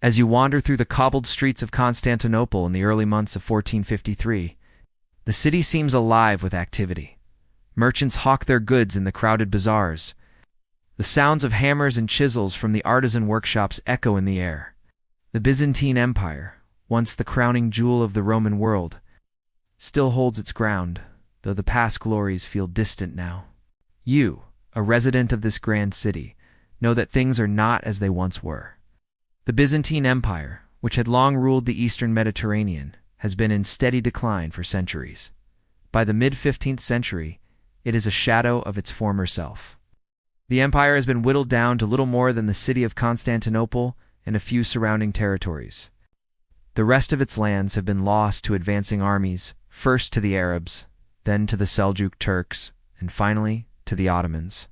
As you wander through the cobbled streets of Constantinople in the early months of 1453, the city seems alive with activity. Merchants hawk their goods in the crowded bazaars. The sounds of hammers and chisels from the artisan workshops echo in the air. The Byzantine Empire, once the crowning jewel of the Roman world, still holds its ground, though the past glories feel distant now. You, a resident of this grand city, know that things are not as they once were. The Byzantine Empire, which had long ruled the eastern Mediterranean, has been in steady decline for centuries. By the mid-15th century, it is a shadow of its former self. The empire has been whittled down to little more than the city of Constantinople and a few surrounding territories. The rest of its lands have been lost to advancing armies, first to the Arabs, then to the Seljuk Turks, and finally to the Ottomans.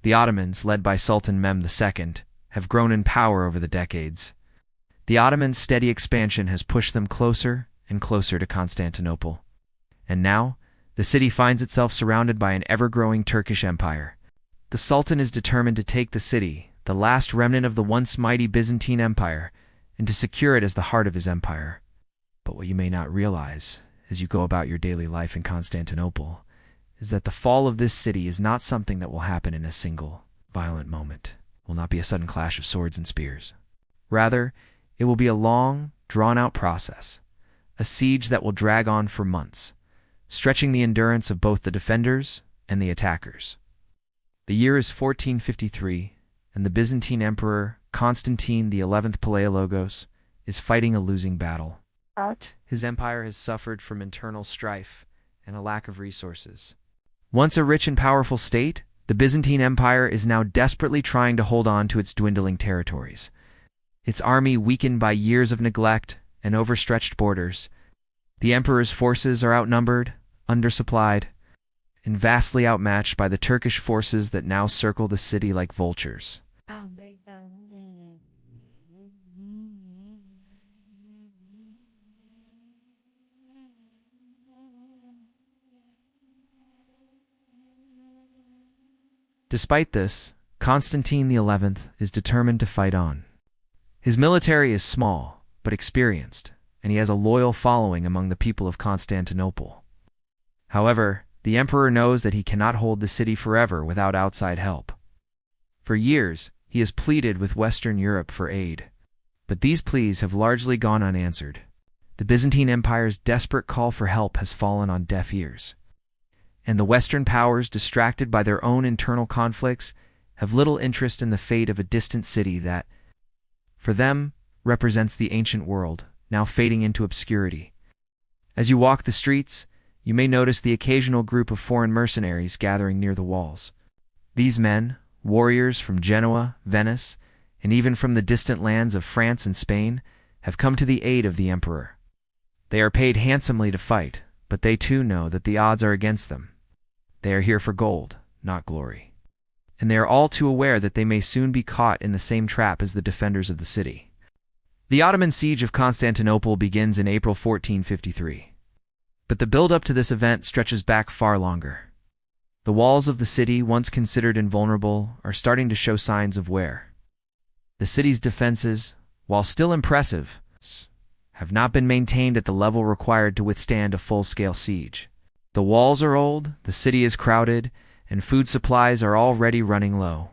The Ottomans, led by Sultan Mehmed II, have grown in power over the decades. The Ottomans' steady expansion has pushed them closer and closer to Constantinople. And now, the city finds itself surrounded by an ever-growing Turkish empire. The Sultan is determined to take the city, the last remnant of the once mighty Byzantine Empire, and to secure it as the heart of his empire. But what you may not realize, as you go about your daily life in Constantinople, is that the fall of this city is not something that will happen in a single, violent moment. It will not be a sudden clash of swords and spears. Rather, it will be a long, drawn-out process, a siege that will drag on for months, stretching the endurance of both the defenders and the attackers. The year is 1453, and the Byzantine Emperor, Constantine XI Palaiologos, is fighting a losing battle. His empire has suffered from internal strife and a lack of resources. Once a rich and powerful state, the Byzantine Empire is now desperately trying to hold on to its dwindling territories. Its army weakened by years of neglect and overstretched borders, the emperor's forces are outnumbered, undersupplied, and vastly outmatched by the Turkish forces that now circle the city like vultures. Despite this, Constantine XI is determined to fight on. His military is small, but experienced, and he has a loyal following among the people of Constantinople. However, the emperor knows that he cannot hold the city forever without outside help. For years, he has pleaded with Western Europe for aid, but these pleas have largely gone unanswered. The Byzantine Empire's desperate call for help has fallen on deaf ears, and the Western powers, distracted by their own internal conflicts, have little interest in the fate of a distant city that, for them, represents the ancient world, now fading into obscurity. As you walk the streets, you may notice the occasional group of foreign mercenaries gathering near the walls. These men, warriors from Genoa, Venice, and even from the distant lands of France and Spain, have come to the aid of the emperor. They are paid handsomely to fight, but they too know that the odds are against them. They are here for gold, not glory. And they are all too aware that they may soon be caught in the same trap as the defenders of the city. The Ottoman siege of Constantinople begins in April 1453. But the build-up to this event stretches back far longer. The walls of the city, once considered invulnerable, are starting to show signs of wear. The city's defenses, while still impressive, have not been maintained at the level required to withstand a full-scale siege. The walls are old, the city is crowded, and food supplies are already running low.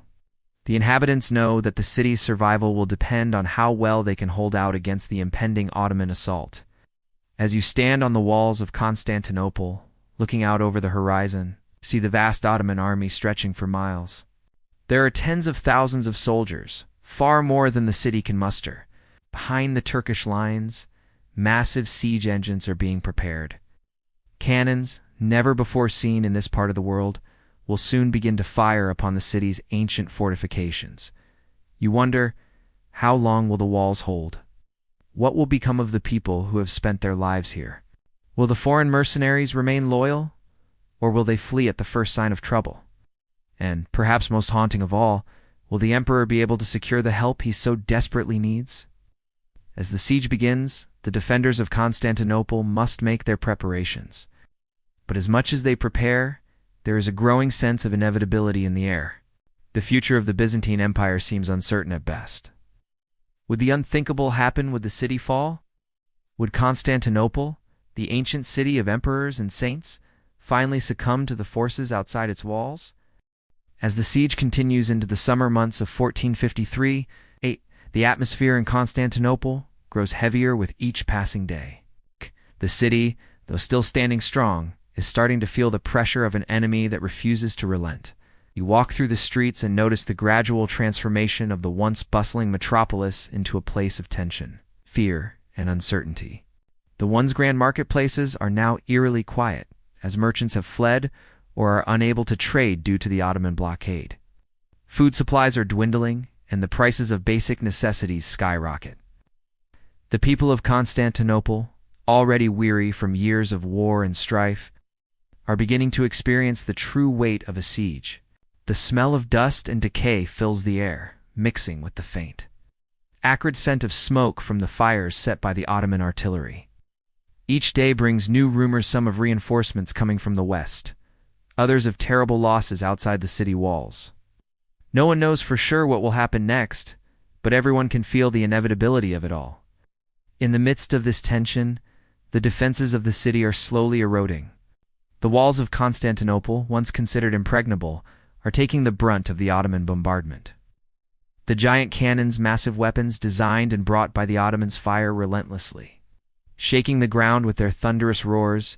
The inhabitants know that the city's survival will depend on how well they can hold out against the impending Ottoman assault. As you stand on the walls of Constantinople, looking out over the horizon, see the vast Ottoman army stretching for miles. There are tens of thousands of soldiers, far more than the city can muster. Behind the Turkish lines, massive siege engines are being prepared. Cannons, never before seen in this part of the world, will soon begin to fire upon the city's ancient fortifications. You wonder, how long will the walls hold? What will become of the people who have spent their lives here? Will the foreign mercenaries remain loyal, or will they flee at the first sign of trouble? And, perhaps most haunting of all, will the emperor be able to secure the help he so desperately needs? As the siege begins, the defenders of Constantinople must make their preparations. But as much as they prepare, there is a growing sense of inevitability in the air. The future of the Byzantine Empire seems uncertain at best. Would the unthinkable happen? Would the city fall? Would Constantinople, the ancient city of emperors and saints, finally succumb to the forces outside its walls? As the siege continues into the summer months of 1453, the atmosphere in Constantinople grows heavier with each passing day. The city, though still standing strong, is starting to feel the pressure of an enemy that refuses to relent. You walk through the streets and notice the gradual transformation of the once bustling metropolis into a place of tension, fear, and uncertainty. The once grand marketplaces are now eerily quiet, as merchants have fled or are unable to trade due to the Ottoman blockade. Food supplies are dwindling, and the prices of basic necessities skyrocket. The people of Constantinople, already weary from years of war and strife, are beginning to experience the true weight of a siege. The smell of dust and decay fills the air, mixing with the faint, acrid scent of smoke from the fires set by the Ottoman artillery. Each day brings new rumors, some of reinforcements coming from the west, others of terrible losses outside the city walls. No one knows for sure what will happen next, but everyone can feel the inevitability of it all. In the midst of this tension, the defenses of the city are slowly eroding. The walls of Constantinople, once considered impregnable, are taking the brunt of the Ottoman bombardment. The giant cannons, massive weapons designed and brought by the Ottomans, fire relentlessly, shaking the ground with their thunderous roars.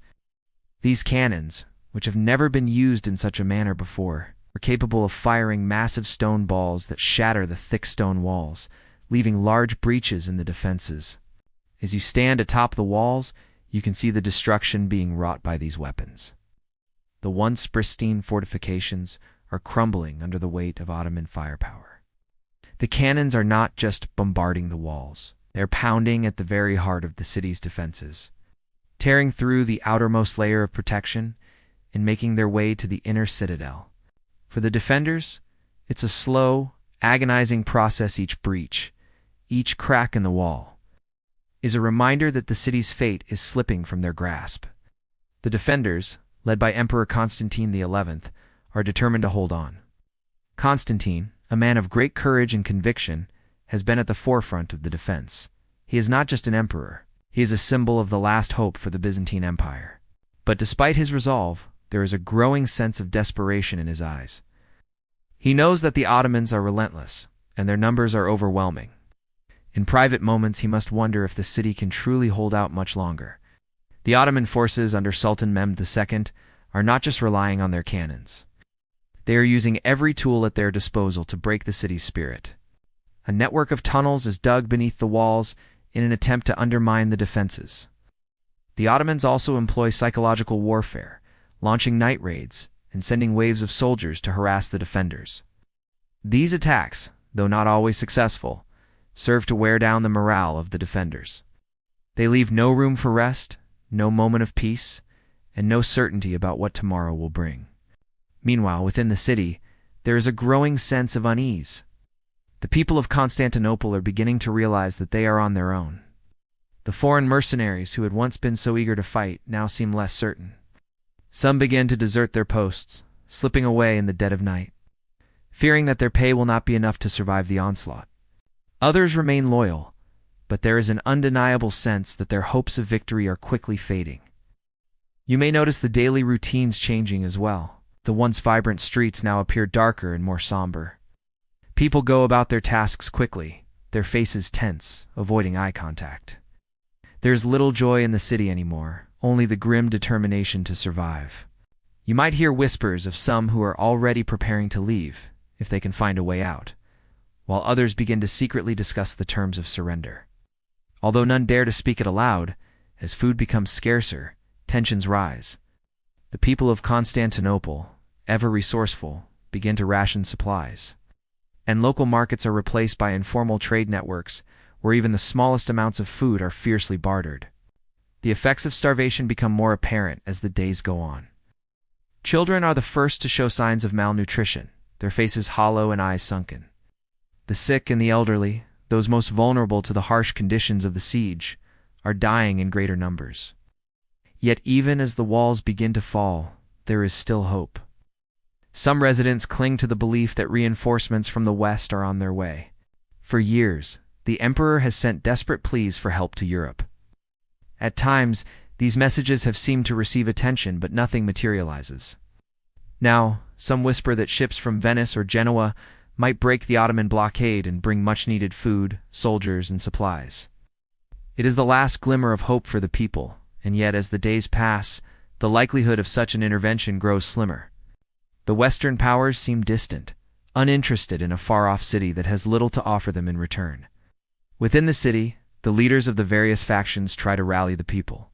These cannons, which have never been used in such a manner before, are capable of firing massive stone balls that shatter the thick stone walls, leaving large breaches in the defenses. As you stand atop the walls, you can see the destruction being wrought by these weapons. The once pristine fortifications are crumbling under the weight of Ottoman firepower. The cannons are not just bombarding the walls. They're pounding at the very heart of the city's defenses, tearing through the outermost layer of protection and making their way to the inner citadel. For the defenders, it's a slow, agonizing process. Each breach, each crack in the wall, is a reminder that the city's fate is slipping from their grasp. The defenders, led by Emperor Constantine the 11th, are determined to hold on. Constantine, a man of great courage and conviction, has been at the forefront of the defense. He is not just an emperor, he is a symbol of the last hope for the Byzantine Empire. But despite his resolve, there is a growing sense of desperation in his eyes. He knows that the Ottomans are relentless, and their numbers are overwhelming. In private moments, he must wonder if the city can truly hold out much longer. The Ottoman forces under Sultan Mehmed II are not just relying on their cannons. They are using every tool at their disposal to break the city's spirit. A network of tunnels is dug beneath the walls in an attempt to undermine the defenses. The Ottomans also employ psychological warfare, launching night raids and sending waves of soldiers to harass the defenders. These attacks, though not always successful, serve to wear down the morale of the defenders. They leave no room for rest, no moment of peace, and no certainty about what tomorrow will bring. Meanwhile, within the city, there is a growing sense of unease. The people of Constantinople are beginning to realize that they are on their own. The foreign mercenaries who had once been so eager to fight now seem less certain. Some begin to desert their posts, slipping away in the dead of night, fearing that their pay will not be enough to survive the onslaught. Others remain loyal, but there is an undeniable sense that their hopes of victory are quickly fading. You may notice the daily routines changing as well. The once vibrant streets now appear darker and more somber. People go about their tasks quickly, their faces tense, avoiding eye contact. There's little joy in the city anymore, only the grim determination to survive. You might hear whispers of some who are already preparing to leave, if they can find a way out, while others begin to secretly discuss the terms of surrender. Although none dare to speak it aloud, as food becomes scarcer, tensions rise. The people of Constantinople, ever resourceful, begin to ration supplies. And local markets are replaced by informal trade networks where even the smallest amounts of food are fiercely bartered. The effects of starvation become more apparent as the days go on. Children are the first to show signs of malnutrition, their faces hollow and eyes sunken. The sick and the elderly, those most vulnerable to the harsh conditions of the siege, are dying in greater numbers. Yet even as the walls begin to fall, there is still hope. Some residents cling to the belief that reinforcements from the west are on their way. For years, the emperor has sent desperate pleas for help to Europe. At times, these messages have seemed to receive attention, but nothing materializes. Now, some whisper that ships from Venice or Genoa might break the Ottoman blockade and bring much-needed food, soldiers, and supplies. It is the last glimmer of hope for the people, and yet as the days pass, the likelihood of such an intervention grows slimmer. The Western powers seem distant, uninterested in a far-off city that has little to offer them in return. Within the city, the leaders of the various factions try to rally the people.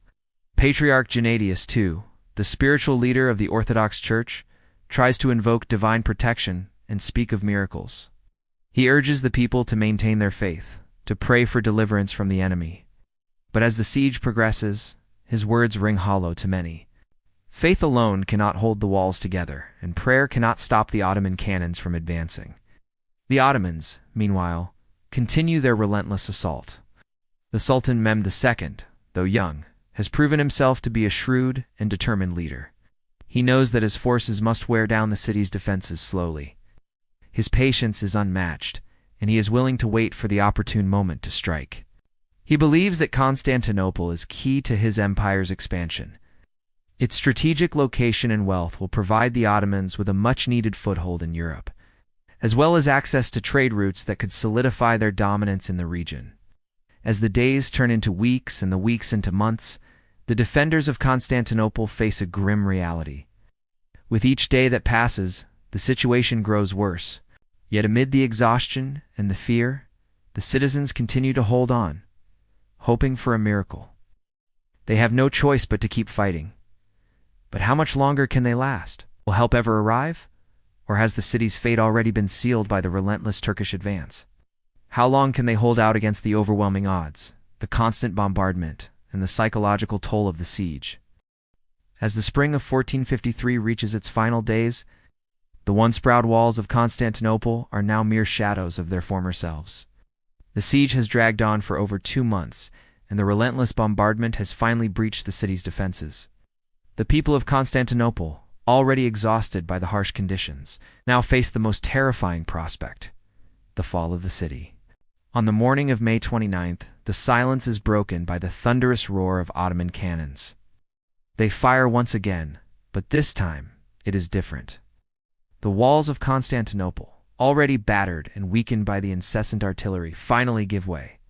Patriarch Gennadius, too, the spiritual leader of the Orthodox Church, tries to invoke divine protection and speak of miracles. He urges the people to maintain their faith, to pray for deliverance from the enemy. But as the siege progresses, his words ring hollow to many. Faith alone cannot hold the walls together, and prayer cannot stop the Ottoman cannons from advancing. The Ottomans, meanwhile, continue their relentless assault. The Sultan Mehmed II, though young, has proven himself to be a shrewd and determined leader. He knows that his forces must wear down the city's defenses slowly. His patience is unmatched, and he is willing to wait for the opportune moment to strike. He believes that Constantinople is key to his empire's expansion. Its strategic location and wealth will provide the Ottomans with a much-needed foothold in Europe, as well as access to trade routes that could solidify their dominance in the region. As the days turn into weeks and the weeks into months, the defenders of Constantinople face a grim reality. With each day that passes, the situation grows worse. Yet amid the exhaustion and the fear, the citizens continue to hold on, hoping for a miracle. They have no choice but to keep fighting. But how much longer can they last? Will help ever arrive? Or has the city's fate already been sealed by the relentless Turkish advance? How long can they hold out against the overwhelming odds, the constant bombardment, and the psychological toll of the siege? As the spring of 1453 reaches its final days, the once proud walls of Constantinople are now mere shadows of their former selves. The siege has dragged on for over 2 months, and the relentless bombardment has finally breached the city's defenses. The people of Constantinople, already exhausted by the harsh conditions, now face the most terrifying prospect: the fall of the city. On the morning of May 29th, the silence is broken by the thunderous roar of Ottoman cannons. They fire once again, but this time it is different. The walls of Constantinople, already battered and weakened by the incessant artillery, finally give way.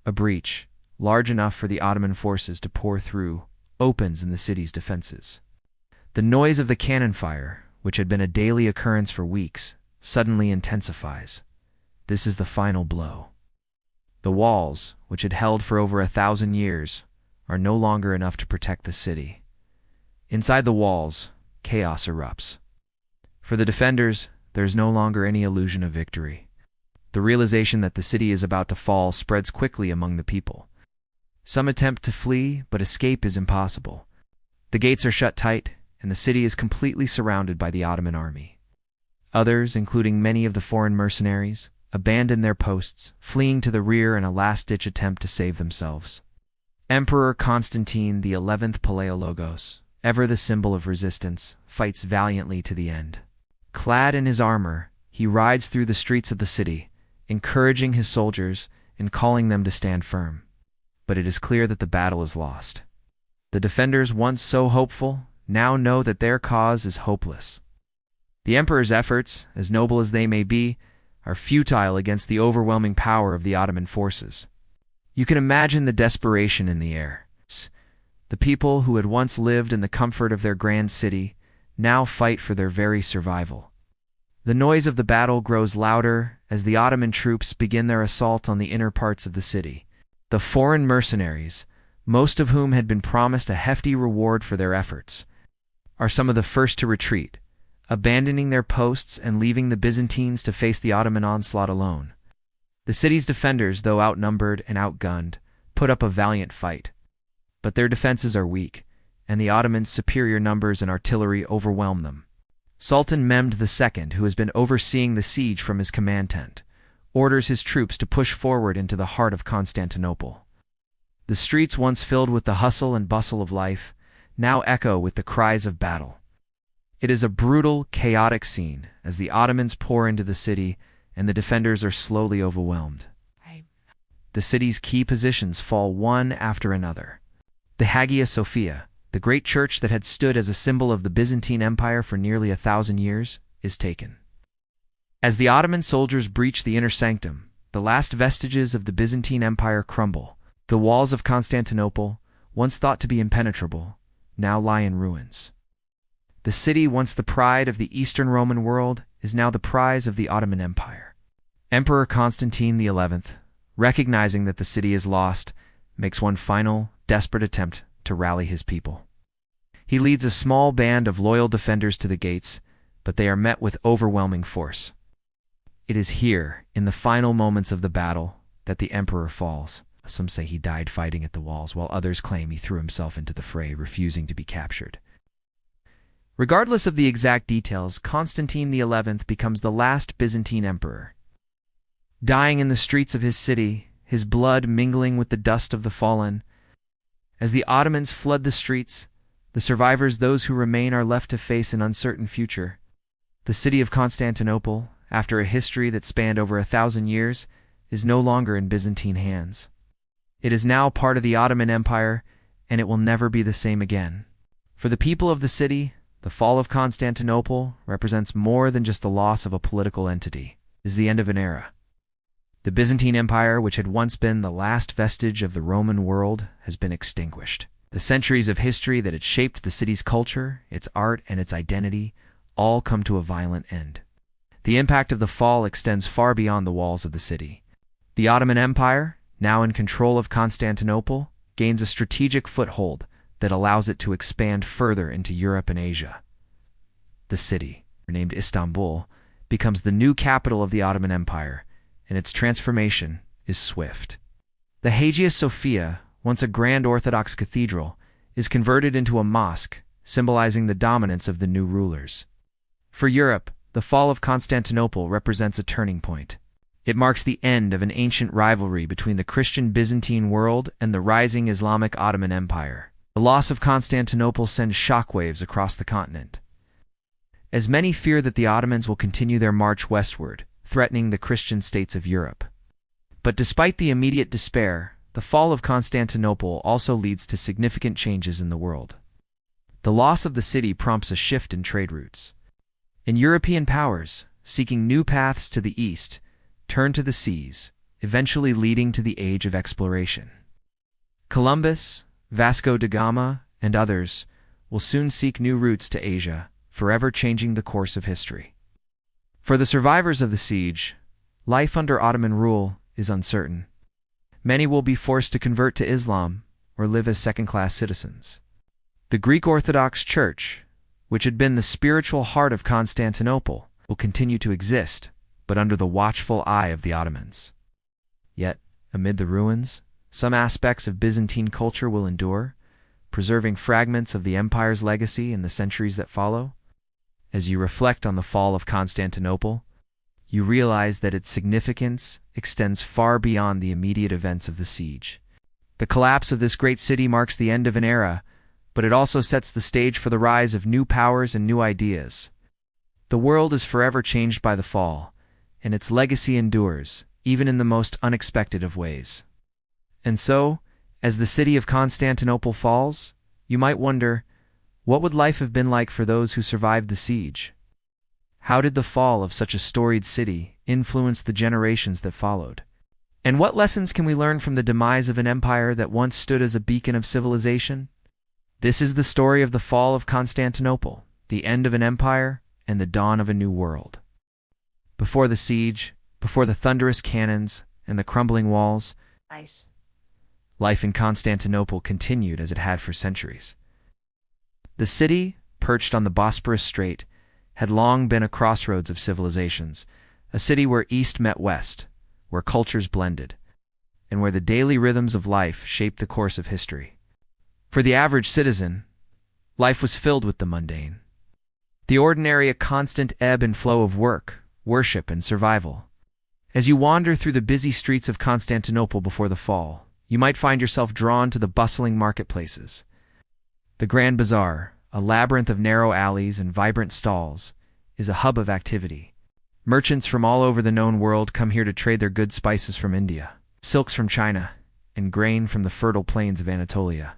A breach, large enough for the Ottoman forces to pour through, opens in the city's defenses. The noise of the cannon fire, which had been a daily occurrence for weeks, suddenly intensifies. This is the final blow. The walls, which had held for over 1,000 years, are no longer enough to protect the city. Inside the walls, chaos erupts. For the defenders, there is no longer any illusion of victory. The realization that the city is about to fall spreads quickly among the people. Some attempt to flee, but escape is impossible. The gates are shut tight, and the city is completely surrounded by the Ottoman army. Others, including many of the foreign mercenaries, abandon their posts, fleeing to the rear in a last-ditch attempt to save themselves. Emperor Constantine XI Palaiologos, ever the symbol of resistance, fights valiantly to the end. Clad in his armor, he rides through the streets of the city, encouraging his soldiers and calling them to stand firm. But it is clear that the battle is lost. The defenders, once so hopeful, now know that their cause is hopeless. The emperor's efforts, as noble as they may be, are futile against the overwhelming power of the Ottoman forces. You can imagine the desperation in the air. The people who had once lived in the comfort of their grand city now fight for their very survival. The noise of the battle grows louder as the Ottoman troops begin their assault on the inner parts of the city. The foreign mercenaries, most of whom had been promised a hefty reward for their efforts, are some of the first to retreat, abandoning their posts and leaving the Byzantines to face the Ottoman onslaught alone. The city's defenders, though outnumbered and outgunned, put up a valiant fight. But their defenses are weak, and the Ottomans' superior numbers and artillery overwhelm them. Sultan Mehmed II, who has been overseeing the siege from his command tent, orders his troops to push forward into the heart of Constantinople. The streets, once filled with the hustle and bustle of life, now echo with the cries of battle. It is a brutal, chaotic scene as the Ottomans pour into the city and the defenders are slowly overwhelmed. the city's key positions fall one after another. The Hagia Sophia, the great church that had stood as a symbol of the Byzantine Empire for nearly 1,000 years, is taken. As the Ottoman soldiers breach the inner sanctum, the last vestiges of the Byzantine Empire crumble. The walls of Constantinople, once thought to be impenetrable, now lie in ruins. The city, once the pride of the Eastern Roman world, is now the prize of the Ottoman Empire. Emperor Constantine XI, recognizing that the city is lost, makes one final, desperate attempt to rally his people. He leads a small band of loyal defenders to the gates, but they are met with overwhelming force. It is here, in the final moments of the battle, that the emperor falls. Some say he died fighting at the walls, while others claim he threw himself into the fray, refusing to be captured. Regardless of the exact details, Constantine XI becomes the last Byzantine emperor. Dying in the streets of his city, his blood mingling with the dust of the fallen. As the Ottomans flood the streets, the survivors, those who remain, are left to face an uncertain future. The city of Constantinople, after a history that spanned over 1,000 years, is no longer in Byzantine hands. It is now part of the Ottoman Empire, and it will never be the same again. For the people of the city, the fall of Constantinople represents more than just the loss of a political entity. It is the end of an era. The Byzantine Empire, which had once been the last vestige of the Roman world, has been extinguished. The centuries of history that had shaped the city's culture, its art, and its identity all come to a violent end. The impact of the fall extends far beyond the walls of the city. The Ottoman Empire, now in control of Constantinople, gains a strategic foothold that allows it to expand further into Europe and Asia. The city, named Istanbul, becomes the new capital of the Ottoman Empire, and its transformation is swift. The Hagia Sophia, once a grand Orthodox cathedral, is converted into a mosque, symbolizing the dominance of the new rulers. For Europe, the fall of Constantinople represents a turning point. It marks the end of an ancient rivalry between the Christian Byzantine world and the rising Islamic Ottoman Empire. The loss of Constantinople sends shockwaves across the continent, as many fear that the Ottomans will continue their march westward, threatening the Christian states of Europe. But despite the immediate despair, the fall of Constantinople also leads to significant changes in the world. The loss of the city prompts a shift in trade routes. And European powers, seeking new paths to the east, turn to the seas, eventually leading to the age of exploration. Columbus, Vasco da Gama, and others will soon seek new routes to Asia, forever changing the course of history. For the survivors of the siege, life under Ottoman rule is uncertain. Many will be forced to convert to Islam or live as second-class citizens. The Greek Orthodox Church, which had been the spiritual heart of Constantinople, will continue to exist, but under the watchful eye of the Ottomans. Yet, amid the ruins, some aspects of Byzantine culture will endure, preserving fragments of the empire's legacy in the centuries that follow. As you reflect on the fall of Constantinople, you realize that its significance extends far beyond the immediate events of the siege. The collapse of this great city marks the end of an era, but it also sets the stage for the rise of new powers and new ideas. The world is forever changed by the fall, and its legacy endures, even in the most unexpected of ways. And so, as the city of Constantinople falls, you might wonder, what would life have been like for those who survived the siege? How did the fall of such a storied city influence the generations that followed? And what lessons can we learn from the demise of an empire that once stood as a beacon of civilization? This is the story of the fall of Constantinople, the end of an empire, and the dawn of a new world. Before the siege, before the thunderous cannons and the crumbling walls, life in Constantinople continued as it had for centuries. The city, perched on the Bosporus Strait, had long been a crossroads of civilizations, a city where East met West, where cultures blended, and where the daily rhythms of life shaped the course of history. For the average citizen, life was filled with the mundane. The ordinary, a constant ebb and flow of work, worship, and survival. As you wander through the busy streets of Constantinople before the fall, you might find yourself drawn to the bustling marketplaces. The Grand Bazaar, a labyrinth of narrow alleys and vibrant stalls, is a hub of activity. Merchants from all over the known world come here to trade their good spices from India, silks from China, and grain from the fertile plains of Anatolia.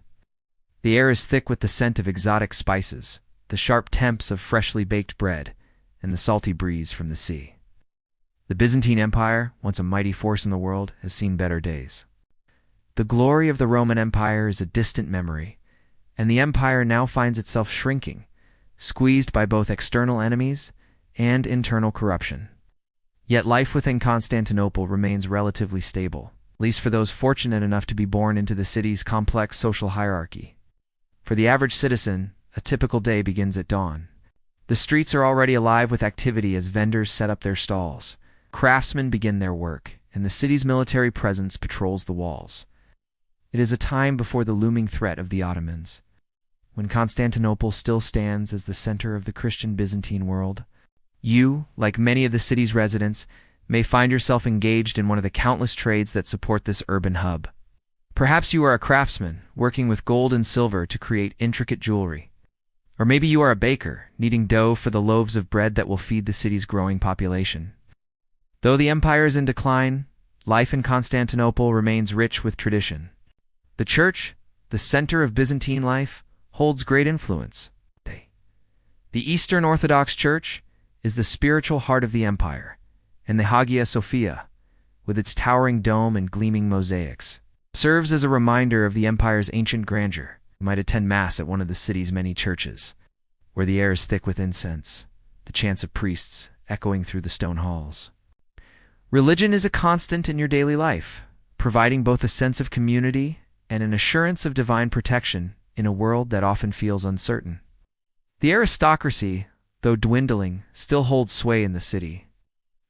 The air is thick with the scent of exotic spices, the sharp temps of freshly baked bread, and the salty breeze from the sea. The Byzantine Empire, once a mighty force in the world, has seen better days. The glory of the Roman Empire is a distant memory, and the empire now finds itself shrinking, squeezed by both external enemies and internal corruption. Yet life within Constantinople remains relatively stable, at least for those fortunate enough to be born into the city's complex social hierarchy. For the average citizen, a typical day begins at dawn. The streets are already alive with activity as vendors set up their stalls, craftsmen begin their work, and the city's military presence patrols the walls. It is a time before the looming threat of the Ottomans, when Constantinople still stands as the center of the Christian Byzantine world. You, like many of the city's residents, may find yourself engaged in one of the countless trades that support this urban hub. Perhaps you are a craftsman, working with gold and silver to create intricate jewelry. Or maybe you are a baker, kneading dough for the loaves of bread that will feed the city's growing population. Though the empire is in decline, life in Constantinople remains rich with tradition. The church, the center of Byzantine life, holds great influence. The Eastern Orthodox Church is the spiritual heart of the empire, and the Hagia Sophia, with its towering dome and gleaming mosaics, serves as a reminder of the empire's ancient grandeur. You might attend Mass at one of the city's many churches, where the air is thick with incense, the chants of priests echoing through the stone halls. Religion is a constant in your daily life, providing both a sense of community and an assurance of divine protection in a world that often feels uncertain. The aristocracy, though dwindling, still holds sway in the city.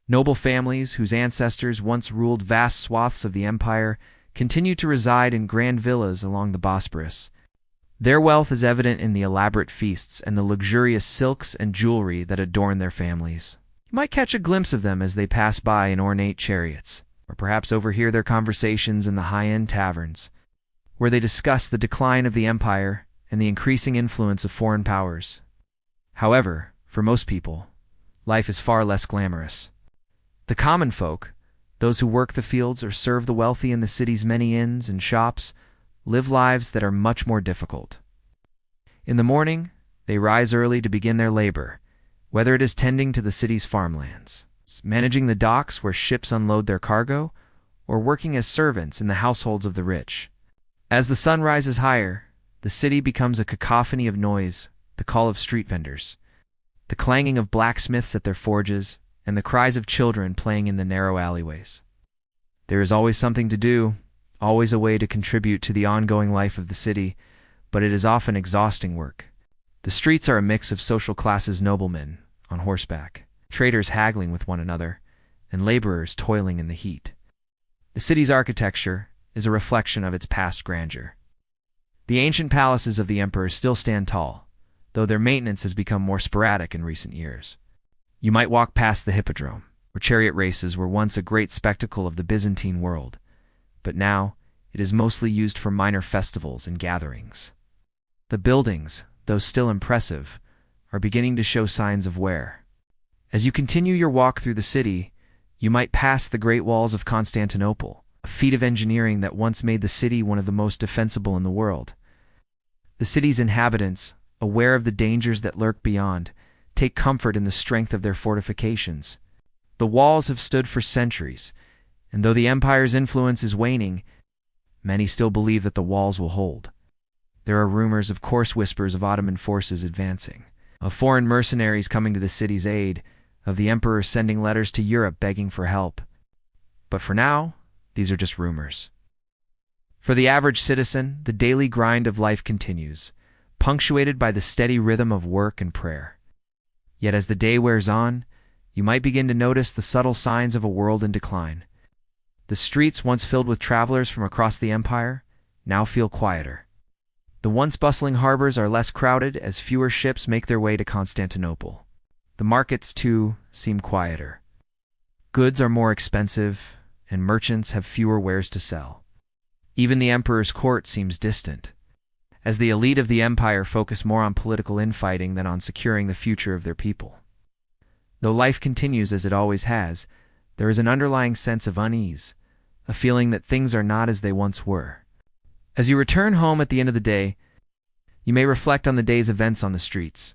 Noble families whose ancestors once ruled vast swaths of the empire continue to reside in grand villas along the Bosporus. Their wealth is evident in the elaborate feasts and the luxurious silks and jewelry that adorn their families. You might catch a glimpse of them as they pass by in ornate chariots, or perhaps overhear their conversations in the high-end taverns, where they discuss the decline of the empire and the increasing influence of foreign powers. However, for most people, life is far less glamorous. The common folk, those who work the fields or serve the wealthy in the city's many inns and shops, live lives that are much more difficult. In the morning, they rise early to begin their labor, whether it is tending to the city's farmlands, managing the docks where ships unload their cargo, or working as servants in the households of the rich. As the sun rises higher, the city becomes a cacophony of noise, the call of street vendors, the clanging of blacksmiths at their forges, and the cries of children playing in the narrow alleyways. There is always something to do, always a way to contribute to the ongoing life of the city, but it is often exhausting work. The streets are a mix of social classes: noblemen on horseback, traders haggling with one another, and laborers toiling in the heat. The city's architecture is a reflection of its past grandeur. The ancient palaces of the emperors still stand tall, though their maintenance has become more sporadic in recent years. You might walk past the hippodrome, where chariot races were once a great spectacle of the Byzantine world, but now it is mostly used for minor festivals and gatherings. The buildings, though still impressive, are beginning to show signs of wear. As you continue your walk through the city, you might pass the Great Walls of Constantinople, a feat of engineering that once made the city one of the most defensible in the world. The city's inhabitants, aware of the dangers that lurk beyond, take comfort in the strength of their fortifications. The walls have stood for centuries, and though the empire's influence is waning, many still believe that the walls will hold. There are rumors of coarse whispers of Ottoman forces advancing, of foreign mercenaries coming to the city's aid, of the emperor sending letters to Europe begging for help. But for now, these are just rumors. For the average citizen, the daily grind of life continues, punctuated by the steady rhythm of work and prayer. Yet as the day wears on, you might begin to notice the subtle signs of a world in decline. The streets once filled with travelers from across the empire now feel quieter. The once bustling harbors are less crowded as fewer ships make their way to Constantinople. The markets, too, seem quieter. Goods are more expensive, and merchants have fewer wares to sell. Even the emperor's court seems distant, as the elite of the empire focus more on political infighting than on securing the future of their people. Though life continues as it always has, there is an underlying sense of unease, a feeling that things are not as they once were. As you return home at the end of the day, you may reflect on the day's events on the streets,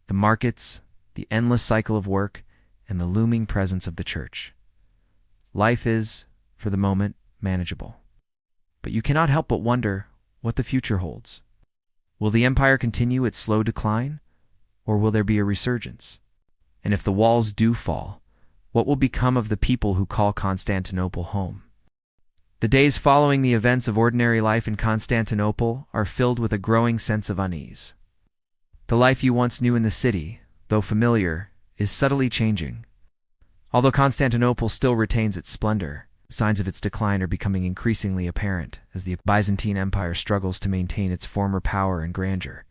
the markets, the endless cycle of work, and the looming presence of the church. Life is, for the moment, manageable. But you cannot help but wonder what the future holds. Will the empire continue its slow decline, or will there be a resurgence? And if the walls do fall, what will become of the people who call Constantinople home? The days following the events of ordinary life in Constantinople are filled with a growing sense of unease. The life you once knew in the city, though familiar, is subtly changing. Although Constantinople still retains its splendor, signs of its decline are becoming increasingly apparent as the Byzantine Empire struggles to maintain its former power and grandeur.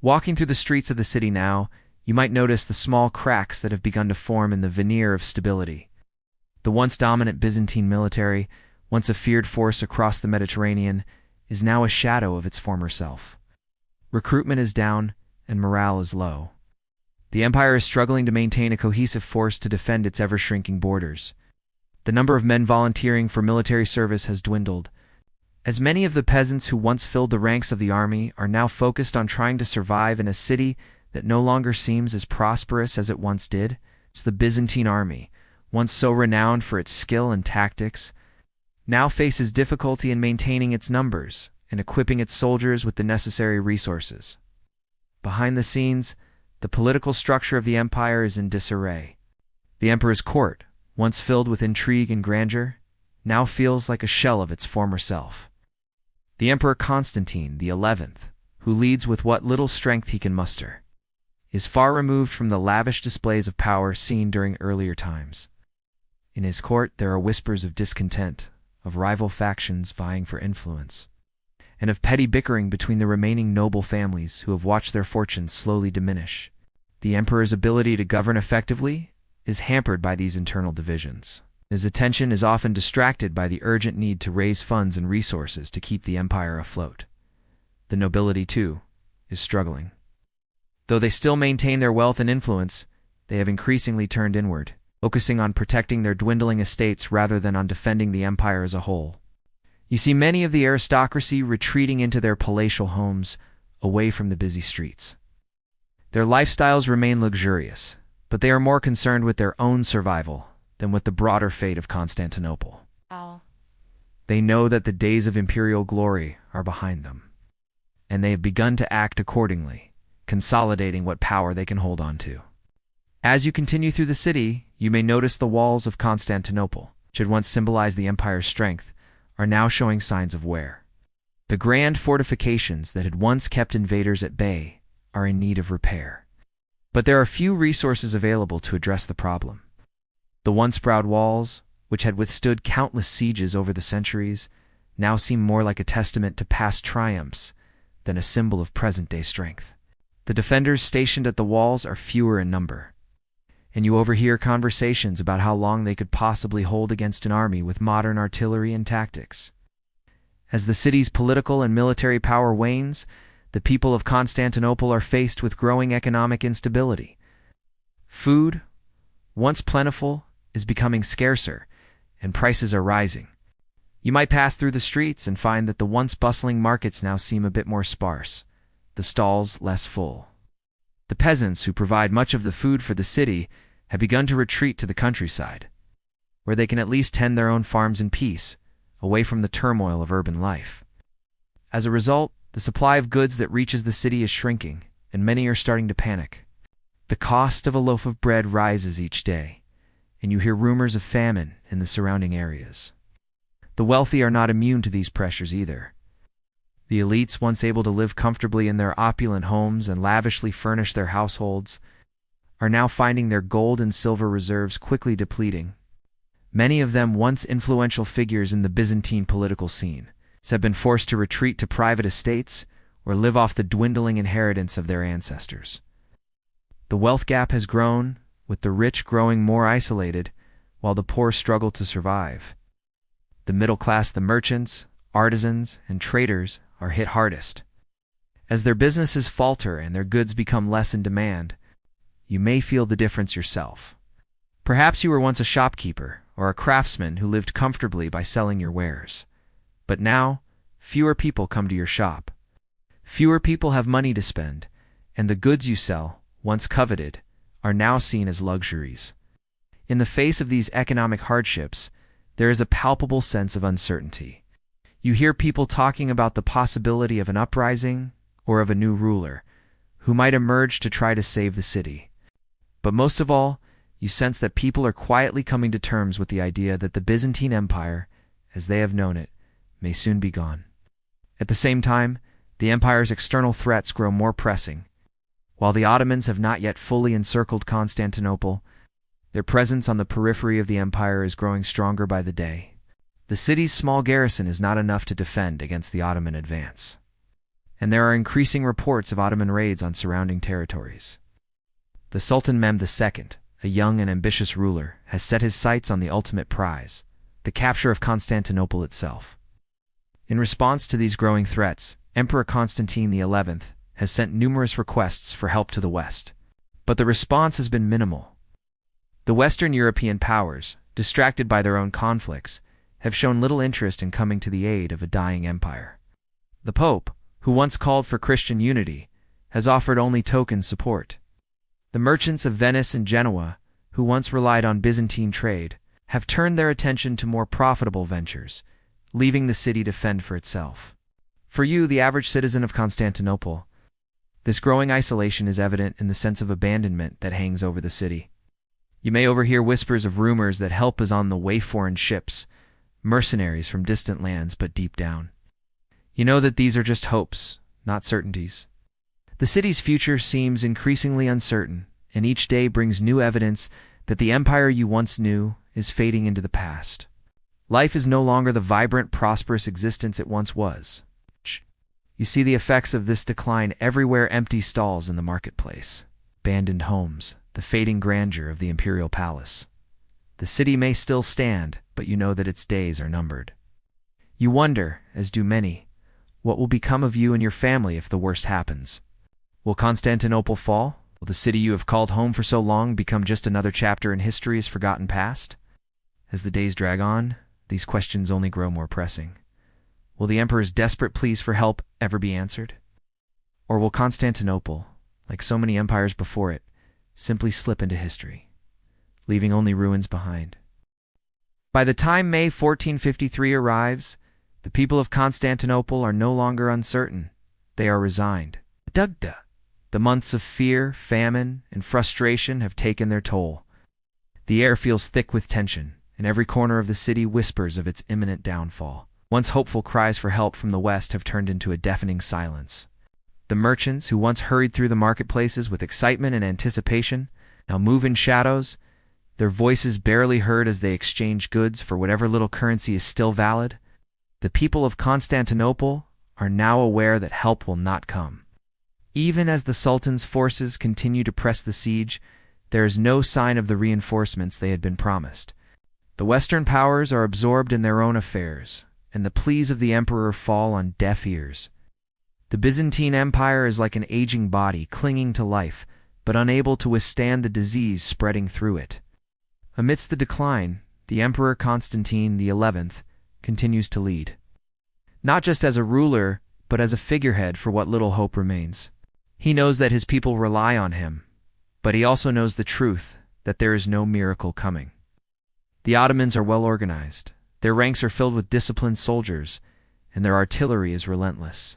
Walking through the streets of the city now, you might notice the small cracks that have begun to form in the veneer of stability. The once dominant Byzantine military, once a feared force across the Mediterranean, is now a shadow of its former self. Recruitment is down, and morale is low. The empire is struggling to maintain a cohesive force to defend its ever-shrinking borders. The number of men volunteering for military service has dwindled, as many of the peasants who once filled the ranks of the army are now focused on trying to survive in a city that no longer seems as prosperous as it once did. It's the Byzantine army, once so renowned for its skill and tactics, now faces difficulty in maintaining its numbers and equipping its soldiers with the necessary resources. Behind the scenes, the political structure of the empire is in disarray. The emperor's court, once filled with intrigue and grandeur, now feels like a shell of its former self. The Emperor Constantine the 11th, who leads with what little strength he can muster, is far removed from the lavish displays of power seen during earlier times. In his court there are whispers of discontent, of rival factions vying for influence, and of petty bickering between the remaining noble families who have watched their fortunes slowly diminish. The emperor's ability to govern effectively is hampered by these internal divisions. His attention is often distracted by the urgent need to raise funds and resources to keep the empire afloat. The nobility, too, is struggling. Though they still maintain their wealth and influence, they have increasingly turned inward, focusing on protecting their dwindling estates rather than on defending the empire as a whole. You see many of the aristocracy retreating into their palatial homes, away from the busy streets. Their lifestyles remain luxurious, but they are more concerned with their own survival than with the broader fate of Constantinople. Wow. They know that the days of imperial glory are behind them, and they have begun to act accordingly, consolidating what power they can hold on to. As you continue through the city, you may notice the walls of Constantinople, which had once symbolized the empire's strength, are now showing signs of wear. The grand fortifications that had once kept invaders at bay are in need of repair. But there are few resources available to address the problem. The once proud walls, which had withstood countless sieges over the centuries, now seem more like a testament to past triumphs than a symbol of present-day strength. The defenders stationed at the walls are fewer in number, and you overhear conversations about how long they could possibly hold against an army with modern artillery and tactics. As the city's political and military power wanes, the people of Constantinople are faced with growing economic instability. Food, once plentiful, is becoming scarcer, and prices are rising. You might pass through the streets and find that the once bustling markets now seem a bit more sparse, the stalls less full. The peasants who provide much of the food for the city have begun to retreat to the countryside, where they can at least tend their own farms in peace, away from the turmoil of urban life. As a result, the supply of goods that reaches the city is shrinking, and many are starting to panic. The cost of a loaf of bread rises each day, and you hear rumors of famine in the surrounding areas. The wealthy are not immune to these pressures either. The elites, once able to live comfortably in their opulent homes and lavishly furnish their households, are now finding their gold and silver reserves quickly depleting. Many of them, once influential figures in the Byzantine political scene, have been forced to retreat to private estates or live off the dwindling inheritance of their ancestors. The wealth gap has grown, with the rich growing more isolated, while the poor struggle to survive. The middle class, the merchants, artisans, and traders, are hit hardest. As their businesses falter and their goods become less in demand, you may feel the difference yourself. Perhaps you were once a shopkeeper or a craftsman who lived comfortably by selling your wares. But now, fewer people come to your shop. Fewer people have money to spend, and the goods you sell, once coveted, are now seen as luxuries. In the face of these economic hardships, there is a palpable sense of uncertainty. You hear people talking about the possibility of an uprising or of a new ruler who might emerge to try to save the city. But most of all, you sense that people are quietly coming to terms with the idea that the Byzantine Empire, as they have known it, may soon be gone. At the same time, the empire's external threats grow more pressing. While the Ottomans have not yet fully encircled Constantinople, their presence on the periphery of the empire is growing stronger by the day. The city's small garrison is not enough to defend against the Ottoman advance, and there are increasing reports of Ottoman raids on surrounding territories. The Sultan Mehmed II, a young and ambitious ruler, has set his sights on the ultimate prize, the capture of Constantinople itself. In response to these growing threats, Emperor Constantine XI has sent numerous requests for help to the West, but the response has been minimal. The Western European powers, distracted by their own conflicts, have shown little interest in coming to the aid of a dying empire. The Pope, who once called for Christian unity, has offered only token support. The merchants of Venice and Genoa, who once relied on Byzantine trade, have turned their attention to more profitable ventures, leaving the city to fend for itself. For you, the average citizen of Constantinople, this growing isolation is evident in the sense of abandonment that hangs over the city. You may overhear whispers of rumors that help is on the way, foreign ships, mercenaries from distant lands, but deep down, you know that these are just hopes, not certainties. The city's future seems increasingly uncertain, and each day brings new evidence that the empire you once knew is fading into the past. Life is no longer the vibrant, prosperous existence it once was. You see the effects of this decline everywhere: empty stalls in the marketplace, abandoned homes, the fading grandeur of the imperial palace. The city may still stand, but you know that its days are numbered. You wonder, as do many, what will become of you and your family if the worst happens. Will Constantinople fall? Will the city you have called home for so long become just another chapter in history's forgotten past? As the days drag on, these questions only grow more pressing. Will the emperor's desperate pleas for help ever be answered? Or will Constantinople, like so many empires before it, simply slip into history, leaving only ruins behind? By the time May 1453 arrives, the people of Constantinople are no longer uncertain. They are resigned. The months of fear, famine, and frustration have taken their toll. The air feels thick with tension, and every corner of the city whispers of its imminent downfall. Once hopeful cries for help from the West have turned into a deafening silence. The merchants, who once hurried through the marketplaces with excitement and anticipation, now move in shadows, their voices barely heard as they exchange goods for whatever little currency is still valid. The people of Constantinople are now aware that help will not come. Even as the Sultan's forces continue to press the siege, there is no sign of the reinforcements they had been promised. The Western powers are absorbed in their own affairs, and the pleas of the emperor fall on deaf ears. The Byzantine Empire is like an aging body clinging to life, but unable to withstand the disease spreading through it. Amidst the decline, the Emperor Constantine XI continues to lead. Not just as a ruler, but as a figurehead for what little hope remains. He knows that his people rely on him, but he also knows the truth that there is no miracle coming. The Ottomans are well organized, their ranks are filled with disciplined soldiers, and their artillery is relentless.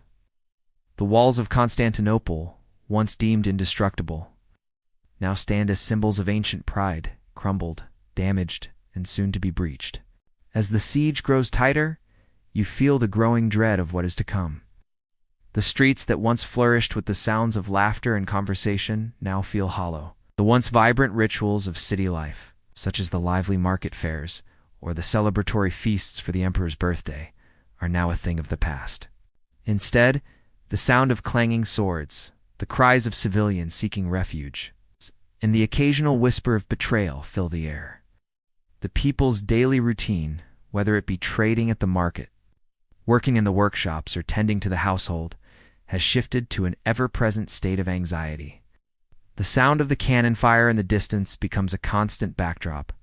The walls of Constantinople, once deemed indestructible, now stand as symbols of ancient pride, crumbled, damaged, and soon to be breached. As the siege grows tighter, you feel the growing dread of what is to come. The streets that once flourished with the sounds of laughter and conversation now feel hollow. The once vibrant rituals of city life, such as the lively market fairs or the celebratory feasts for the emperor's birthday, are now a thing of the past. Instead, the sound of clanging swords, the cries of civilians seeking refuge, and the occasional whisper of betrayal fill the air. The people's daily routine, whether it be trading at the market, working in the workshops, or tending to the household, has shifted to an ever-present state of anxiety. The sound of the cannon fire in the distance becomes a constant backdrop.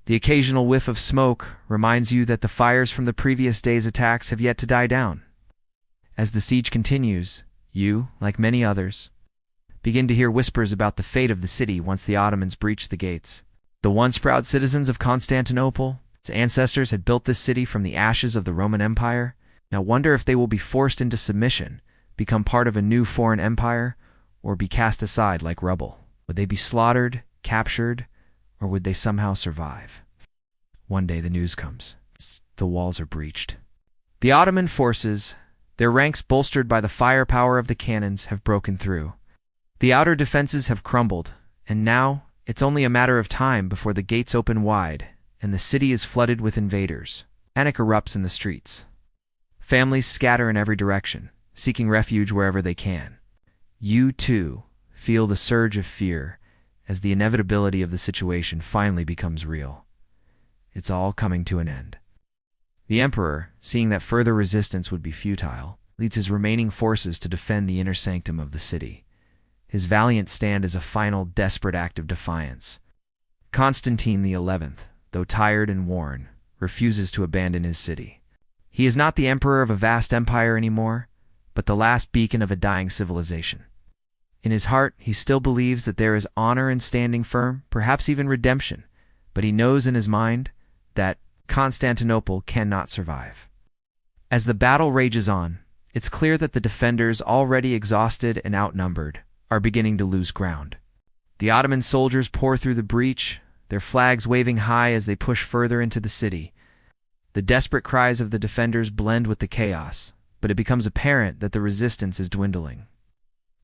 The occasional whiff of smoke reminds you that the fires from the previous day's attacks have yet to die down. As the siege continues, you, like many others, begin to hear whispers about the fate of the city once the Ottomans breach the gates. The once proud citizens of Constantinople, its ancestors had built this city from the ashes of the Roman Empire, now wonder if they will be forced into submission, become part of a new foreign empire, or be cast aside like rubble. Would they be slaughtered, captured, or would they somehow survive? One day the news comes. The walls are breached. The Ottoman forces, their ranks bolstered by the firepower of the cannons, have broken through. The outer defenses have crumbled, and now it's only a matter of time before the gates open wide and the city is flooded with invaders. Panic erupts in the streets. Families scatter in every direction, seeking refuge wherever they can. You, too, feel the surge of fear as the inevitability of the situation finally becomes real. It's all coming to an end. The emperor, seeing that further resistance would be futile, leads his remaining forces to defend the inner sanctum of the city. His valiant stand is a final, desperate act of defiance. Constantine XI, though tired and worn, refuses to abandon his city. He is not the emperor of a vast empire anymore, but the last beacon of a dying civilization. In his heart, he still believes that there is honor in standing firm, perhaps even redemption, but he knows in his mind that Constantinople cannot survive. As the battle rages on, it's clear that the defenders, already exhausted and outnumbered, are beginning to lose ground. The Ottoman soldiers pour through the breach, their flags waving high as they push further into the city. The desperate cries of the defenders blend with the chaos, but it becomes apparent that the resistance is dwindling.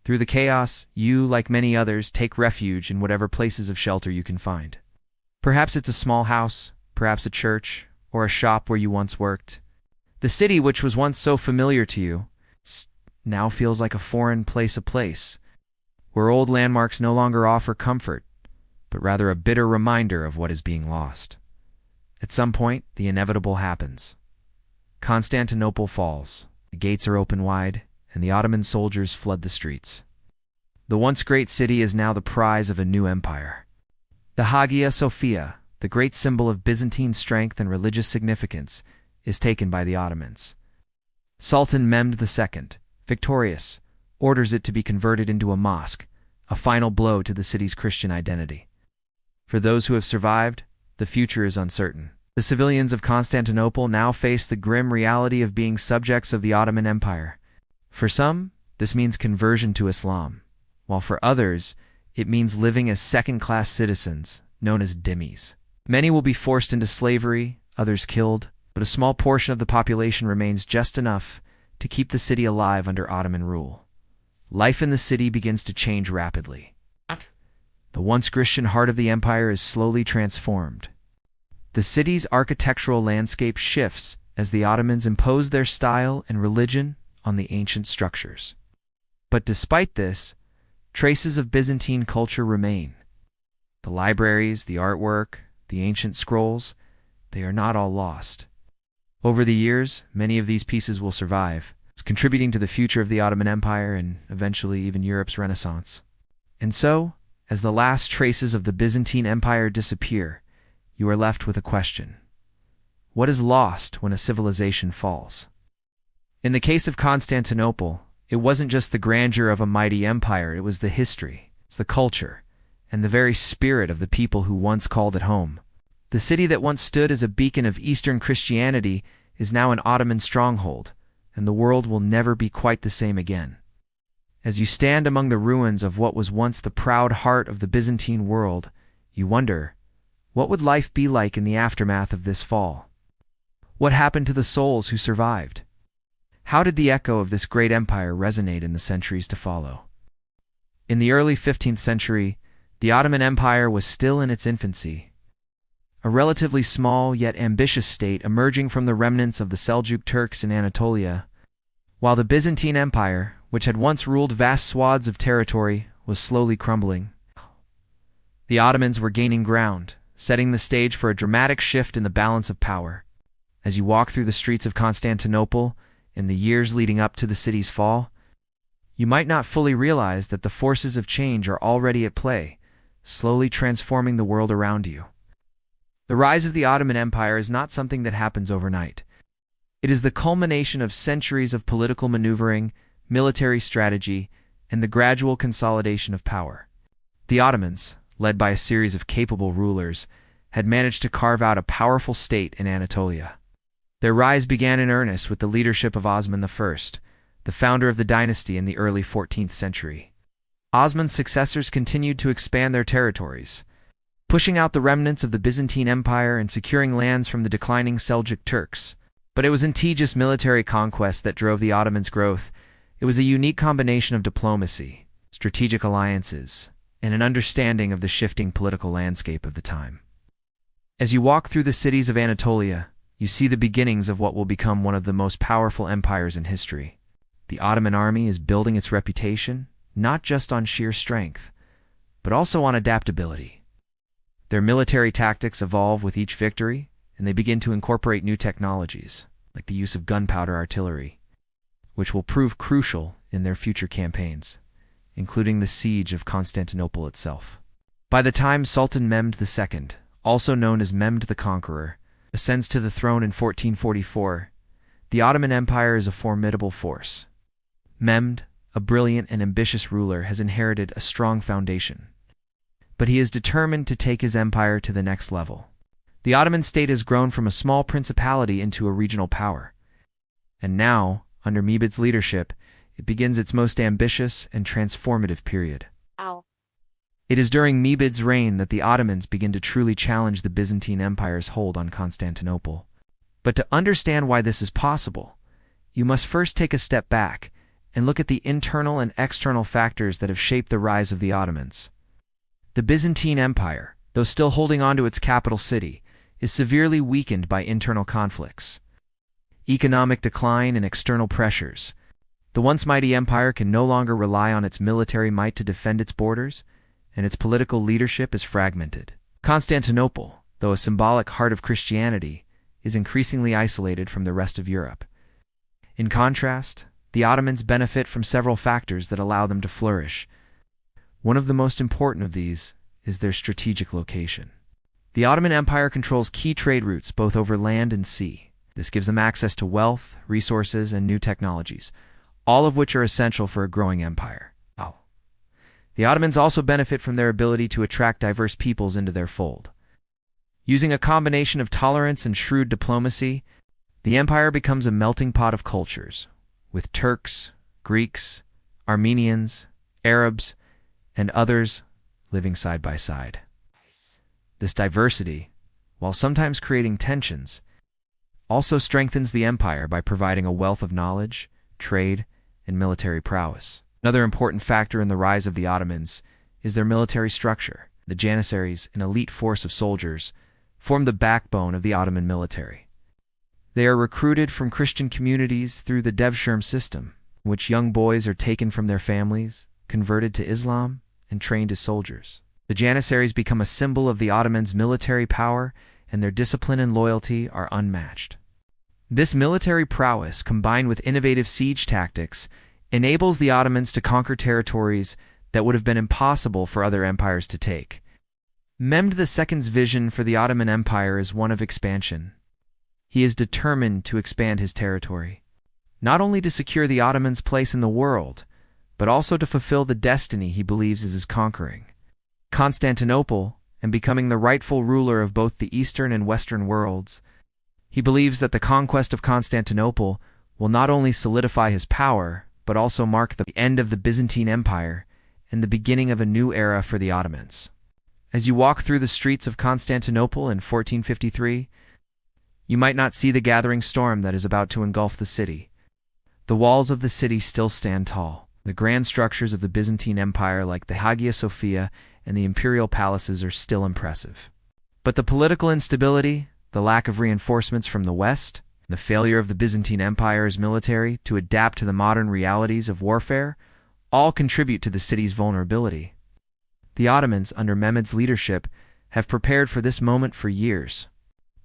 Through the chaos, you, like many others, take refuge in whatever places of shelter you can find. Perhaps it's a small house, perhaps a church, or a shop where you once worked. The city, which was once so familiar to you, now feels like a foreign place, where old landmarks no longer offer comfort, but rather a bitter reminder of what is being lost. At some point, the inevitable happens. Constantinople falls, the gates are open wide, and the Ottoman soldiers flood the streets. The once great city is now the prize of a new empire. The Hagia Sophia, the great symbol of Byzantine strength and religious significance, is taken by the Ottomans. Sultan Mehmed II, victorious, orders it to be converted into a mosque, a final blow to the city's Christian identity. For those who have survived, the future is uncertain. The civilians of Constantinople now face the grim reality of being subjects of the Ottoman Empire. For some, this means conversion to Islam, while for others, it means living as second-class citizens, known as dhimmis. Many will be forced into slavery, others killed, but a small portion of the population remains just enough to keep the city alive under Ottoman rule. Life in the city begins to change rapidly. The once Christian heart of the empire is slowly transformed. The city's architectural landscape shifts as the Ottomans impose their style and religion on the ancient structures. But despite this, traces of Byzantine culture remain. The libraries, the artwork, the ancient scrolls, they are not all lost. Over the years, many of these pieces will survive, contributing to the future of the Ottoman Empire and eventually even Europe's Renaissance. And so, as the last traces of the Byzantine Empire disappear, you are left with a question. What is lost when a civilization falls? In the case of Constantinople, it wasn't just the grandeur of a mighty empire, it was the history, it's the culture, and the very spirit of the people who once called it home. The city that once stood as a beacon of Eastern Christianity is now an Ottoman stronghold, and the world will never be quite the same again. As you stand among the ruins of what was once the proud heart of the Byzantine world, you wonder, what would life be like in the aftermath of this fall? What happened to the souls who survived? How did the echo of this great empire resonate in the centuries to follow? In the early 15th century, the Ottoman Empire was still in its infancy, a relatively small yet ambitious state emerging from the remnants of the Seljuk Turks in Anatolia, while the Byzantine Empire, which had once ruled vast swaths of territory, was slowly crumbling. The Ottomans were gaining ground, setting the stage for a dramatic shift in the balance of power. As you walk through the streets of Constantinople in the years leading up to the city's fall, you might not fully realize that the forces of change are already at play, slowly transforming the world around you. The rise of the Ottoman Empire is not something that happens overnight. It is the culmination of centuries of political maneuvering, military strategy, and the gradual consolidation of power. The Ottomans, led by a series of capable rulers, had managed to carve out a powerful state in Anatolia. Their rise began in earnest with the leadership of Osman I, the founder of the dynasty in the early 14th century. Osman's successors continued to expand their territories, pushing out the remnants of the Byzantine Empire and securing lands from the declining Seljuk Turks. But it wasn't just military conquest that drove the Ottomans' growth. It was a unique combination of diplomacy, strategic alliances, and an understanding of the shifting political landscape of the time. As you walk through the cities of Anatolia, you see the beginnings of what will become one of the most powerful empires in history. The Ottoman army is building its reputation, not just on sheer strength, but also on adaptability. Their military tactics evolve with each victory, and they begin to incorporate new technologies, like the use of gunpowder artillery, which will prove crucial in their future campaigns, including the siege of Constantinople itself. By the time Sultan Mehmed II, also known as Mehmed the Conqueror, ascends to the throne in 1444, the Ottoman Empire is a formidable force. Mehmed, a brilliant and ambitious ruler, has inherited a strong foundation, but he is determined to take his empire to the next level. The Ottoman state has grown from a small principality into a regional power, and now, under Mehmed's leadership, it begins its most ambitious and transformative period. It is during Mehmed's reign that the Ottomans begin to truly challenge the Byzantine Empire's hold on Constantinople. But to understand why this is possible, you must first take a step back and look at the internal and external factors that have shaped the rise of the Ottomans. The Byzantine Empire, though still holding on to its capital city, is severely weakened by internal conflicts, economic decline, and external pressures. The once mighty empire can no longer rely on its military might to defend its borders, and its political leadership is fragmented. Constantinople, though a symbolic heart of Christianity, is increasingly isolated from the rest of Europe. In contrast, the Ottomans benefit from several factors that allow them to flourish. One of the most important of these is their strategic location. The Ottoman Empire controls key trade routes both over land and sea. This gives them access to wealth, resources, and new technologies, all of which are essential for a growing empire. The Ottomans also benefit from their ability to attract diverse peoples into their fold. Using a combination of tolerance and shrewd diplomacy, the empire becomes a melting pot of cultures, with Turks, Greeks, Armenians, Arabs, and others living side by side. This diversity, while sometimes creating tensions, also strengthens the empire by providing a wealth of knowledge, trade, and military prowess. Another important factor in the rise of the Ottomans is their military structure. The Janissaries, an elite force of soldiers, form the backbone of the Ottoman military. They are recruited from Christian communities through the Devshirme system, in which young boys are taken from their families, converted to Islam, and trained as soldiers. The Janissaries become a symbol of the Ottomans' military power, and their discipline and loyalty are unmatched. This military prowess, combined with innovative siege tactics, enables the Ottomans to conquer territories that would have been impossible for other empires to take. Mehmed II's vision for the Ottoman Empire is one of expansion. He is determined to expand his territory, not only to secure the Ottomans' place in the world, but also to fulfill the destiny he believes is his conquering Constantinople and becoming the rightful ruler of both the Eastern and Western worlds. He believes that the conquest of Constantinople will not only solidify his power, but also mark the end of the Byzantine Empire and the beginning of a new era for the Ottomans. As you walk through the streets of Constantinople in 1453, you might not see the gathering storm that is about to engulf the city. The walls of the city still stand tall. The grand structures of the Byzantine Empire, like the Hagia Sophia and the imperial palaces, are still impressive. But the political instability, the lack of reinforcements from the West, the failure of the Byzantine Empire's military to adapt to the modern realities of warfare, all contribute to the city's vulnerability. The Ottomans, under Mehmed's leadership, have prepared for this moment for years.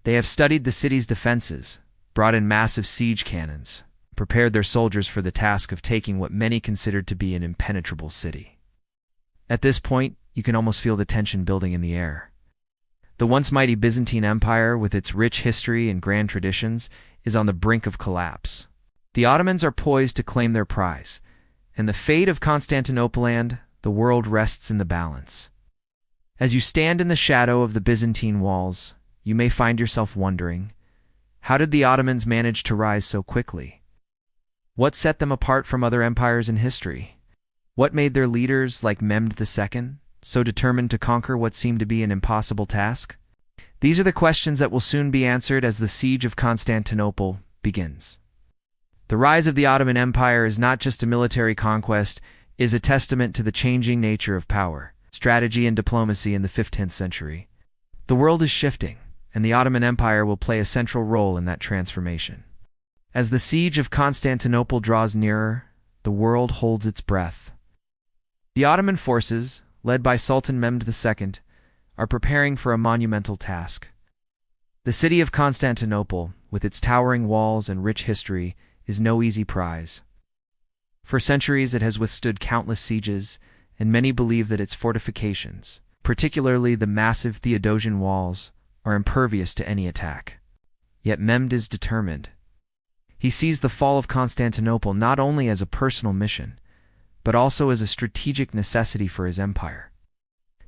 They have studied the city's defenses, brought in massive siege cannons, prepared their soldiers for the task of taking what many considered to be an impenetrable city. At this point, you can almost feel the tension building in the air. The once mighty Byzantine Empire, with its rich history and grand traditions, is on the brink of collapse. The Ottomans are poised to claim their prize, and the fate of Constantinople and the world rests in the balance. As you stand in the shadow of the Byzantine walls, you may find yourself wondering, how did the Ottomans manage to rise so quickly? What set them apart from other empires in history? What made their leaders, like Mehmed II, so determined to conquer what seemed to be an impossible task? These are the questions that will soon be answered as the siege of Constantinople begins. The rise of the Ottoman Empire is not just a military conquest, it is a testament to the changing nature of power, strategy, and diplomacy in the 15th century. The world is shifting, and the Ottoman Empire will play a central role in that transformation. As the siege of Constantinople draws nearer, the world holds its breath. The Ottoman forces, led by Sultan Mehmed II, are preparing for a monumental task. The city of Constantinople, with its towering walls and rich history, is no easy prize. For centuries it has withstood countless sieges, and many believe that its fortifications, particularly the massive Theodosian walls, are impervious to any attack. Yet Mehmed is determined. He sees the fall of Constantinople not only as a personal mission, but also as a strategic necessity for his empire.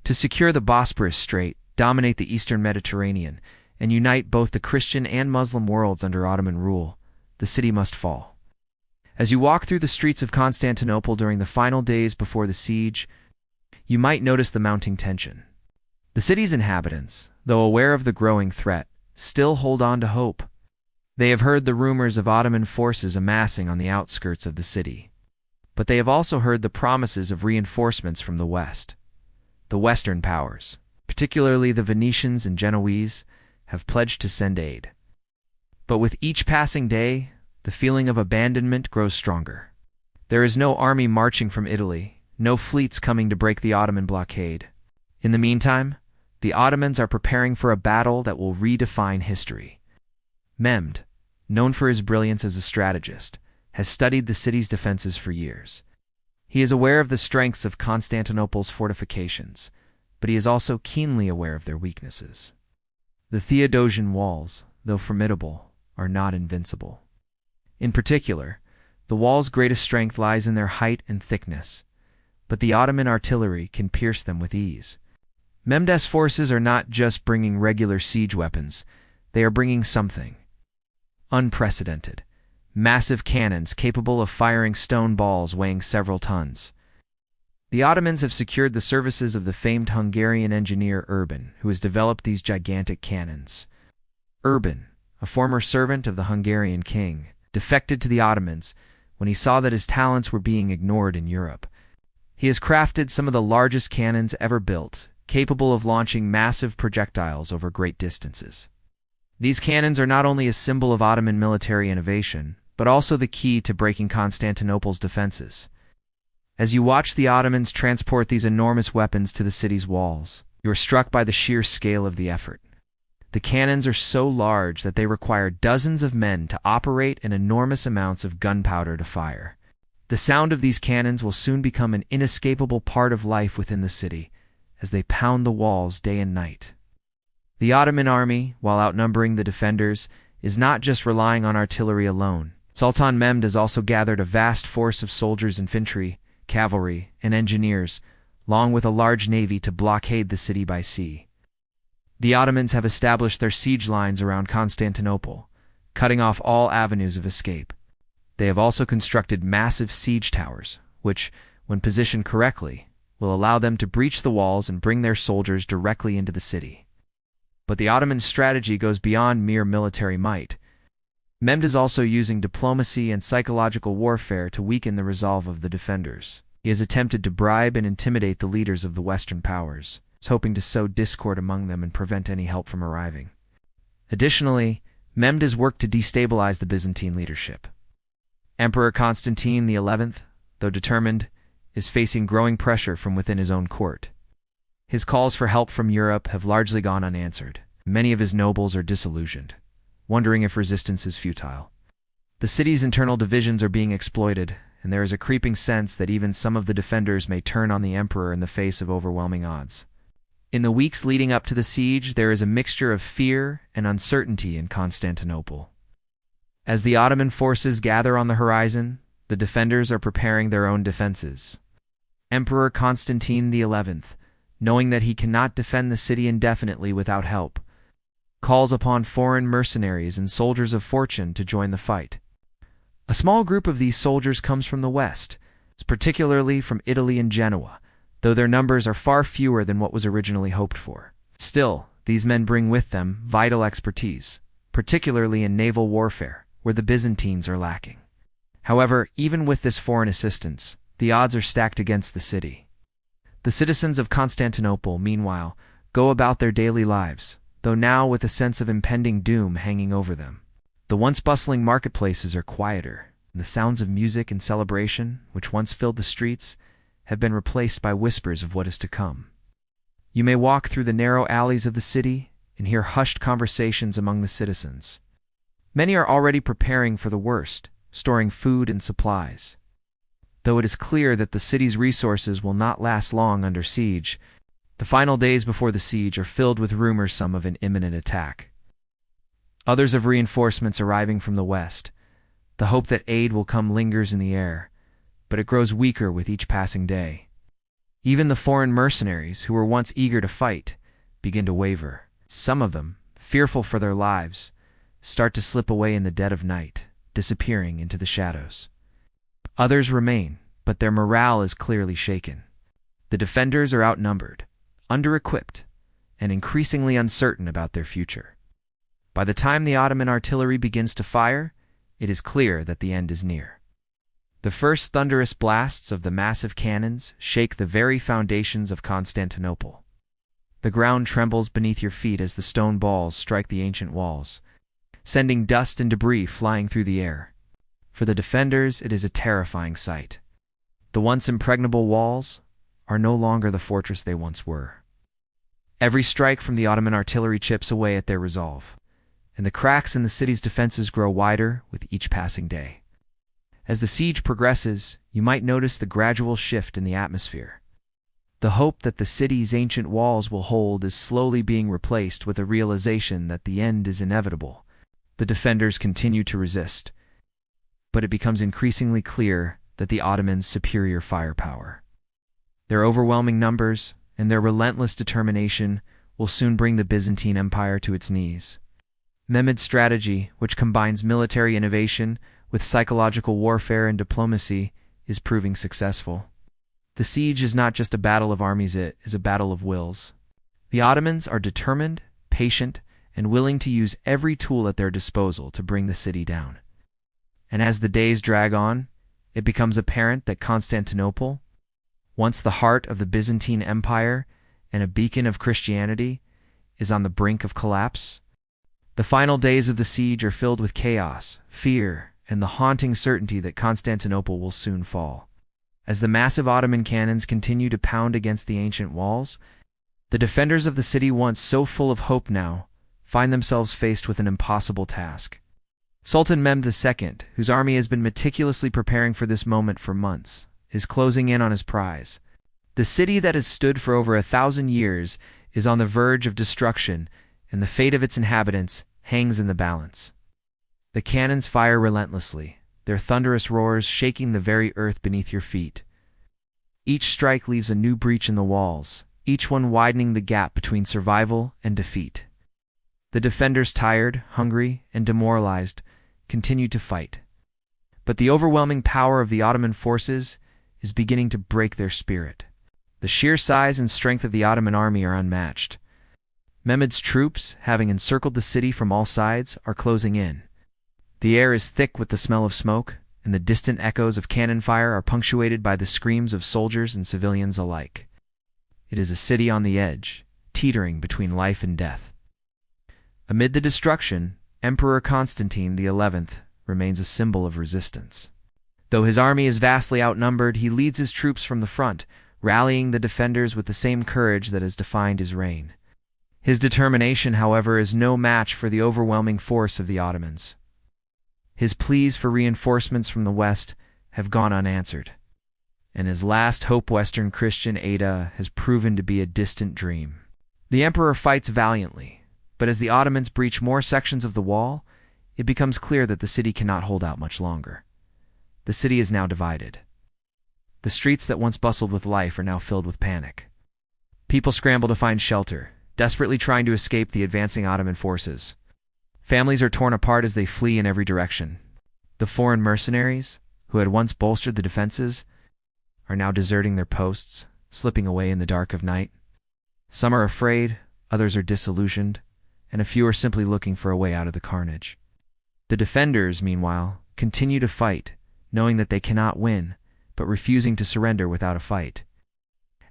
To secure the Bosporus Strait, dominate the eastern Mediterranean, and unite both the Christian and Muslim worlds under Ottoman rule, the city must fall. As you walk through the streets of Constantinople during the final days before the siege, you might notice the mounting tension. The city's inhabitants, though aware of the growing threat, still hold on to hope. They have heard the rumors of Ottoman forces amassing on the outskirts of the city. But they have also heard the promises of reinforcements from the West. The Western powers, particularly the Venetians and Genoese, have pledged to send aid. But with each passing day, the feeling of abandonment grows stronger. There is no army marching from Italy, no fleets coming to break the Ottoman blockade. In the meantime, the Ottomans are preparing for a battle that will redefine history. Mehmed, known for his brilliance as a strategist, has studied the city's defenses for years. He is aware of the strengths of Constantinople's fortifications, but he is also keenly aware of their weaknesses. The Theodosian walls, though formidable, are not invincible. In particular, the walls' greatest strength lies in their height and thickness, but the Ottoman artillery can pierce them with ease. Mehmed's forces are not just bringing regular siege weapons, they are bringing something unprecedented. Massive cannons capable of firing stone balls weighing several tons. The Ottomans have secured the services of the famed Hungarian engineer Urban, who has developed these gigantic cannons. Urban, a former servant of the Hungarian king, defected to the Ottomans when he saw that his talents were being ignored in Europe. He has crafted some of the largest cannons ever built, capable of launching massive projectiles over great distances. These cannons are not only a symbol of Ottoman military innovation, but also the key to breaking Constantinople's defenses. As you watch the Ottomans transport these enormous weapons to the city's walls, you are struck by the sheer scale of the effort. The cannons are so large that they require dozens of men to operate and enormous amounts of gunpowder to fire. The sound of these cannons will soon become an inescapable part of life within the city, as they pound the walls day and night. The Ottoman army, while outnumbering the defenders, is not just relying on artillery alone. Sultan Mehmed has also gathered a vast force of soldiers, infantry, cavalry, and engineers, along with a large navy to blockade the city by sea. The Ottomans have established their siege lines around Constantinople, cutting off all avenues of escape. They have also constructed massive siege towers, which, when positioned correctly, will allow them to breach the walls and bring their soldiers directly into the city. But the Ottoman strategy goes beyond mere military might. Mehmed is also using diplomacy and psychological warfare to weaken the resolve of the defenders. He has attempted to bribe and intimidate the leaders of the Western powers, hoping to sow discord among them and prevent any help from arriving. Additionally, Mehmed has worked to destabilize the Byzantine leadership. Emperor Constantine XI, though determined, is facing growing pressure from within his own court. His calls for help from Europe have largely gone unanswered. Many of his nobles are disillusioned, wondering if resistance is futile. The city's internal divisions are being exploited, and there is a creeping sense that even some of the defenders may turn on the emperor in the face of overwhelming odds. In the weeks leading up to the siege, there is a mixture of fear and uncertainty in Constantinople. As the Ottoman forces gather on the horizon, the defenders are preparing their own defenses. Emperor Constantine XI, knowing that he cannot defend the city indefinitely without help, calls upon foreign mercenaries and soldiers of fortune to join the fight. A small group of these soldiers comes from the west, particularly from Italy and Genoa, though their numbers are far fewer than what was originally hoped for. Still, these men bring with them vital expertise, particularly in naval warfare, where the Byzantines are lacking. However, even with this foreign assistance, the odds are stacked against the city. The citizens of Constantinople, meanwhile, go about their daily lives, though now with a sense of impending doom hanging over them. The once bustling marketplaces are quieter, and the sounds of music and celebration, which once filled the streets, have been replaced by whispers of what is to come. You may walk through the narrow alleys of the city and hear hushed conversations among the citizens. Many are already preparing for the worst, storing food and supplies. Though it is clear that the city's resources will not last long under siege, the final days before the siege are filled with rumors, some of an imminent attack. Others of reinforcements arriving from the west. The hope that aid will come lingers in the air, but it grows weaker with each passing day. Even the foreign mercenaries, who were once eager to fight, begin to waver. Some of them, fearful for their lives, start to slip away in the dead of night, disappearing into the shadows. Others remain, but their morale is clearly shaken. The defenders are outnumbered, under-equipped, and increasingly uncertain about their future. By the time the Ottoman artillery begins to fire, it is clear that the end is near. The first thunderous blasts of the massive cannons shake the very foundations of Constantinople. The ground trembles beneath your feet as the stone balls strike the ancient walls, sending dust and debris flying through the air. For the defenders, it is a terrifying sight. The once impregnable walls are no longer the fortress they once were. Every strike from the Ottoman artillery chips away at their resolve, and the cracks in the city's defenses grow wider with each passing day. As the siege progresses, you might notice the gradual shift in the atmosphere. The hope that the city's ancient walls will hold is slowly being replaced with a realization that the end is inevitable. The defenders continue to resist, but it becomes increasingly clear that the Ottomans' superior firepower, their overwhelming numbers, and their relentless determination will soon bring the Byzantine Empire to its knees. Mehmed's strategy, which combines military innovation with psychological warfare and diplomacy, is proving successful. The siege is not just a battle of armies, it is a battle of wills. The Ottomans are determined, patient, and willing to use every tool at their disposal to bring the city down. And as the days drag on, it becomes apparent that Constantinople, once the heart of the Byzantine Empire and a beacon of Christianity, is on the brink of collapse. The final days of the siege are filled with chaos, fear, and the haunting certainty that Constantinople will soon fall. As the massive Ottoman cannons continue to pound against the ancient walls, the defenders of the city, once so full of hope, now find themselves faced with an impossible task. Sultan Mehmed II, whose army has been meticulously preparing for this moment for months, is closing in on his prize. The city that has stood for over 1,000 years is on the verge of destruction, and the fate of its inhabitants hangs in the balance. The cannons fire relentlessly, their thunderous roars shaking the very earth beneath your feet. Each strike leaves a new breach in the walls, each one widening the gap between survival and defeat. The defenders, tired, hungry, and demoralized, continue to fight. But the overwhelming power of the Ottoman forces is beginning to break their spirit. The sheer size and strength of the Ottoman army are unmatched. Mehmed's troops, having encircled the city from all sides, are closing in. The air is thick with the smell of smoke, and the distant echoes of cannon fire are punctuated by the screams of soldiers and civilians alike. It is a city on the edge, teetering between life and death. Amid the destruction, Emperor Constantine XI remains a symbol of resistance. Though his army is vastly outnumbered, he leads his troops from the front, rallying the defenders with the same courage that has defined his reign. His determination, however, is no match for the overwhelming force of the Ottomans. His pleas for reinforcements from the west have gone unanswered, and his last hope, Western Christian aid, has proven to be a distant dream. The emperor fights valiantly, but as the Ottomans breach more sections of the wall, it becomes clear that the city cannot hold out much longer. The city is now divided. The streets that once bustled with life are now filled with panic. People scramble to find shelter, desperately trying to escape the advancing Ottoman forces. Families are torn apart as they flee in every direction. The foreign mercenaries, who had once bolstered the defenses, are now deserting their posts, slipping away in the dark of night. Some are afraid, others are disillusioned, and a few are simply looking for a way out of the carnage. The defenders, meanwhile, continue to fight, knowing that they cannot win, but refusing to surrender without a fight.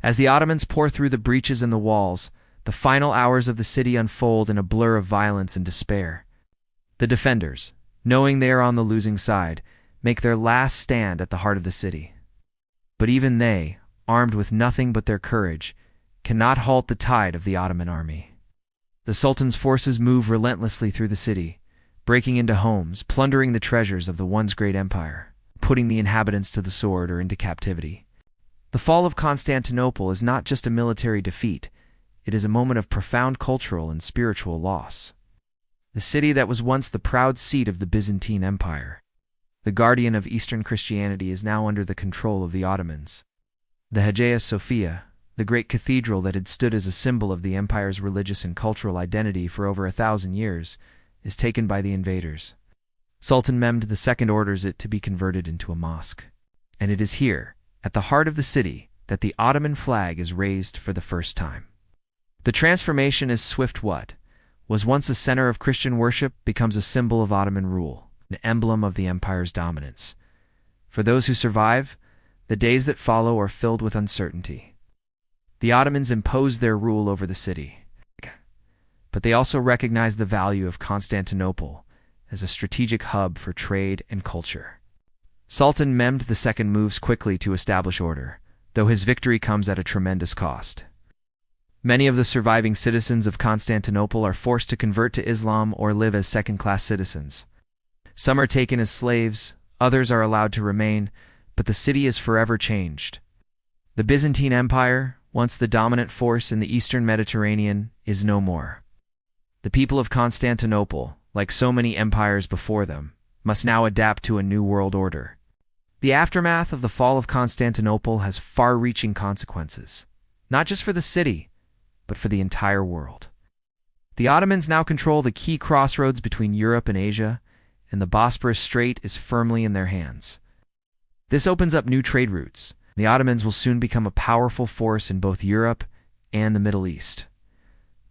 As the Ottomans pour through the breaches in the walls, the final hours of the city unfold in a blur of violence and despair. The defenders, knowing they are on the losing side, make their last stand at the heart of the city. But even they, armed with nothing but their courage, cannot halt the tide of the Ottoman army. The Sultan's forces move relentlessly through the city, breaking into homes, plundering the treasures of the once great empire, putting the inhabitants to the sword or into captivity. The fall of Constantinople is not just a military defeat, it is a moment of profound cultural and spiritual loss. The city that was once the proud seat of the Byzantine Empire, the guardian of Eastern Christianity, is now under the control of the Ottomans. The Hagia Sophia, the great cathedral that had stood as a symbol of the empire's religious and cultural identity for over 1,000 years, is taken by the invaders. Sultan Mehmed II orders it to be converted into a mosque. And it is here, at the heart of the city, that the Ottoman flag is raised for the first time. The transformation is swift. What was once a center of Christian worship becomes a symbol of Ottoman rule, an emblem of the empire's dominance. For those who survive, the days that follow are filled with uncertainty. The Ottomans imposed their rule over the city, but they also recognized the value of Constantinople as a strategic hub for trade and culture. Sultan Mehmed II moves quickly to establish order, though his victory comes at a tremendous cost. Many of the surviving citizens of Constantinople are forced to convert to Islam or live as second-class citizens. Some are taken as slaves, others are allowed to remain, but the city is forever changed. The Byzantine Empire, once the dominant force in the eastern Mediterranean, is no more. The people of Constantinople, like so many empires before them, must now adapt to a new world order. The aftermath of the fall of Constantinople has far-reaching consequences, not just for the city, but for the entire world. The Ottomans now control the key crossroads between Europe and Asia, and the Bosporus Strait is firmly in their hands. This opens up new trade routes. The Ottomans will soon become a powerful force in both Europe and the Middle East.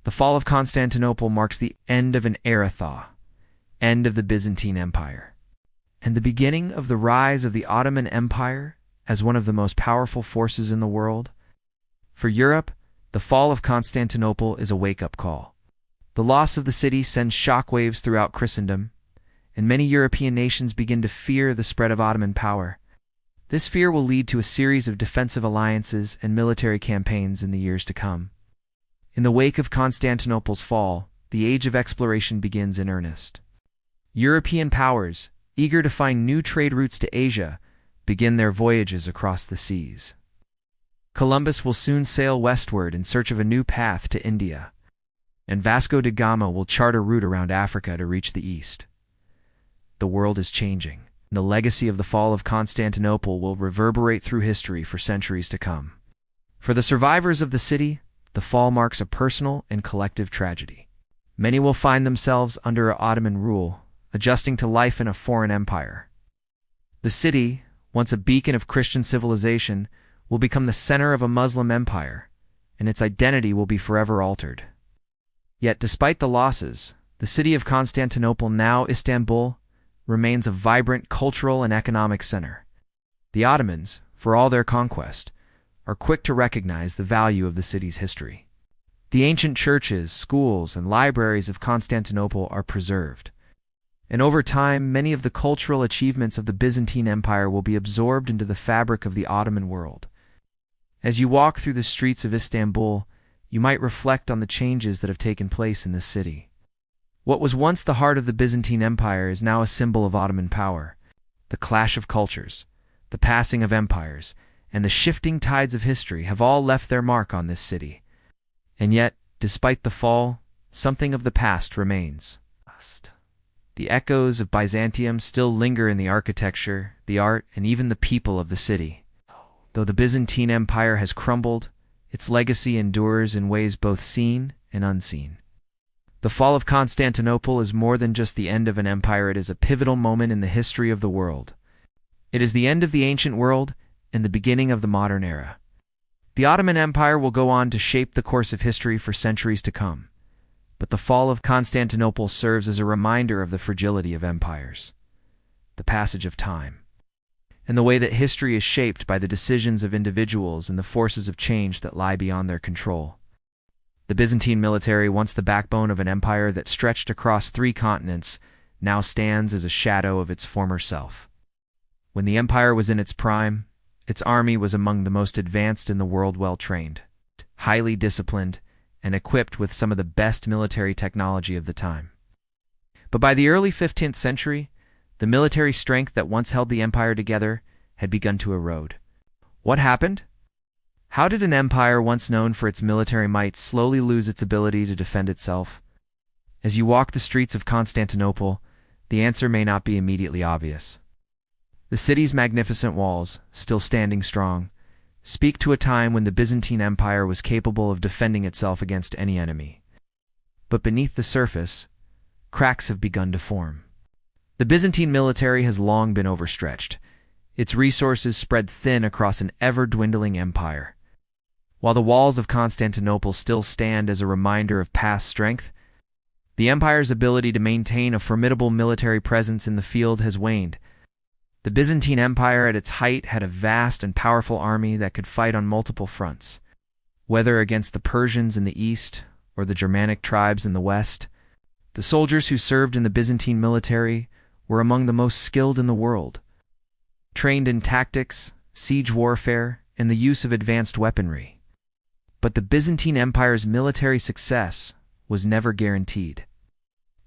The fall of Constantinople marks the end of an era, end of the Byzantine Empire, and the beginning of the rise of the Ottoman Empire as one of the most powerful forces in the world. For Europe, the fall of Constantinople is a wake-up call. The loss of the city sends shockwaves throughout Christendom, and many European nations begin to fear the spread of Ottoman power. This fear will lead to a series of defensive alliances and military campaigns in the years to come. In the wake of Constantinople's fall, the age of exploration begins in earnest. European powers, eager to find new trade routes to Asia, begin their voyages across the seas. Columbus will soon sail westward in search of a new path to India, and Vasco da Gama will chart a route around Africa to reach the east. The world is changing. The legacy of the fall of Constantinople will reverberate through history for centuries to come. For the survivors of the city, the fall marks a personal and collective tragedy. Many will find themselves under Ottoman rule, adjusting to life in a foreign empire. The city, once a beacon of Christian civilization, will become the center of a Muslim empire, and its identity will be forever altered. Yet despite the losses, the city of Constantinople, now Istanbul, remains a vibrant cultural and economic center. The Ottomans, for all their conquest, are quick to recognize the value of the city's history. The ancient churches, schools, and libraries of Constantinople are preserved, and over time, many of the cultural achievements of the Byzantine Empire will be absorbed into the fabric of the Ottoman world. As you walk through the streets of Istanbul, you might reflect on the changes that have taken place in this city. What was once the heart of the Byzantine Empire is now a symbol of Ottoman power. The clash of cultures, the passing of empires, and the shifting tides of history have all left their mark on this city. And yet, Despite the fall, something of the past remains. The echoes of Byzantium still linger in the architecture, the art, and even the people of the city. Though the Byzantine Empire has crumbled, its legacy endures in ways both seen and unseen. The fall of Constantinople is more than just the end of an empire, it is a pivotal moment in the history of the world. It is the end of the ancient world and the beginning of the modern era. The Ottoman Empire will go on to shape the course of history for centuries to come. But the fall of Constantinople serves as a reminder of the fragility of empires, the passage of time, and the way that history is shaped by the decisions of individuals and the forces of change that lie beyond their control. The Byzantine military, once the backbone of an empire that stretched across 3 continents, now stands as a shadow of its former self. When the empire was in its prime, its army was among the most advanced in the world, well-trained, highly disciplined, and equipped with some of the best military technology of the time. But by the early 15th century, the military strength that once held the empire together had begun to erode. What happened? How did an empire once known for its military might slowly lose its ability to defend itself? As you walk the streets of Constantinople, the answer may not be immediately obvious. The city's magnificent walls, still standing strong, speak to a time when the Byzantine Empire was capable of defending itself against any enemy. But beneath the surface, cracks have begun to form. The Byzantine military has long been overstretched, its resources spread thin across an ever-dwindling empire. While the walls of Constantinople still stand as a reminder of past strength, the empire's ability to maintain a formidable military presence in the field has waned. The Byzantine Empire at its height had a vast and powerful army that could fight on multiple fronts. Whether against the Persians in the east or the Germanic tribes in the west, the soldiers who served in the Byzantine military were among the most skilled in the world, trained in tactics, siege warfare, and the use of advanced weaponry. But the Byzantine Empire's military success was never guaranteed.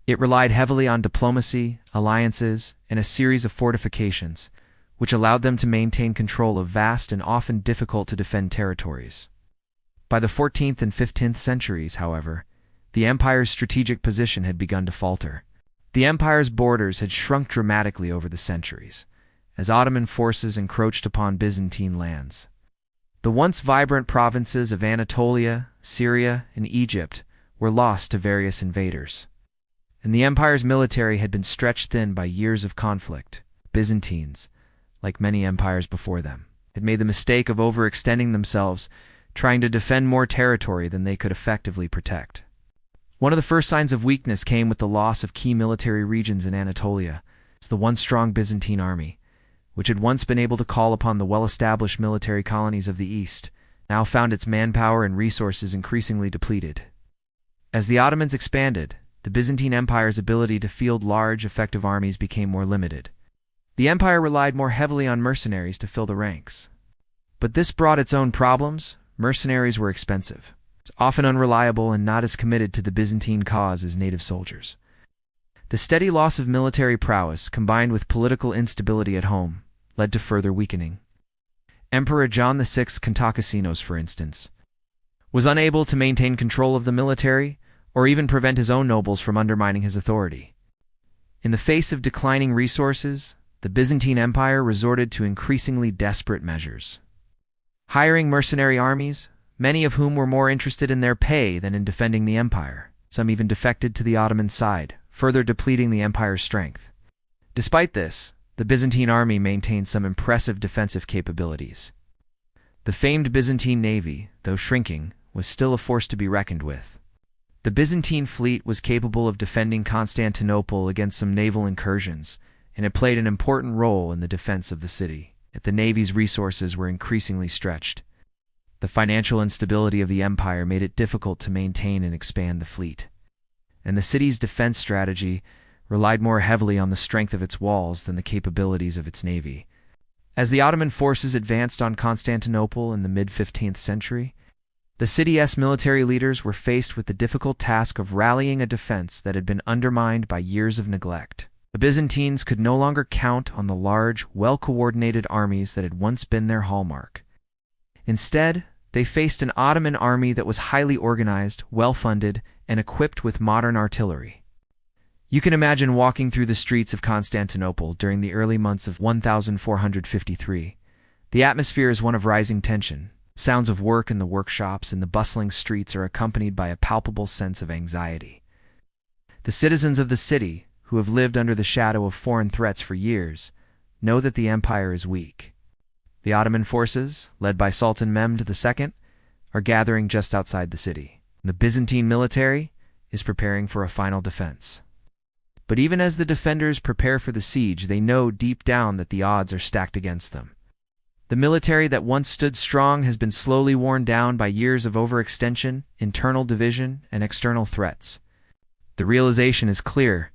It relied heavily on diplomacy, alliances, and a series of fortifications, which allowed them to maintain control of vast and often difficult-to-defend territories. By the 14th and 15th centuries, however, the empire's strategic position had begun to falter. The empire's borders had shrunk dramatically over the centuries, as Ottoman forces encroached upon Byzantine lands. The once vibrant provinces of Anatolia, Syria, and Egypt were lost to various invaders, and the empire's military had been stretched thin by years of conflict. Byzantines, like many empires before them, had made the mistake of overextending themselves, trying to defend more territory than they could effectively protect. One of the first signs of weakness came with the loss of key military regions in Anatolia. The once strong Byzantine army, which had once been able to call upon the well-established military colonies of the East, now found its manpower and resources increasingly depleted. As the Ottomans expanded, the Byzantine Empire's ability to field large, effective armies became more limited. The empire relied more heavily on mercenaries to fill the ranks. But this brought its own problems. Mercenaries were expensive, often unreliable, and not as committed to the Byzantine cause as native soldiers. The steady loss of military prowess, combined with political instability at home, led to further weakening. Emperor John VI Constantinople, for instance, was unable to maintain control of the military or even prevent his own nobles from undermining his authority. In the face of declining resources, the Byzantine Empire resorted to increasingly desperate measures. Hiring mercenary armies, many of whom were more interested in their pay than in defending the empire. Some even defected to the Ottoman side, further depleting the empire's strength. Despite this, the Byzantine army maintained some impressive defensive capabilities. The famed Byzantine navy, though shrinking, was still a force to be reckoned with. The Byzantine fleet was capable of defending Constantinople against some naval incursions, and it played an important role in the defense of the city. Yet the navy's resources were increasingly stretched. The financial instability of the empire made it difficult to maintain and expand the fleet, and the city's defense strategy relied more heavily on the strength of its walls than the capabilities of its navy. As the Ottoman forces advanced on Constantinople in the mid-15th century, the city's military leaders were faced with the difficult task of rallying a defense that had been undermined by years of neglect. The Byzantines could no longer count on the large, well-coordinated armies that had once been their hallmark. Instead, they faced an Ottoman army that was highly organized, well-funded, and equipped with modern artillery. You can imagine walking through the streets of Constantinople during the early months of 1453. The atmosphere is one of rising tension. Sounds of work in the workshops and the bustling streets are accompanied by a palpable sense of anxiety. The citizens of the city, who have lived under the shadow of foreign threats for years, know that the empire is weak. The Ottoman forces, led by Sultan Mehmed II, are gathering just outside the city. The Byzantine military is preparing for a final defense. But even as the defenders prepare for the siege, they know deep down that the odds are stacked against them. The military that once stood strong has been slowly worn down by years of overextension, internal division, and external threats. The realization is clear.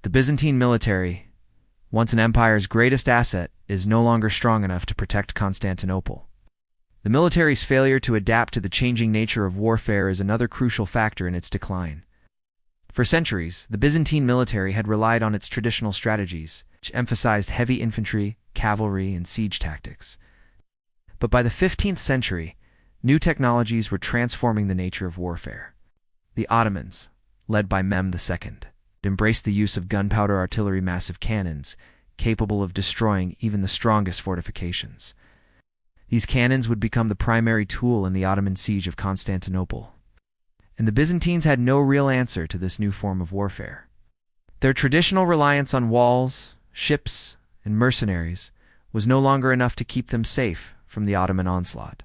The Byzantine military, once an empire's greatest asset, is no longer strong enough to protect Constantinople. The military's failure to adapt to the changing nature of warfare is another crucial factor in its decline. For centuries, the Byzantine military had relied on its traditional strategies, which emphasized heavy infantry, cavalry, and siege tactics. But by the 15th century, new technologies were transforming the nature of warfare. The Ottomans, led by Mehmed II, embraced the use of gunpowder artillery massive cannons, capable of destroying even the strongest fortifications. These cannons would become the primary tool in the Ottoman siege of Constantinople. And the Byzantines had no real answer to this new form of warfare. Their traditional reliance on walls, ships, and mercenaries was no longer enough to keep them safe from the Ottoman onslaught.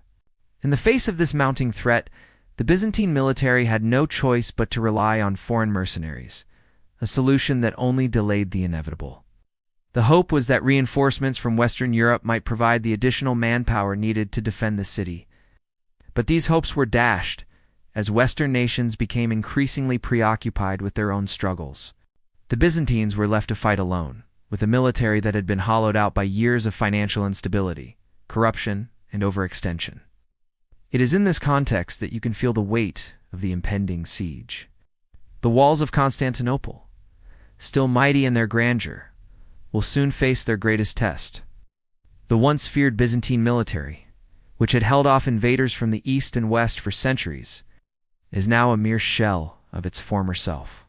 In the face of this mounting threat, the Byzantine military had no choice but to rely on foreign mercenaries, a solution that only delayed the inevitable. The hope was that reinforcements from Western Europe might provide the additional manpower needed to defend the city. But these hopes were dashed as Western nations became increasingly preoccupied with their own struggles. The Byzantines were left to fight alone, with a military that had been hollowed out by years of financial instability, corruption, and overextension. It is in this context that you can feel the weight of the impending siege. The walls of Constantinople, still mighty in their grandeur, will soon face their greatest test. The once feared Byzantine military, which had held off invaders from the east and west for centuries, is now a mere shell of its former self.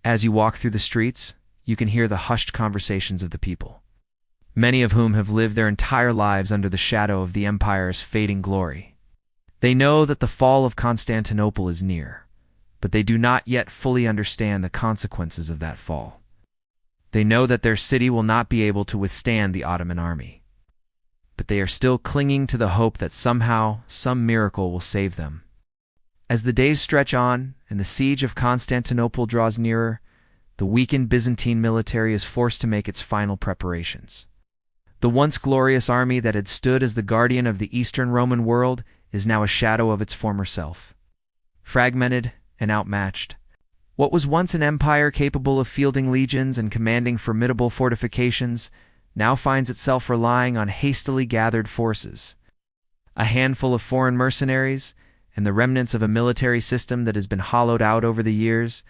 As you walk through the streets, you can hear the hushed conversations of the people, many of whom have lived their entire lives under the shadow of the empire's fading glory. They know that the fall of Constantinople is near, but they do not yet fully understand the consequences of that fall. They know that their city will not be able to withstand the Ottoman army, but they are still clinging to the hope that somehow, some miracle will save them. As the days stretch on and the siege of Constantinople draws nearer, the weakened Byzantine military is forced to make its final preparations. The once glorious army that had stood as the guardian of the Eastern Roman world is now a shadow of its former self. Fragmented and outmatched, what was once an empire capable of fielding legions and commanding formidable fortifications now finds itself relying on hastily gathered forces. A handful of foreign mercenaries and the remnants of a military system that has been hollowed out over the years,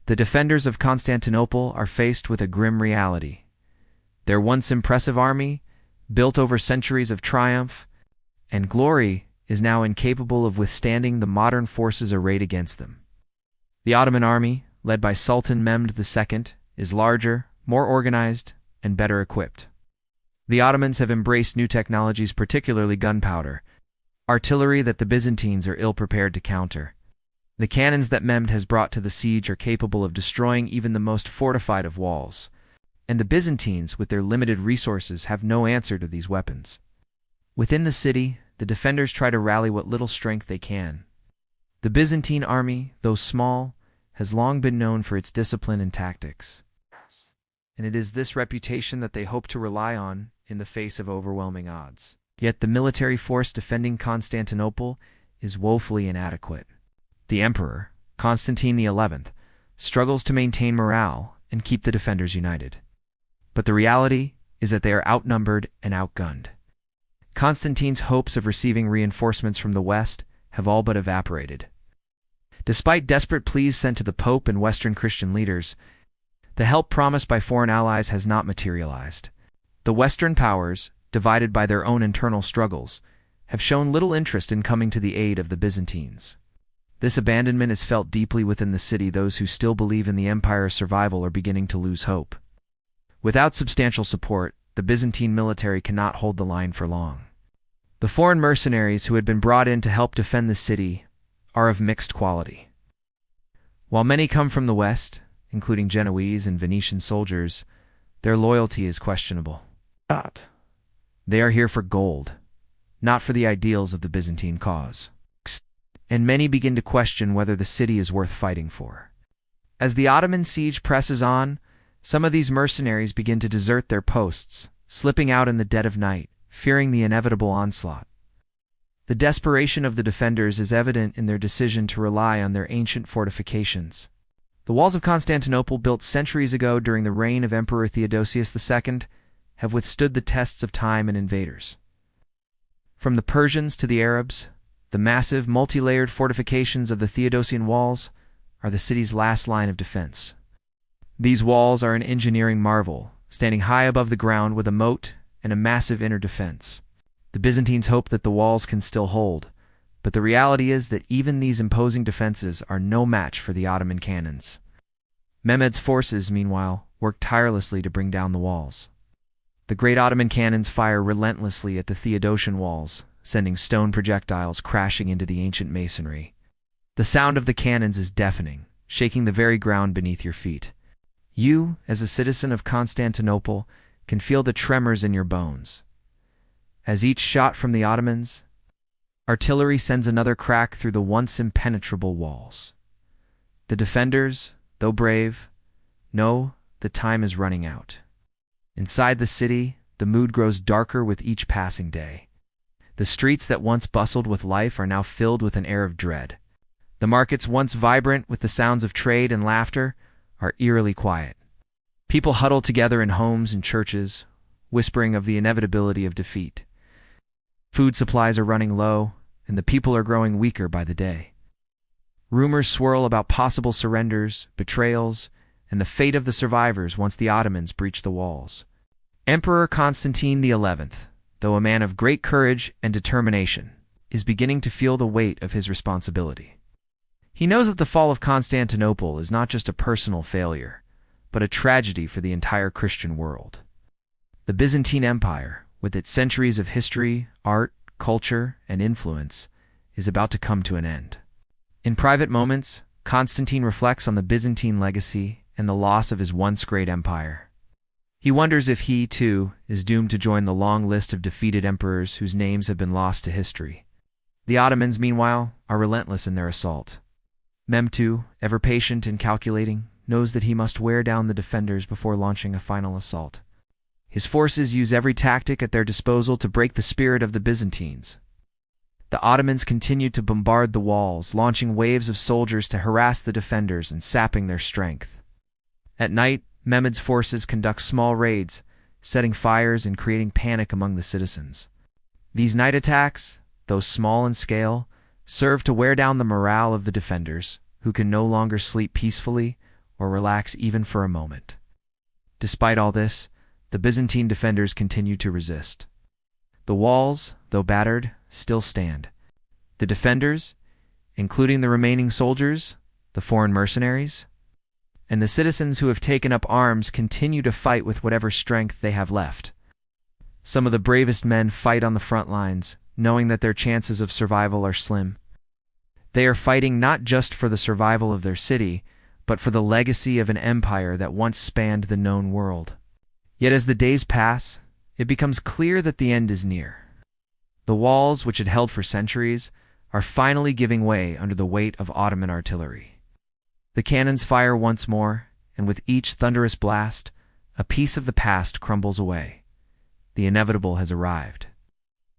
the defenders of Constantinople are faced with a grim reality. Their once impressive army, built over centuries of triumph and glory, is now incapable of withstanding the modern forces arrayed against them. The Ottoman army, led by Sultan Mehmed II, is larger, more organized, and better equipped. The Ottomans have embraced new technologies, particularly gunpowder, artillery that the Byzantines are ill-prepared to counter. The cannons that Mehmed has brought to the siege are capable of destroying even the most fortified of walls, and the Byzantines, with their limited resources, have no answer to these weapons. Within the city, the defenders try to rally what little strength they can. The Byzantine army, though small, has long been known for its discipline and tactics, and it is this reputation that they hope to rely on in the face of overwhelming odds. Yet the military force defending Constantinople is woefully inadequate. The emperor, Constantine XI, struggles to maintain morale and keep the defenders united. But the reality is that they are outnumbered and outgunned. Constantine's hopes of receiving reinforcements from the west have all but evaporated. Despite desperate pleas sent to the Pope and Western Christian leaders, the help promised by foreign allies has not materialized. The Western powers, divided by their own internal struggles, have shown little interest in coming to the aid of the Byzantines. This abandonment is felt deeply within the city. Those who still believe in the empire's survival are beginning to lose hope. Without substantial support, the Byzantine military cannot hold the line for long. The foreign mercenaries who had been brought in to help defend the city are of mixed quality. While many come from the west, including Genoese and Venetian soldiers, their loyalty is questionable. They are here for gold, not for the ideals of the Byzantine cause. And many begin to question whether the city is worth fighting for. As the Ottoman siege presses on, some of these mercenaries begin to desert their posts, slipping out in the dead of night, fearing the inevitable onslaught. The desperation of the defenders is evident in their decision to rely on their ancient fortifications. The walls of Constantinople, built centuries ago during the reign of Emperor Theodosius II, have withstood the tests of time and invaders. From the Persians to the Arabs, the massive, multi-layered fortifications of the Theodosian walls are the city's last line of defense. These walls are an engineering marvel, standing high above the ground with a moat and a massive inner defense. The Byzantines hope that the walls can still hold, but the reality is that even these imposing defenses are no match for the Ottoman cannons. Mehmed's forces, meanwhile, work tirelessly to bring down the walls. The great Ottoman cannons fire relentlessly at the Theodosian walls, sending stone projectiles crashing into the ancient masonry. The sound of the cannons is deafening, shaking the very ground beneath your feet. You, as a citizen of Constantinople, can feel the tremors in your bones. As each shot from the Ottomans, artillery sends another crack through the once impenetrable walls. The defenders, though brave, know the time is running out. Inside the city, the mood grows darker with each passing day. The streets that once bustled with life are now filled with an air of dread. The markets, once vibrant with the sounds of trade and laughter, are eerily quiet. People huddle together in homes and churches, whispering of the inevitability of defeat. Food supplies are running low, and the people are growing weaker by the day. Rumors swirl about possible surrenders, betrayals, and the fate of the survivors once the Ottomans breach the walls. Emperor Constantine XI, though a man of great courage and determination, is beginning to feel the weight of his responsibility. He knows that the fall of Constantinople is not just a personal failure, but a tragedy for the entire Christian world. The Byzantine Empire, with its centuries of history, art, culture, and influence, is about to come to an end. In private moments, Constantine reflects on the Byzantine legacy and the loss of his once great empire. He wonders if he, too, is doomed to join the long list of defeated emperors whose names have been lost to history. The Ottomans, meanwhile, are relentless in their assault. Mehmed, ever patient and calculating, knows that he must wear down the defenders before launching a final assault. His forces use every tactic at their disposal to break the spirit of the Byzantines. The Ottomans continue to bombard the walls, launching waves of soldiers to harass the defenders and sapping their strength. At night, Mehmed's forces conduct small raids, setting fires and creating panic among the citizens. These night attacks, though small in scale, serve to wear down the morale of the defenders, who can no longer sleep peacefully or relax even for a moment. Despite all this, the Byzantine defenders continue to resist. The walls, though battered, still stand. The defenders, including the remaining soldiers, the foreign mercenaries, and the citizens who have taken up arms, continue to fight with whatever strength they have left. Some of the bravest men fight on the front lines, knowing that their chances of survival are slim. They are fighting not just for the survival of their city, but for the legacy of an empire that once spanned the known world. Yet as the days pass, it becomes clear that the end is near. The walls, which had held for centuries, are finally giving way under the weight of Ottoman artillery. The cannons fire once more, and with each thunderous blast, a piece of the past crumbles away. The inevitable has arrived.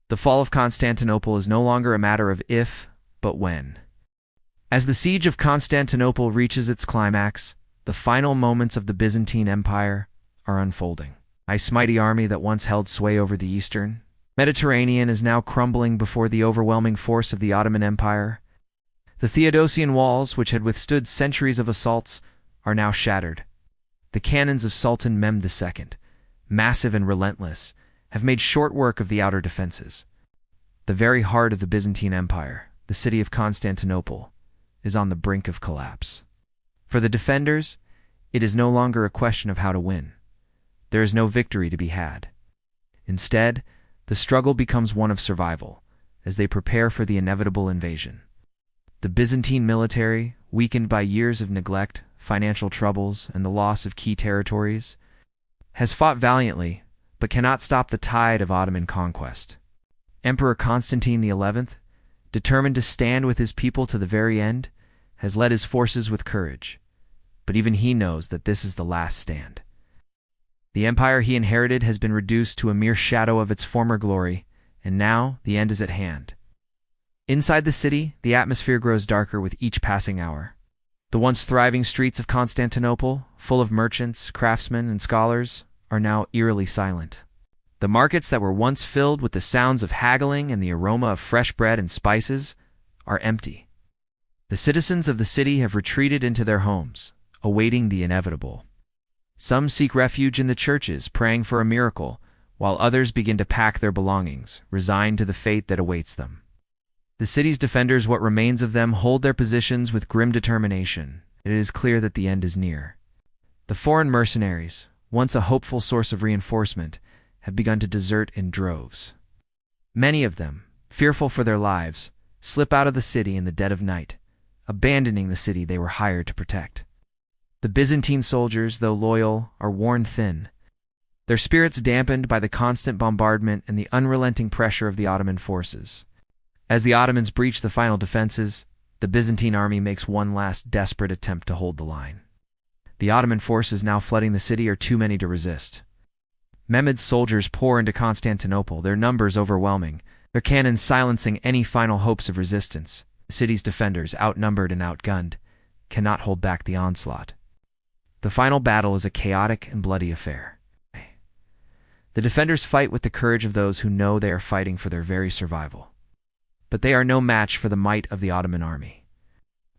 The fall of Constantinople is no longer a matter of if, but when. As the siege of Constantinople reaches its climax, the final moments of the Byzantine Empire are unfolding. Ice's mighty army that once held sway over the eastern Mediterranean is now crumbling before the overwhelming force of the Ottoman Empire. The Theodosian walls, which had withstood centuries of assaults, are now shattered. The cannons of Sultan Mehmed II, massive and relentless, have made short work of the outer defenses. The very heart of the Byzantine Empire, the city of Constantinople, is on the brink of collapse. For the defenders, it is no longer a question of how to win. There is no victory to be had. Instead, the struggle becomes one of survival, as they prepare for the inevitable invasion. The Byzantine military, weakened by years of neglect, financial troubles, and the loss of key territories, has fought valiantly, but cannot stop the tide of Ottoman conquest. Emperor Constantine XI, determined to stand with his people to the very end, has led his forces with courage. But even he knows that this is the last stand. The empire he inherited has been reduced to a mere shadow of its former glory, and now the end is at hand. Inside the city, the atmosphere grows darker with each passing hour. The once thriving streets of Constantinople, full of merchants, craftsmen, and scholars, are now eerily silent. The markets that were once filled with the sounds of haggling and the aroma of fresh bread and spices are empty. The citizens of the city have retreated into their homes, awaiting the inevitable. Some seek refuge in the churches, praying for a miracle, while others begin to pack their belongings, resigned to the fate that awaits them. The city's defenders, what remains of them, hold their positions with grim determination. It is clear that the end is near. The foreign mercenaries, once a hopeful source of reinforcement, have begun to desert in droves. Many of them, fearful for their lives, slip out of the city in the dead of night, abandoning the city they were hired to protect. The Byzantine soldiers, though loyal, are worn thin, their spirits dampened by the constant bombardment and the unrelenting pressure of the Ottoman forces. As the Ottomans breach the final defenses, the Byzantine army makes one last desperate attempt to hold the line. The Ottoman forces now flooding the city are too many to resist. Mehmed's soldiers pour into Constantinople, their numbers overwhelming, their cannons silencing any final hopes of resistance. The city's defenders, outnumbered and outgunned, cannot hold back the onslaught. The final battle is a chaotic and bloody affair. The defenders fight with the courage of those who know they are fighting for their very survival. But they are no match for the might of the Ottoman army.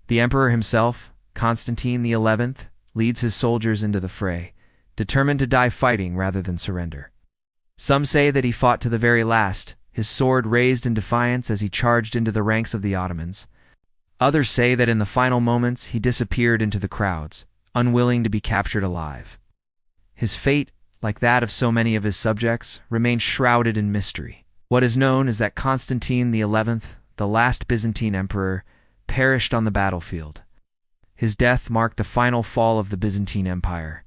The emperor himself, Constantine XI, leads his soldiers into the fray, determined to die fighting rather than surrender. Some say that he fought to the very last, his sword raised in defiance as he charged into the ranks of the Ottomans. Others say that in the final moments he disappeared into the crowds, unwilling to be captured alive. His fate, like that of so many of his subjects, remains shrouded in mystery. What is known is that Constantine XI, the last Byzantine emperor, perished on the battlefield. His death marked the final fall of the Byzantine Empire.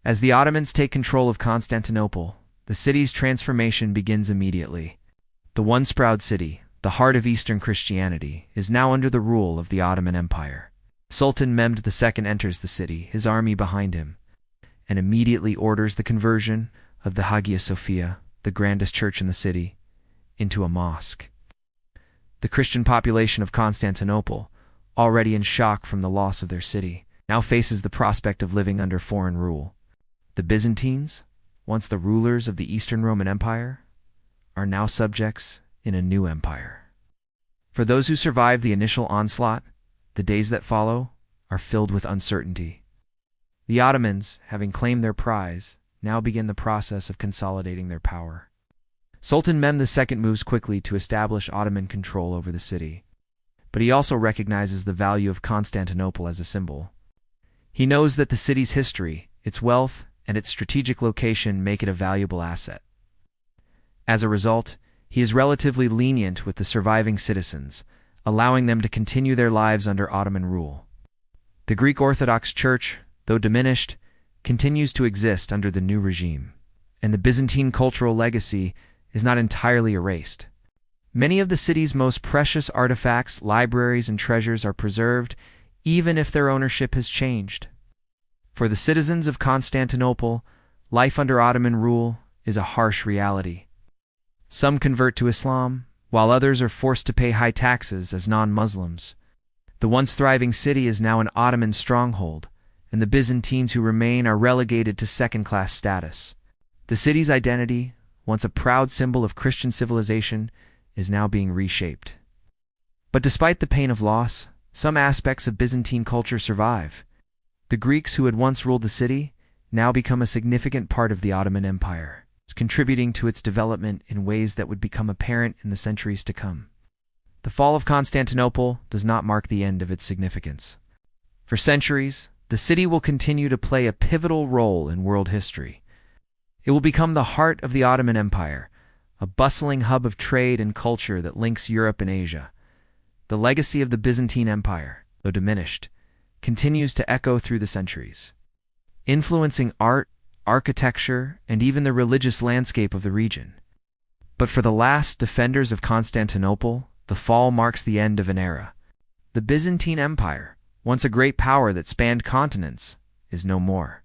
As the Ottomans take control of Constantinople, the city's transformation begins immediately. The once proud city, the heart of Eastern Christianity, is now under the rule of the Ottoman Empire. Sultan Mehmed II enters the city, his army behind him, and immediately orders the conversion of the Hagia Sophia, the grandest church in the city, into a mosque. The Christian population of Constantinople, already in shock from the loss of their city, now faces the prospect of living under foreign rule. The Byzantines, once the rulers of the Eastern Roman Empire, are now subjects in a new empire. For those who survive the initial onslaught, the days that follow are filled with uncertainty. The Ottomans, having claimed their prize, now begin the process of consolidating their power. Sultan Mehmed II moves quickly to establish Ottoman control over the city, but he also recognizes the value of Constantinople as a symbol. He knows that the city's history, its wealth, and its strategic location make it a valuable asset. As a result, he is relatively lenient with the surviving citizens, allowing them to continue their lives under Ottoman rule. The Greek Orthodox Church, though diminished, continues to exist under the new regime, and the Byzantine cultural legacy is not entirely erased. Many of the city's most precious artifacts, libraries, and treasures are preserved, even if their ownership has changed. For the citizens of Constantinople, life under Ottoman rule is a harsh reality. Some convert to Islam, while others are forced to pay high taxes as non-Muslims. The once thriving city is now an Ottoman stronghold, and the Byzantines who remain are relegated to second-class status. The city's identity, once a proud symbol of Christian civilization, is now being reshaped. But despite the pain of loss, some aspects of Byzantine culture survive. The Greeks who had once ruled the city now become a significant part of the Ottoman Empire. contributing to its development in ways that would become apparent in the centuries to come. The fall of Constantinople does not mark the end of its significance. For centuries, the city will continue to play a pivotal role in world history. It will become the heart of the Ottoman Empire, a bustling hub of trade and culture that links Europe and Asia. The legacy of the Byzantine Empire, though diminished, continues to echo through the centuries, influencing art, architecture, and even the religious landscape of the region. But for the last defenders of Constantinople, the fall marks the end of an era. The Byzantine Empire, once a great power that spanned continents, is no more.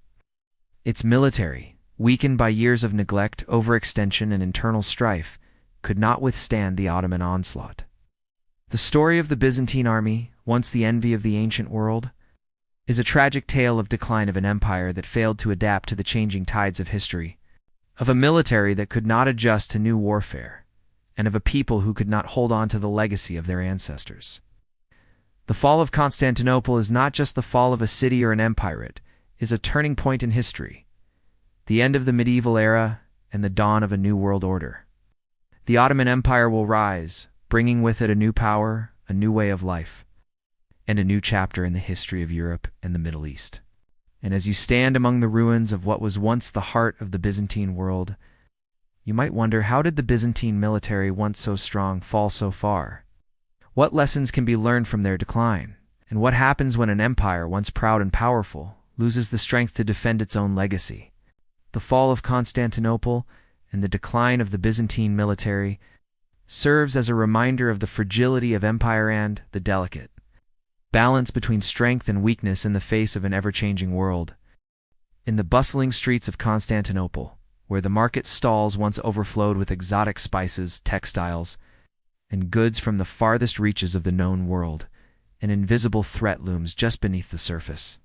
Its military, weakened by years of neglect, overextension, and internal strife, could not withstand the Ottoman onslaught. The story of the Byzantine army, once the envy of the ancient world, is a tragic tale of decline of an empire that failed to adapt to the changing tides of history, of a military that could not adjust to new warfare, and of a people who could not hold on to the legacy of their ancestors. The fall of Constantinople is not just the fall of a city or an empire, it is a turning point in history, the end of the medieval era and the dawn of a new world order. The Ottoman Empire will rise, bringing with it a new power, a new way of life, and a new chapter in the history of Europe and the Middle East. And as you stand among the ruins of what was once the heart of the Byzantine world, you might wonder, how did the Byzantine military, once so strong, fall so far? What lessons can be learned from their decline? And what happens when an empire, once proud and powerful, loses the strength to defend its own legacy? The fall of Constantinople and the decline of the Byzantine military serves as a reminder of the fragility of empire and the delicate balance between strength and weakness in the face of an ever-changing world. In the bustling streets of Constantinople, where the market stalls once overflowed with exotic spices, textiles, and goods from the farthest reaches of the known world, an invisible threat looms just beneath the surface.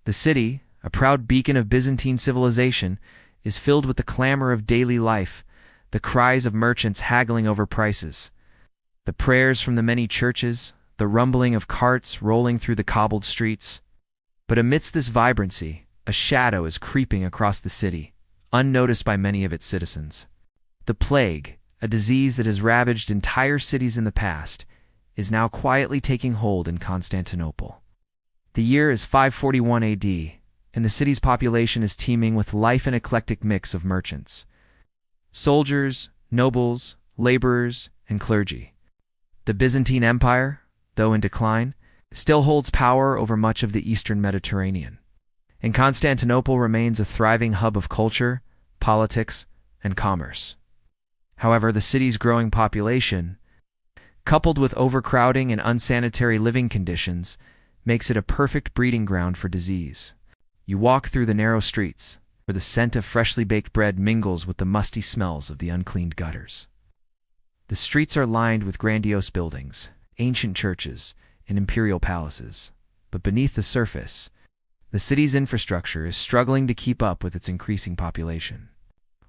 The city, a proud beacon of Byzantine civilization, is filled with the clamor of daily life, the cries of merchants haggling over prices, the prayers from the many churches, the rumbling of carts rolling through the cobbled streets. But amidst this vibrancy, a shadow is creeping across the city, unnoticed by many of its citizens. The plague, a disease that has ravaged entire cities in the past, is now quietly taking hold in Constantinople. The year is 541 AD, and the city's population is teeming with life an eclectic mix of merchants, soldiers, nobles, laborers, and clergy. The Byzantine Empire, though in decline, still holds power over much of the eastern Mediterranean, and Constantinople remains a thriving hub of culture, politics, and commerce. However, the city's growing population, coupled with overcrowding and unsanitary living conditions, makes it a perfect breeding ground for disease. You walk through the narrow streets, where the scent of freshly baked bread mingles with the musty smells of the uncleaned gutters. The streets are lined with grandiose buildings, ancient churches, and imperial palaces, but beneath the surface, the city's infrastructure is struggling to keep up with its increasing population.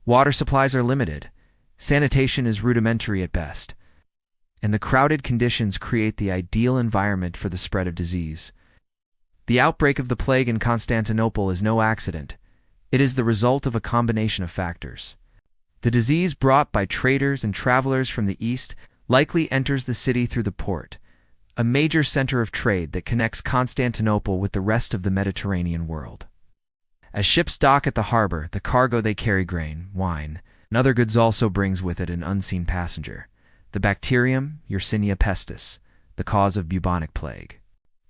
Water supplies are limited, sanitation is rudimentary at best, and the crowded conditions create the ideal environment for the spread of disease. The outbreak of the plague in Constantinople is no accident. It is the result of a combination of factors. The disease, brought by traders and travelers from the east, likely enters the city through the port, a major center of trade that connects Constantinople with the rest of the Mediterranean world. As ships dock at the harbor, the cargo they carry, grain, wine, and other goods, also brings with it an unseen passenger, the bacterium Yersinia pestis, the cause of bubonic plague.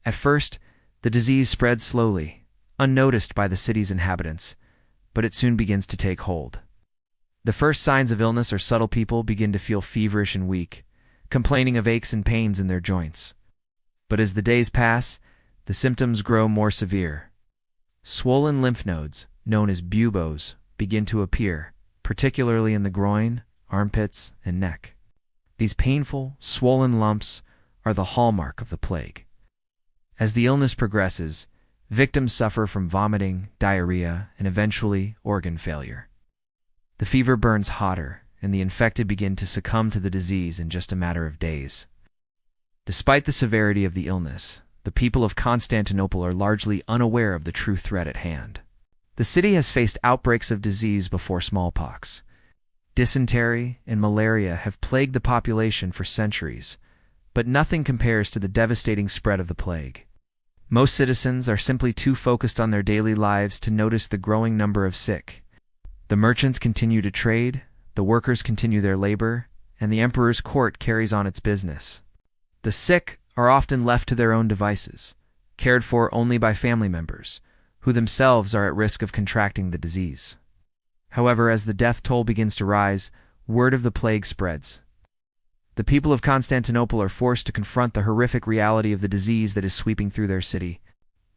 At first, the disease spreads slowly, unnoticed by the city's inhabitants, but it soon begins to take hold. The first signs of illness are subtle. People begin to feel feverish and weak, complaining of aches and pains in their joints. But as the days pass, the symptoms grow more severe. Swollen lymph nodes, known as buboes, begin to appear, particularly in the groin, armpits, and neck. These painful, swollen lumps are the hallmark of the plague. As the illness progresses, victims suffer from vomiting, diarrhea, and eventually organ failure. The fever burns hotter, and the infected begin to succumb to the disease in just a matter of days. Despite the severity of the illness, the people of Constantinople are largely unaware of the true threat at hand. The city has faced outbreaks of disease before smallpox, Dysentery and malaria have plagued the population for centuries, but nothing compares to the devastating spread of the plague. Most citizens are simply too focused on their daily lives to notice the growing number of sick. The merchants continue to trade, the workers continue their labor, and the emperor's court carries on its business. The sick are often left to their own devices, cared for only by family members, who themselves are at risk of contracting the disease. However, as the death toll begins to rise, word of the plague spreads. The people of Constantinople are forced to confront the horrific reality of the disease that is sweeping through their city.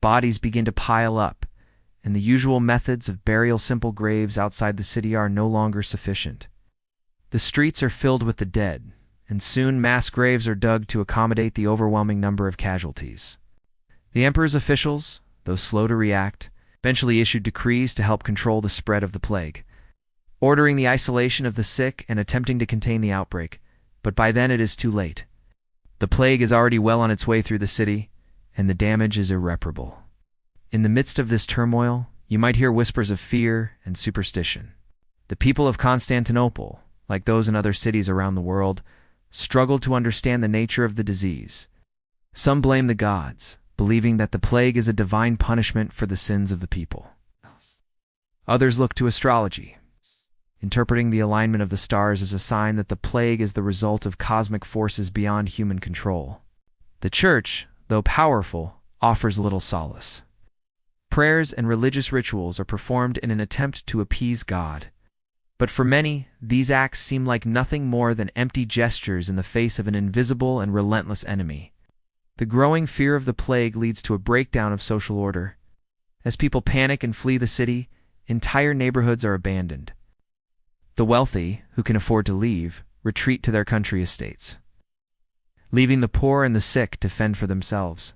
Bodies begin to pile up, and the usual methods of burial, simple graves outside the city, are no longer sufficient. The streets are filled with the dead, and soon mass graves are dug to accommodate the overwhelming number of casualties. The emperor's officials, though slow to react, eventually issued decrees to help control the spread of the plague, ordering the isolation of the sick and attempting to contain the outbreak, but by then it is too late. The plague is already well on its way through the city, and the damage is irreparable. In the midst of this turmoil, you might hear whispers of fear and superstition. The people of Constantinople, like those in other cities around the world, struggle to understand the nature of the disease. Some blame the gods, believing that the plague is a divine punishment for the sins of the people. Others look to astrology, interpreting the alignment of the stars as a sign that the plague is the result of cosmic forces beyond human control. The Church, though powerful, offers little solace. Prayers and religious rituals are performed in an attempt to appease God. But for many, these acts seem like nothing more than empty gestures in the face of an invisible and relentless enemy. The growing fear of the plague leads to a breakdown of social order. As people panic and flee the city, entire neighborhoods are abandoned. The wealthy, who can afford to leave, retreat to their country estates, leaving the poor and the sick to fend for themselves.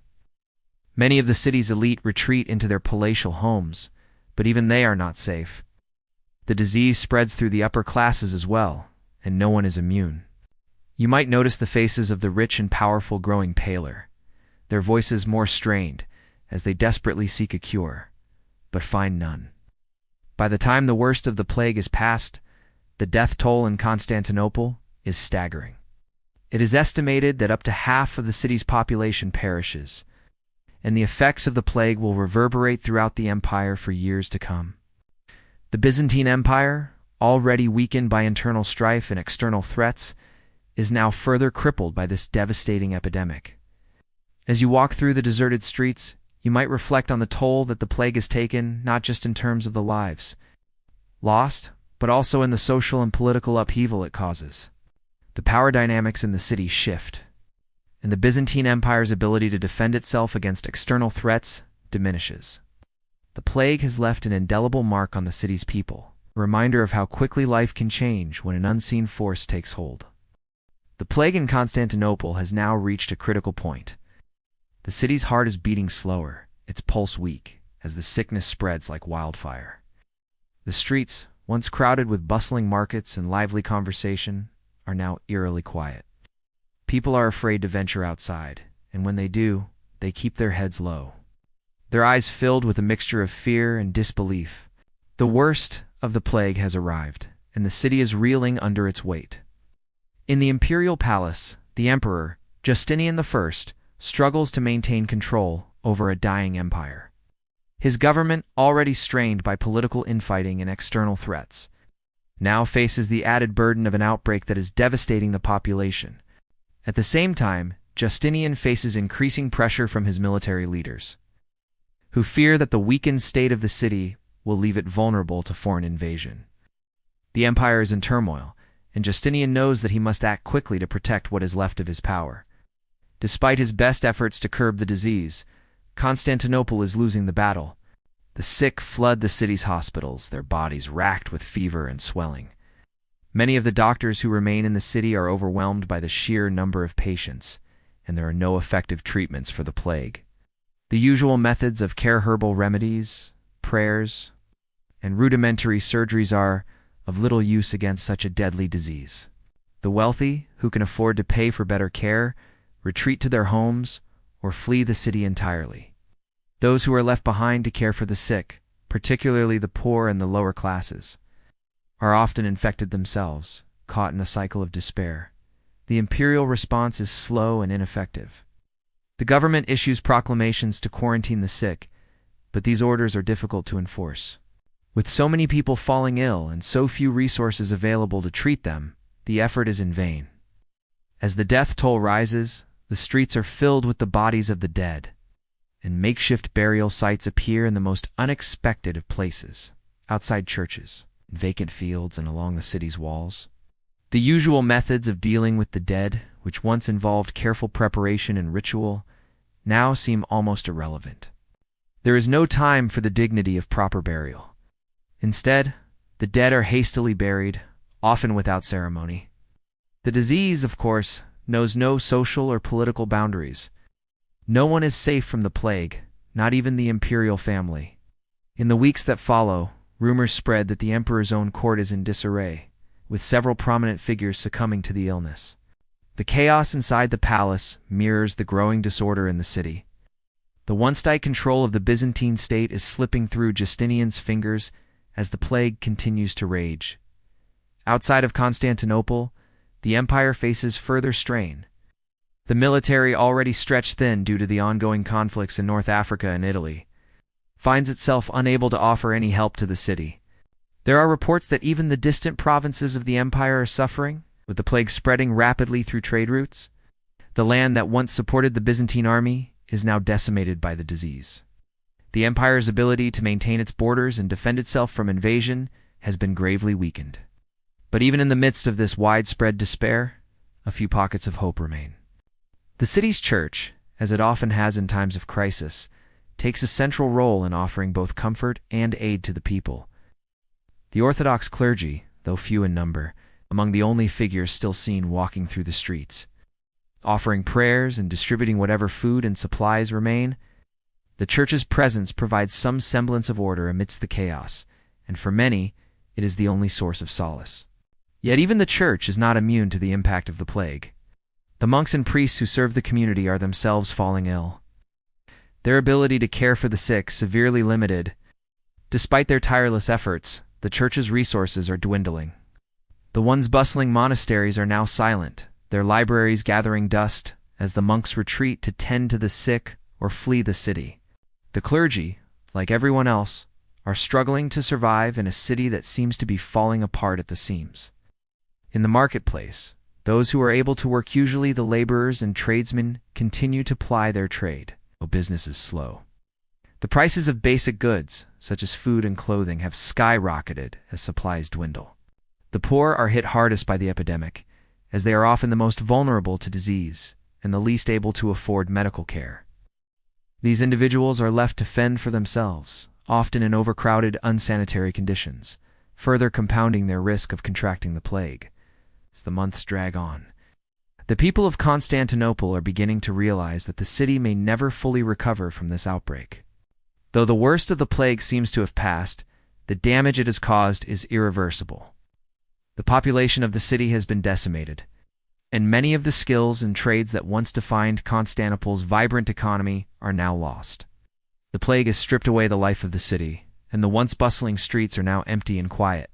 Many of the city's elite retreat into their palatial homes, but even they are not safe. The disease spreads through the upper classes as well, and no one is immune. You might notice the faces of the rich and powerful growing paler, their voices more strained as they desperately seek a cure, but find none. By the time the worst of the plague is past, the death toll in Constantinople is staggering. It is estimated that up to half of the city's population perishes, and the effects of the plague will reverberate throughout the empire for years to come. The Byzantine Empire, already weakened by internal strife and external threats, is now further crippled by this devastating epidemic. As you walk through the deserted streets, you might reflect on the toll that the plague has taken, not just in terms of the lives lost, but also in the social and political upheaval it causes. The power dynamics in the city shift, and the Byzantine Empire's ability to defend itself against external threats diminishes. The plague has left an indelible mark on the city's people, a reminder of how quickly life can change when an unseen force takes hold. The plague in Constantinople has now reached a critical point. The city's heart is beating slower, its pulse weak, as the sickness spreads like wildfire. The streets, once crowded with bustling markets and lively conversation, are now eerily quiet. People are afraid to venture outside, and when they do, they keep their heads low, their eyes filled with a mixture of fear and disbelief. The worst of the plague has arrived, and the city is reeling under its weight. In the imperial palace, the emperor, Justinian I, struggles to maintain control over a dying empire. His government, already strained by political infighting and external threats, now faces the added burden of an outbreak that is devastating the population. At the same time, Justinian faces increasing pressure from his military leaders, who fear that the weakened state of the city will leave it vulnerable to foreign invasion. The empire is in turmoil, and Justinian knows that he must act quickly to protect what is left of his power. Despite his best efforts to curb the disease, Constantinople is losing the battle. The sick flood the city's hospitals, their bodies racked with fever and swelling. Many of the doctors who remain in the city are overwhelmed by the sheer number of patients, and there are no effective treatments for the plague. The usual methods of care, herbal remedies, prayers, and rudimentary surgeries are of little use against such a deadly disease. The wealthy, who can afford to pay for better care, retreat to their homes or flee the city entirely. Those who are left behind to care for the sick, particularly the poor and the lower classes, are often infected themselves, caught in a cycle of despair. The imperial response is slow and ineffective. The government issues proclamations to quarantine the sick, but these orders are difficult to enforce. With so many people falling ill and so few resources available to treat them, the effort is in vain. As the death toll rises, the streets are filled with the bodies of the dead, and makeshift burial sites appear in the most unexpected of places, outside churches, in vacant fields, and along the city's walls. The usual methods of dealing with the dead, which once involved careful preparation and ritual, now seem almost irrelevant. There is no time for the dignity of proper burial. Instead, the dead are hastily buried, often without ceremony. The disease, of course, knows no social or political boundaries. No one is safe from the plague, not even the imperial family. In the weeks that follow, rumors spread that the emperor's own court is in disarray, with several prominent figures succumbing to the illness. The chaos inside the palace mirrors the growing disorder in the city. The once tight control of the Byzantine state is slipping through Justinian's fingers as the plague continues to rage. Outside of Constantinople, the empire faces further strain. The military, already stretched thin due to the ongoing conflicts in North Africa and Italy, finds itself unable to offer any help to the city. There are reports that even the distant provinces of the empire are suffering, with the plague spreading rapidly through trade routes. The land that once supported the Byzantine army is now decimated by the disease. The empire's ability to maintain its borders and defend itself from invasion has been gravely weakened. But even in the midst of this widespread despair, a few pockets of hope remain. The city's church, as it often has in times of crisis, takes a central role in offering both comfort and aid to the people. The Orthodox clergy, though few in number, among the only figures still seen walking through the streets, offering prayers and distributing whatever food and supplies remain. The church's presence provides some semblance of order amidst the chaos, and for many, it is the only source of solace. Yet even the church is not immune to the impact of the plague. The monks and priests who serve the community are themselves falling ill. Their ability to care for the sick severely limited. Despite their tireless efforts, the church's resources are dwindling. The once bustling monasteries are now silent, their libraries gathering dust as the monks retreat to tend to the sick or flee the city. The clergy, like everyone else, are struggling to survive in a city that seems to be falling apart at the seams. In the marketplace, those who are able to work, usually the laborers and tradesmen, continue to ply their trade, though business is slow. The prices of basic goods, such as food and clothing, have skyrocketed as supplies dwindle. The poor are hit hardest by the epidemic, as they are often the most vulnerable to disease and the least able to afford medical care. These individuals are left to fend for themselves, often in overcrowded, unsanitary conditions, further compounding their risk of contracting the plague. As the months drag on, the people of Constantinople are beginning to realize that the city may never fully recover from this outbreak. Though the worst of the plague seems to have passed, the damage it has caused is irreversible. The population of the city has been decimated, and many of the skills and trades that once defined Constantinople's vibrant economy are now lost. The plague has stripped away the life of the city, and the once bustling streets are now empty and quiet.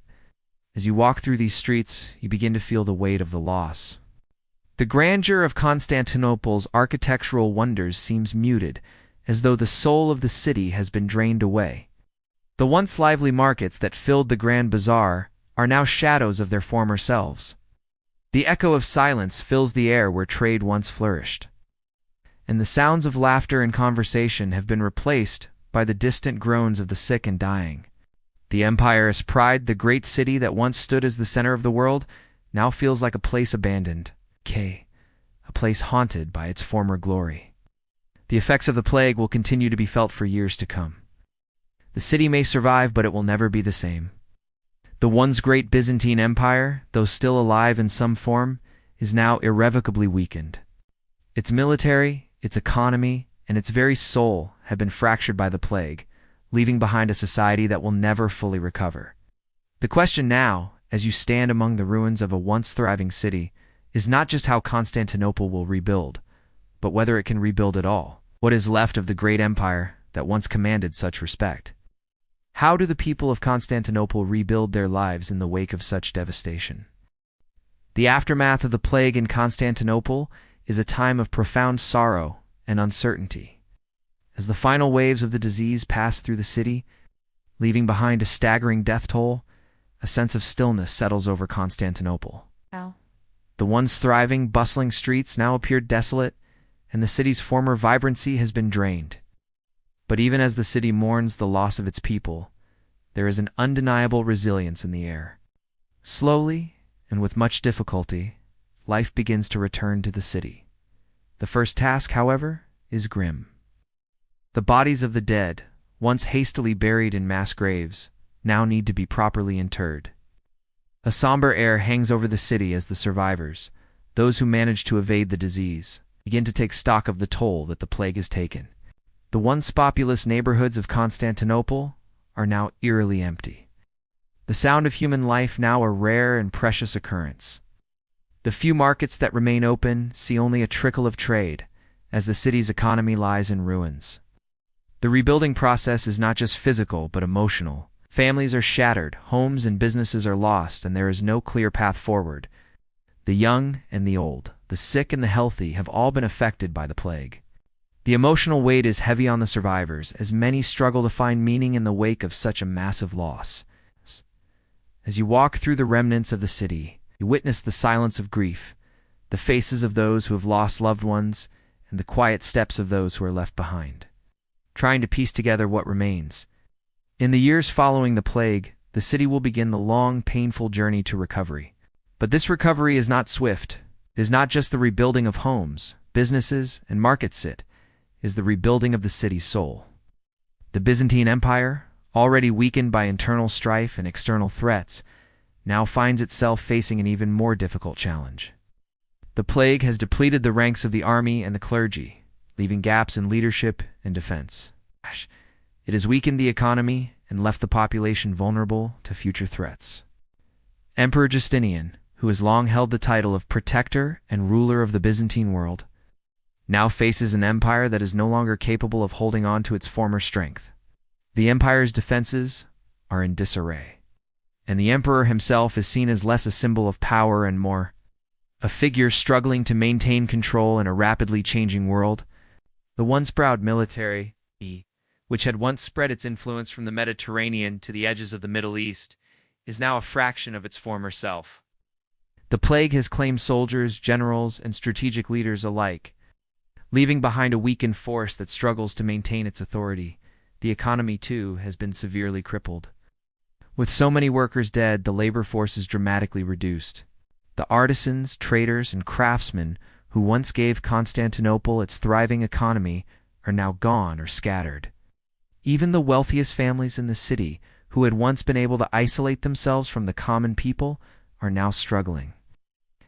As you walk through these streets, you begin to feel the weight of the loss. The grandeur of Constantinople's architectural wonders seems muted, as though the soul of the city has been drained away. The once lively markets that filled the Grand Bazaar are now shadows of their former selves. The echo of silence fills the air where trade once flourished, and the sounds of laughter and conversation have been replaced by the distant groans of the sick and dying. The Empire's pride, the great city that once stood as the center of the world, now feels like a place abandoned, a place haunted by its former glory. The effects of the plague will continue to be felt for years to come. The city may survive, but it will never be the same. The once great Byzantine Empire, though still alive in some form, is now irrevocably weakened. Its military, its economy, and its very soul have been fractured by the plague, leaving behind a society that will never fully recover. The question now, as you stand among the ruins of a once thriving city, is not just how Constantinople will rebuild, but whether it can rebuild at all. What is left of the great empire that once commanded such respect? How do the people of Constantinople rebuild their lives in the wake of such devastation? The aftermath of the plague in Constantinople is a time of profound sorrow and uncertainty. As the final waves of the disease pass through the city, leaving behind a staggering death toll, a sense of stillness settles over Constantinople. Wow. The once thriving, bustling streets now appear desolate, and the city's former vibrancy has been drained. But even as the city mourns the loss of its people, there is an undeniable resilience in the air. Slowly, and with much difficulty, life begins to return to the city. The first task, however, is grim. The bodies of the dead, once hastily buried in mass graves, now need to be properly interred. A somber air hangs over the city as the survivors, those who managed to evade the disease, begin to take stock of the toll that the plague has taken. The once populous neighborhoods of Constantinople are now eerily empty. The sound of human life now a rare and precious occurrence. The few markets that remain open see only a trickle of trade, as the city's economy lies in ruins. The rebuilding process is not just physical but emotional. Families are shattered, homes and businesses are lost, and there is no clear path forward. The young and the old, the sick and the healthy have all been affected by the plague. The emotional weight is heavy on the survivors, as many struggle to find meaning in the wake of such a massive loss. As you walk through the remnants of the city, you witness the silence of grief, the faces of those who have lost loved ones, and the quiet steps of those who are left behind, trying to piece together what remains. In the years following the plague, the city will begin the long, painful journey to recovery. But this recovery is not swift. It is not just the rebuilding of homes, businesses, and markets. It is the rebuilding of the city's soul. The Byzantine Empire, already weakened by internal strife and external threats, now finds itself facing an even more difficult challenge. The plague has depleted the ranks of the army and the clergy, leaving gaps in leadership and defense. It has weakened the economy and left the population vulnerable to future threats. Emperor Justinian, who has long held the title of protector and ruler of the Byzantine world, now faces an empire that is no longer capable of holding on to its former strength. The empire's defenses are in disarray, and the emperor himself is seen as less a symbol of power and more a figure struggling to maintain control in a rapidly changing world. The once proud military, which had once spread its influence from the Mediterranean to the edges of the Middle East, is now a fraction of its former self. The plague has claimed soldiers, generals, and strategic leaders alike, leaving behind a weakened force that struggles to maintain its authority. The economy, too, has been severely crippled. With so many workers dead, the labor force is dramatically reduced. The artisans, traders, and craftsmen who once gave Constantinople its thriving economy are now gone or scattered. Even the wealthiest families in the city, who had once been able to isolate themselves from the common people, are now struggling.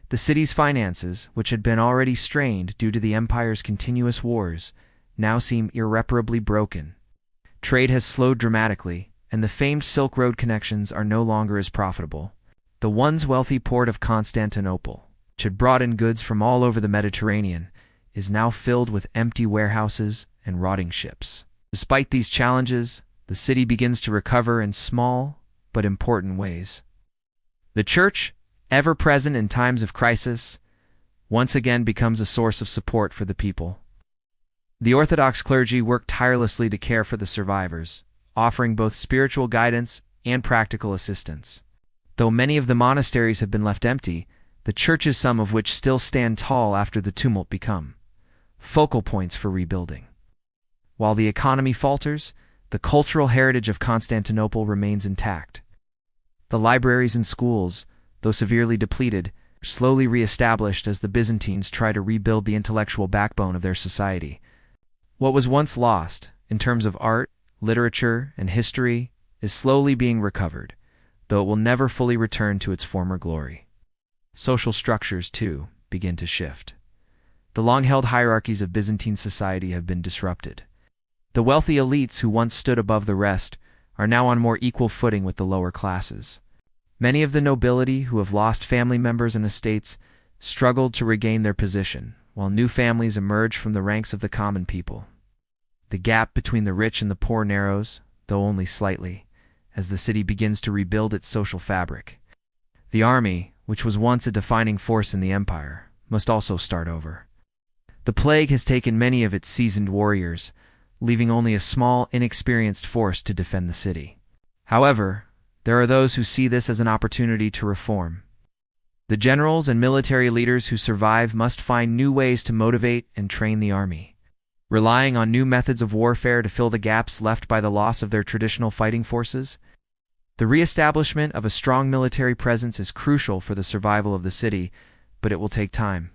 The city's finances, which had been already strained due to the empire's continuous wars, now seem irreparably broken. Trade has slowed dramatically, and the famed Silk Road connections are no longer as profitable. The once wealthy port of Constantinople, which had brought in goods from all over the Mediterranean, is now filled with empty warehouses and rotting ships. Despite these challenges, the city begins to recover in small but important ways. The church, ever present in times of crisis, once again becomes a source of support for the people. The Orthodox clergy work tirelessly to care for the survivors, offering both spiritual guidance and practical assistance. Though many of the monasteries have been left empty, the churches, some of which still stand tall after the tumult, become focal points for rebuilding. While the economy falters, the cultural heritage of Constantinople remains intact. The libraries and schools, though severely depleted, are slowly re-established as the Byzantines try to rebuild the intellectual backbone of their society. What was once lost, in terms of art, literature, and history, is slowly being recovered, though it will never fully return to its former glory. Social structures, too, begin to shift. The long-held hierarchies of Byzantine society have been disrupted. The wealthy elites who once stood above the rest are now on more equal footing with the lower classes. Many of the nobility who have lost family members and estates struggled to regain their position, while new families emerge from the ranks of the common people. The gap between the rich and the poor narrows, though only slightly, as the city begins to rebuild its social fabric. The army, which was once a defining force in the empire, must also start over. The plague has taken many of its seasoned warriors, leaving only a small, inexperienced force to defend the city. However, there are those who see this as an opportunity to reform. The generals and military leaders who survive must find new ways to motivate and train the army. Relying on new methods of warfare to fill the gaps left by the loss of their traditional fighting forces, the re-establishment of a strong military presence is crucial for the survival of the city, but it will take time.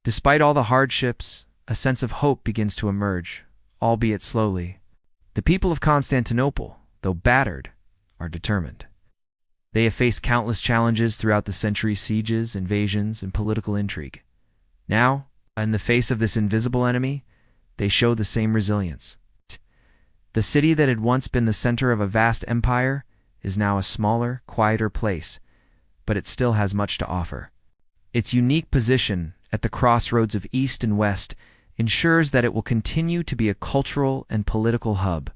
Despite all the hardships, a sense of hope begins to emerge, albeit slowly. The people of Constantinople, though battered, are determined. They have faced countless challenges throughout the centuries: sieges, invasions, and political intrigue. Now, in the face of this invisible enemy, they show the same resilience. The city that had once been the center of a vast empire is now a smaller, quieter place, but it still has much to offer. Its unique position at the crossroads of East and West ensures that it will continue to be a cultural and political hub,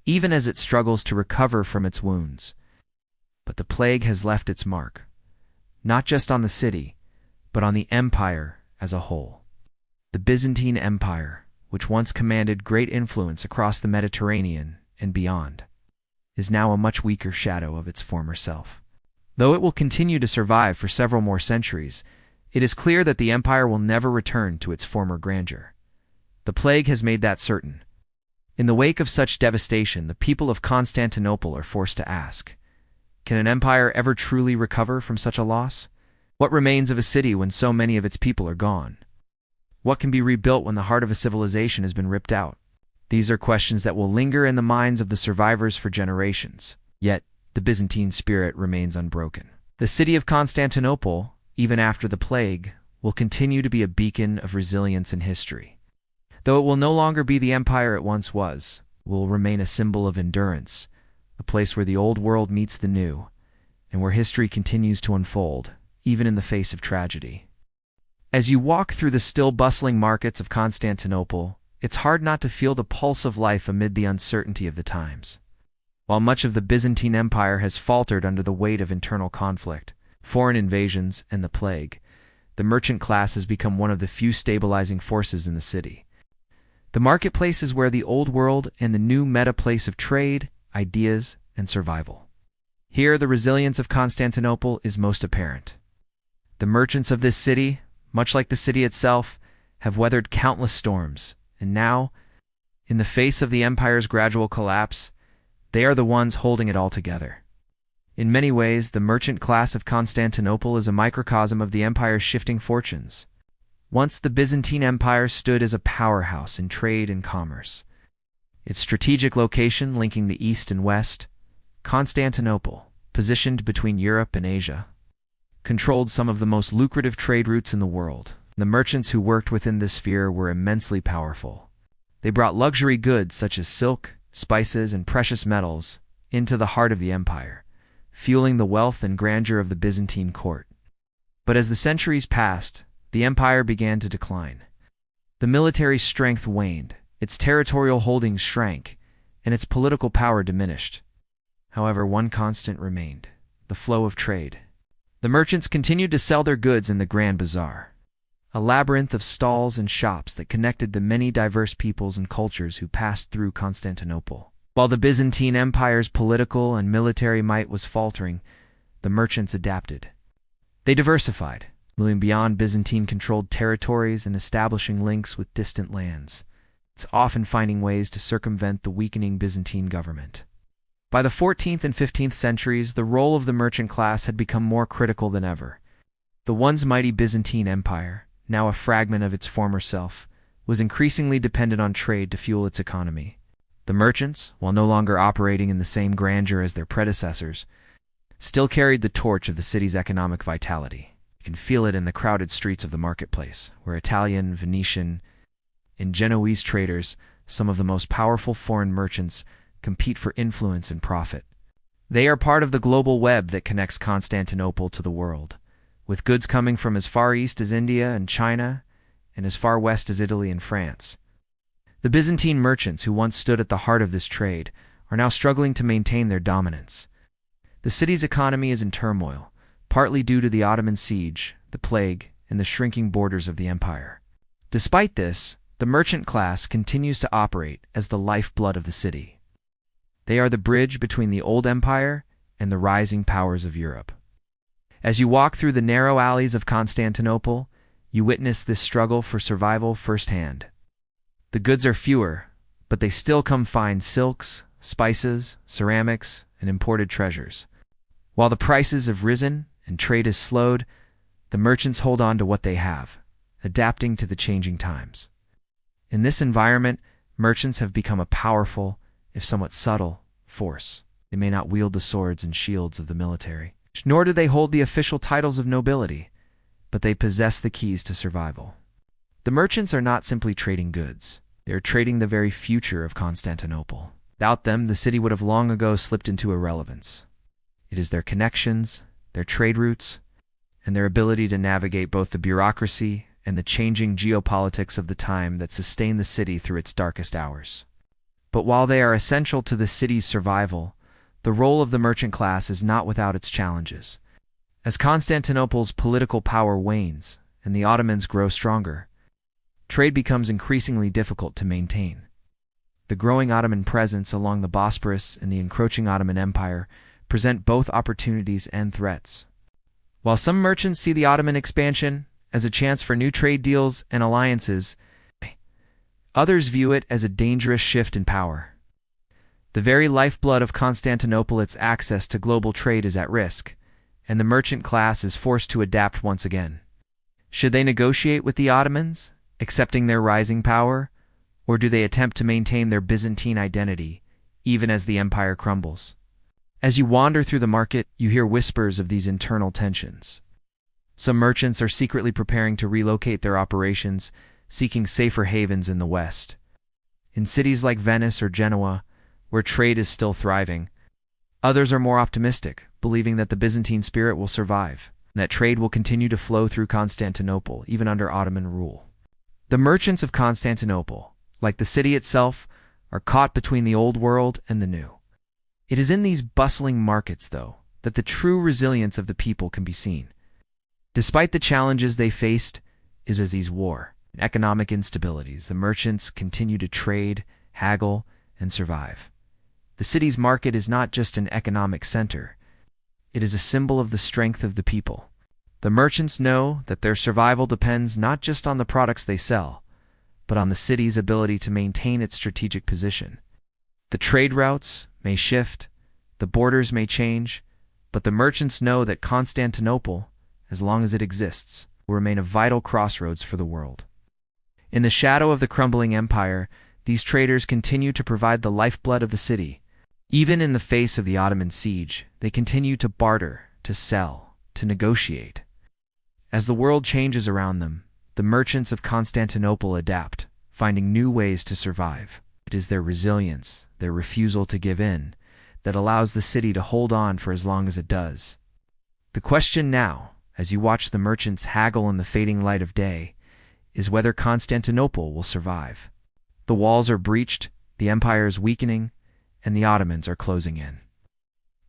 even as it struggles to recover from its wounds. But the plague has left its mark, not just on the city, but on the empire as a whole. The Byzantine Empire, which once commanded great influence across the Mediterranean and beyond, is now a much weaker shadow of its former self. Though it will continue to survive for several more centuries, it is clear that the empire will never return to its former grandeur. The plague has made that certain. In the wake of such devastation, the people of Constantinople are forced to ask, can an empire ever truly recover from such a loss? What remains of a city when so many of its people are gone? What can be rebuilt when the heart of a civilization has been ripped out? These are questions that will linger in the minds of the survivors for generations. Yet, the Byzantine spirit remains unbroken. The city of Constantinople, even after the plague, will continue to be a beacon of resilience in history. Though it will no longer be the empire it once was, it will remain a symbol of endurance, a place where the old world meets the new, and where history continues to unfold, even in the face of tragedy. As you walk through the still bustling markets of Constantinople, it's hard not to feel the pulse of life amid the uncertainty of the times. While much of the Byzantine Empire has faltered under the weight of internal conflict, foreign invasions, and the plague, the merchant class has become one of the few stabilizing forces in the city. The marketplace is where the old world and the new met a place of trade, ideas, and survival. Here, the resilience of Constantinople is most apparent. The merchants of this city, much like the city itself, have weathered countless storms, and now, in the face of the empire's gradual collapse, they are the ones holding it all together. In many ways, the merchant class of Constantinople is a microcosm of the empire's shifting fortunes. Once the Byzantine Empire stood as a powerhouse in trade and commerce. Its strategic location linking the East and West, Constantinople, positioned between Europe and Asia, controlled some of the most lucrative trade routes in the world. The merchants who worked within this sphere were immensely powerful. They brought luxury goods such as silk, spices, and precious metals into the heart of the empire, fueling the wealth and grandeur of the Byzantine court. But as the centuries passed, the empire began to decline. The military strength waned, its territorial holdings shrank, and its political power diminished. However, one constant remained: the flow of trade. The merchants continued to sell their goods in the Grand Bazaar, a labyrinth of stalls and shops that connected the many diverse peoples and cultures who passed through Constantinople. While the Byzantine Empire's political and military might was faltering, the merchants adapted. They diversified, moving beyond Byzantine-controlled territories and establishing links with distant lands. It's often finding ways to circumvent the weakening Byzantine government. By the 14th and 15th centuries, the role of the merchant class had become more critical than ever. The once mighty Byzantine Empire, now a fragment of its former self, was increasingly dependent on trade to fuel its economy. The merchants, while no longer operating in the same grandeur as their predecessors, still carried the torch of the city's economic vitality. You can feel it in the crowded streets of the marketplace, where Italian, Venetian, and Genoese traders, some of the most powerful foreign merchants, compete for influence and profit. They are part of the global web that connects Constantinople to the world, with goods coming from as far east as India and China, and as far west as Italy and France. The Byzantine merchants who once stood at the heart of this trade are now struggling to maintain their dominance. The city's economy is in turmoil, partly due to the Ottoman siege, the plague, and the shrinking borders of the empire. Despite this, the merchant class continues to operate as the lifeblood of the city. They are the bridge between the old empire and the rising powers of Europe. As you walk through the narrow alleys of Constantinople, you witness this struggle for survival firsthand. The goods are fewer, but they still come fine silks, spices, ceramics, and imported treasures. While the prices have risen and trade has slowed, the merchants hold on to what they have, adapting to the changing times. In this environment, merchants have become a powerful, if somewhat subtle, force. They may not wield the swords and shields of the military, nor do they hold the official titles of nobility, but they possess the keys to survival. The merchants are not simply trading goods. They are trading the very future of Constantinople. Without them, the city would have long ago slipped into irrelevance. It is their connections, their trade routes, and their ability to navigate both the bureaucracy and the changing geopolitics of the time that sustain the city through its darkest hours. But while they are essential to the city's survival, the role of the merchant class is not without its challenges. As Constantinople's political power wanes and the Ottomans grow stronger, trade becomes increasingly difficult to maintain. The growing Ottoman presence along the Bosporus and the encroaching Ottoman Empire present both opportunities and threats. While some merchants see the Ottoman expansion as a chance for new trade deals and alliances, others view it as a dangerous shift in power. The very lifeblood of Constantinople, its access to global trade, is at risk, and the merchant class is forced to adapt once again. Should they negotiate with the Ottomans, accepting their rising power, or do they attempt to maintain their Byzantine identity, even as the empire crumbles? As you wander through the market, you hear whispers of these internal tensions. Some merchants are secretly preparing to relocate their operations, seeking safer havens in the West. In cities like Venice or Genoa, where trade is still thriving, others are more optimistic, believing that the Byzantine spirit will survive, and that trade will continue to flow through Constantinople, even under Ottoman rule. The merchants of Constantinople, like the city itself, are caught between the old world and the new. It is in these bustling markets, though, that the true resilience of the people can be seen. Despite the challenges they faced, these war and economic instabilities, the merchants continue to trade, haggle, and survive. The city's market is not just an economic center. It is a symbol of the strength of the people. The merchants know that their survival depends not just on the products they sell, but on the city's ability to maintain its strategic position. The trade routes may shift, the borders may change, but the merchants know that Constantinople, as long as it exists, will remain a vital crossroads for the world. In the shadow of the crumbling empire, these traders continue to provide the lifeblood of the city. Even in the face of the Ottoman siege, they continue to barter, to sell, to negotiate. As the world changes around them, the merchants of Constantinople adapt, finding new ways to survive. It is their resilience, their refusal to give in, that allows the city to hold on for as long as it does. The question now, as you watch the merchants haggle in the fading light of day, is whether Constantinople will survive. The walls are breached, the empire is weakening, and the Ottomans are closing in.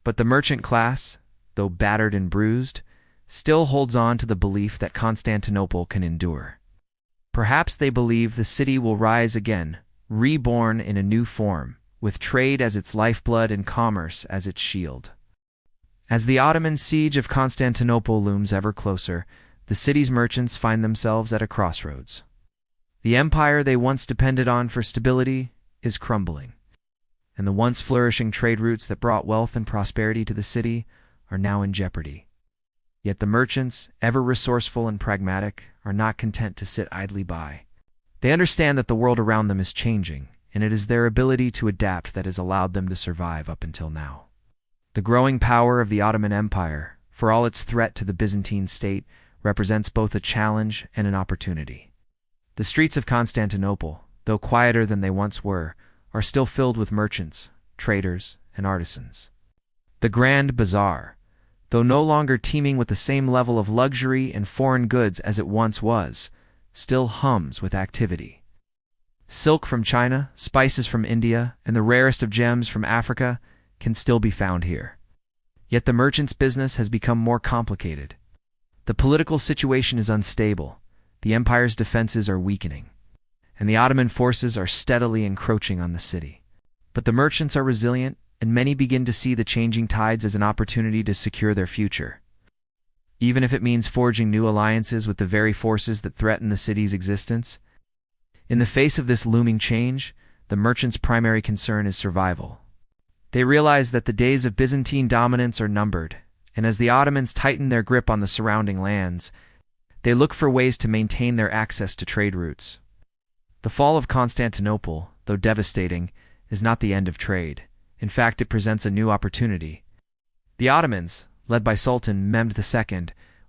But the merchant class, though battered and bruised, still holds on to the belief that Constantinople can endure. Perhaps they believe the city will rise again, reborn in a new form, with trade as its lifeblood and commerce as its shield. As the Ottoman siege of Constantinople looms ever closer, the city's merchants find themselves at a crossroads. The empire they once depended on for stability is crumbling, and the once flourishing trade routes that brought wealth and prosperity to the city are now in jeopardy. Yet the merchants, ever resourceful and pragmatic, are not content to sit idly by. They understand that the world around them is changing, and it is their ability to adapt that has allowed them to survive up until now. The growing power of the Ottoman Empire, for all its threat to the Byzantine state, represents both a challenge and an opportunity. The streets of Constantinople, though quieter than they once were, are still filled with merchants, traders, and artisans. The Grand Bazaar, though no longer teeming with the same level of luxury and foreign goods as it once was, still hums with activity. Silk from China, spices from India, and the rarest of gems from Africa can still be found here. Yet the merchant's business has become more complicated. The political situation is unstable, the empire's defenses are weakening, and the Ottoman forces are steadily encroaching on the city. But the merchants are resilient, and many begin to see the changing tides as an opportunity to secure their future. Even if it means forging new alliances with the very forces that threaten the city's existence. In the face of this looming change, the merchants' primary concern is survival. They realize that the days of Byzantine dominance are numbered, and as the Ottomans tighten their grip on the surrounding lands, they look for ways to maintain their access to trade routes. The fall of Constantinople, though devastating, is not the end of trade. In fact, it presents a new opportunity. The Ottomans, led by Sultan Mehmed II,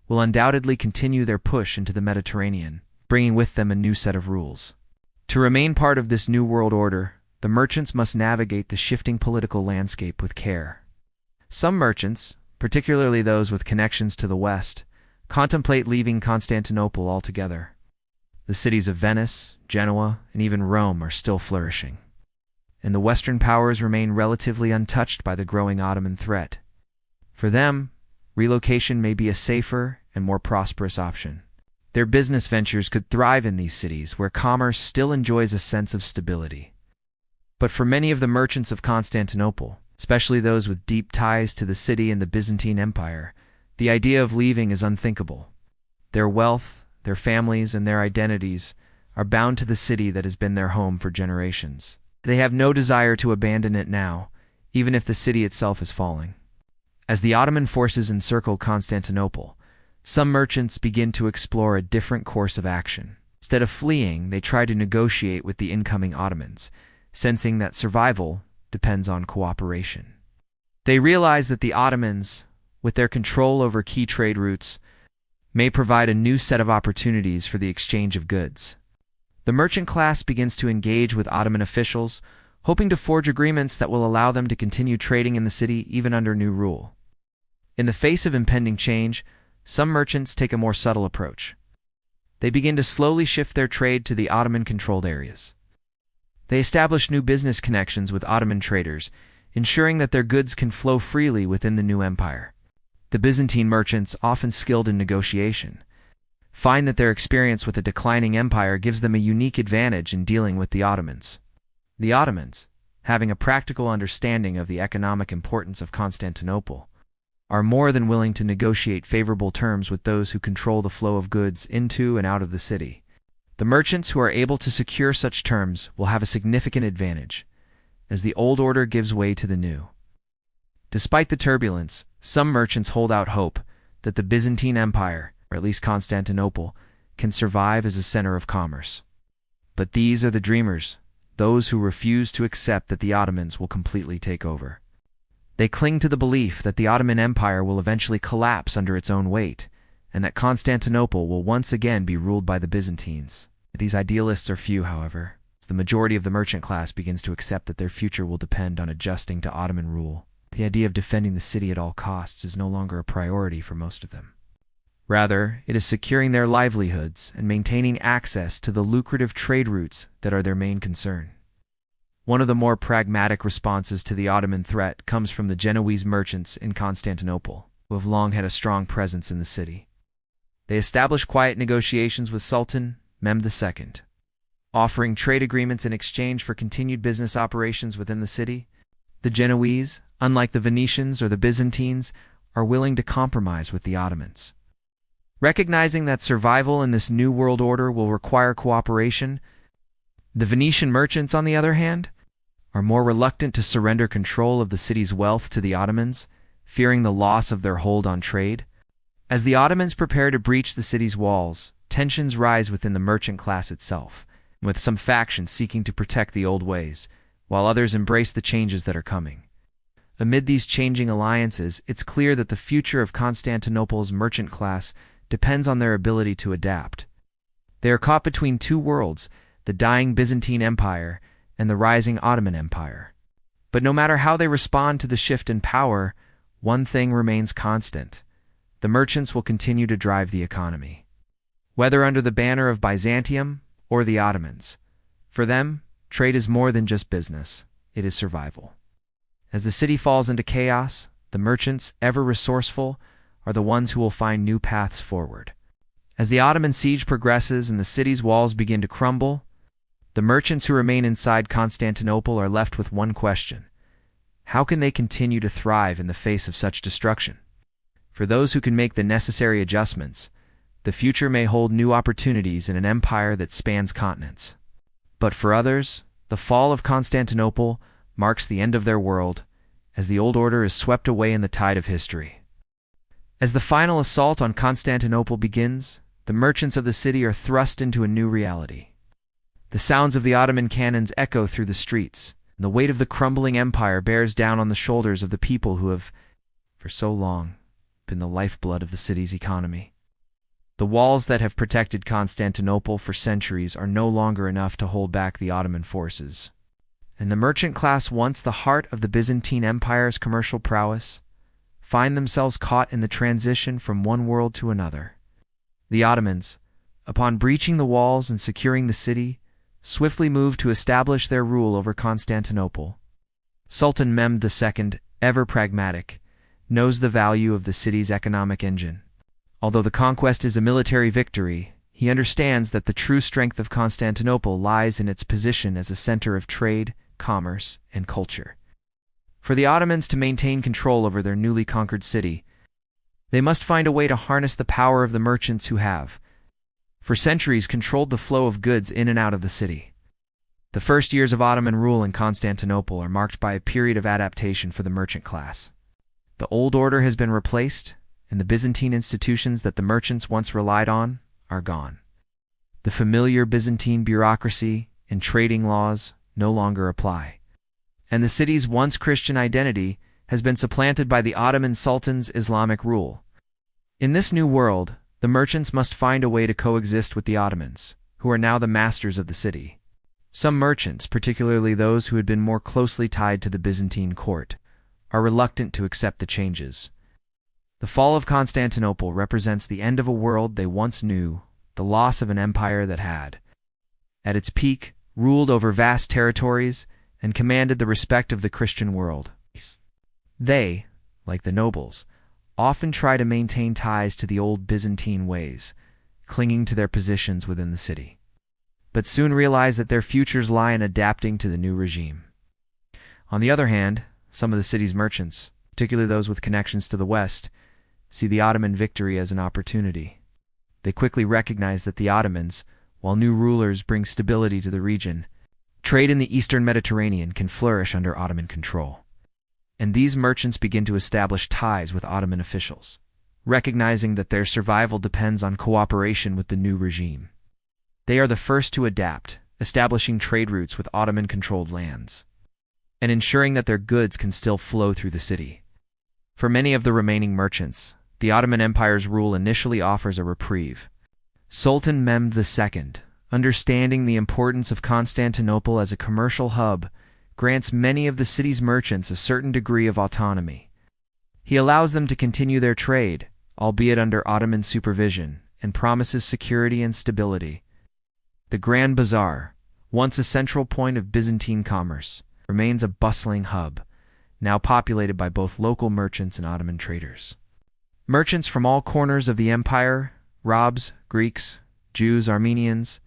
will undoubtedly continue their push into the Mediterranean, bringing with them a new set of rules. To remain part of this new world order, the merchants must navigate the shifting political landscape with care. Some merchants, particularly those with connections to the West, contemplate leaving Constantinople altogether. The cities of Venice, Genoa, and even Rome are still flourishing, and the Western powers remain relatively untouched by the growing Ottoman threat. For them, relocation may be a safer and more prosperous option. Their business ventures could thrive in these cities where commerce still enjoys a sense of stability. But for many of the merchants of Constantinople, especially those with deep ties to the city and the Byzantine Empire, the idea of leaving is unthinkable. Their wealth, their families, and their identities are bound to the city that has been their home for generations. They have no desire to abandon it now, even if the city itself is falling. As the Ottoman forces encircle Constantinople, some merchants begin to explore a different course of action. Instead of fleeing, they try to negotiate with the incoming Ottomans, sensing that survival depends on cooperation. They realize that the Ottomans, with their control over key trade routes, may provide a new set of opportunities for the exchange of goods. The merchant class begins to engage with Ottoman officials, hoping to forge agreements that will allow them to continue trading in the city even under new rule. In the face of impending change, some merchants take a more subtle approach. They begin to slowly shift their trade to the Ottoman-controlled areas. They establish new business connections with Ottoman traders, ensuring that their goods can flow freely within the new empire. The Byzantine merchants, often skilled in negotiation, find that their experience with a declining empire gives them a unique advantage in dealing with the Ottomans. The Ottomans, having a practical understanding of the economic importance of Constantinople, are more than willing to negotiate favorable terms with those who control the flow of goods into and out of the city. The merchants who are able to secure such terms will have a significant advantage, as the old order gives way to the new. Despite the turbulence, some merchants hold out hope that the Byzantine Empire, or at least Constantinople, can survive as a center of commerce. But these are the dreamers, those who refuse to accept that the Ottomans will completely take over. They cling to the belief that the Ottoman Empire will eventually collapse under its own weight, and that Constantinople will once again be ruled by the Byzantines. These idealists are few, however, as the majority of the merchant class begins to accept that their future will depend on adjusting to Ottoman rule. The idea of defending the city at all costs is no longer a priority for most of them. Rather, it is securing their livelihoods and maintaining access to the lucrative trade routes that are their main concern. One of the more pragmatic responses to the Ottoman threat comes from the Genoese merchants in Constantinople, who have long had a strong presence in the city. They establish quiet negotiations with Sultan Mehmed II, offering trade agreements in exchange for continued business operations within the city. The Genoese, unlike the Venetians or the Byzantines, are willing to compromise with the Ottomans. Recognizing that survival in this new world order will require cooperation, the Venetian merchants, on the other hand, are more reluctant to surrender control of the city's wealth to the Ottomans, fearing the loss of their hold on trade. As the Ottomans prepare to breach the city's walls, tensions rise within the merchant class itself, with some factions seeking to protect the old ways, while others embrace the changes that are coming. Amid these changing alliances, it's clear that the future of Constantinople's merchant class depends on their ability to adapt. They are caught between two worlds, the dying Byzantine Empire and the rising Ottoman Empire. But no matter how they respond to the shift in power, one thing remains constant: the merchants will continue to drive the economy. Whether under the banner of Byzantium or the Ottomans, For them, trade is more than just business, it is survival. As the city falls into chaos, the merchants, ever resourceful, are the ones who will find new paths forward. As the Ottoman siege progresses and the city's walls begin to crumble, the merchants who remain inside Constantinople are left with one question: how can they continue to thrive in the face of such destruction? For those who can make the necessary adjustments, the future may hold new opportunities in an empire that spans continents. But for others, the fall of Constantinople marks the end of their world, as the old order is swept away in the tide of history. As the final assault on Constantinople begins, the merchants of the city are thrust into a new reality. The sounds of the Ottoman cannons echo through the streets, and the weight of the crumbling empire bears down on the shoulders of the people who have, for so long, been the lifeblood of the city's economy. The walls that have protected Constantinople for centuries are no longer enough to hold back the Ottoman forces. And the merchant class, once the heart of the Byzantine Empire's commercial prowess, find themselves caught in the transition from one world to another. The Ottomans, upon breaching the walls and securing the city, swiftly moved to establish their rule over Constantinople. Sultan Mehmed II, ever pragmatic, knows the value of the city's economic engine. Although the conquest is a military victory, he understands that the true strength of Constantinople lies in its position as a center of trade, commerce, and culture. For the Ottomans to maintain control over their newly conquered city, they must find a way to harness the power of the merchants who have, for centuries, controlled the flow of goods in and out of the city. The first years of Ottoman rule in Constantinople are marked by a period of adaptation for the merchant class. The old order has been replaced, and the Byzantine institutions that the merchants once relied on are gone. The familiar Byzantine bureaucracy and trading laws no longer apply, and the city's once Christian identity has been supplanted by the Ottoman Sultan's Islamic rule. In this new world, the merchants must find a way to coexist with the Ottomans, who are now the masters of the city. Some merchants, particularly those who had been more closely tied to the Byzantine court, are reluctant to accept the changes. The fall of Constantinople represents the end of a world they once knew, the loss of an empire that had, at its peak, ruled over vast territories and commanded the respect of the Christian world. They, like the nobles, often try to maintain ties to the old Byzantine ways, clinging to their positions within the city, but soon realize that their futures lie in adapting to the new regime. On the other hand, some of the city's merchants, particularly those with connections to the West, see the Ottoman victory as an opportunity. They quickly recognize that the Ottomans, while new rulers bring stability to the region, trade in the Eastern Mediterranean can flourish under Ottoman control. And these merchants begin to establish ties with Ottoman officials, recognizing that their survival depends on cooperation with the new regime. They are the first to adapt, establishing trade routes with Ottoman-controlled lands, and ensuring that their goods can still flow through the city. For many of the remaining merchants, the Ottoman Empire's rule initially offers a reprieve. Sultan Mehmed II, understanding the importance of Constantinople as a commercial hub, grants many of the city's merchants a certain degree of autonomy. He allows them to continue their trade, albeit under Ottoman supervision, and promises security and stability. The Grand Bazaar, once a central point of Byzantine commerce, remains a bustling hub, now populated by both local merchants and Ottoman traders. Merchants from all corners of the empire, Arabs, Greeks, Jews, Armenians,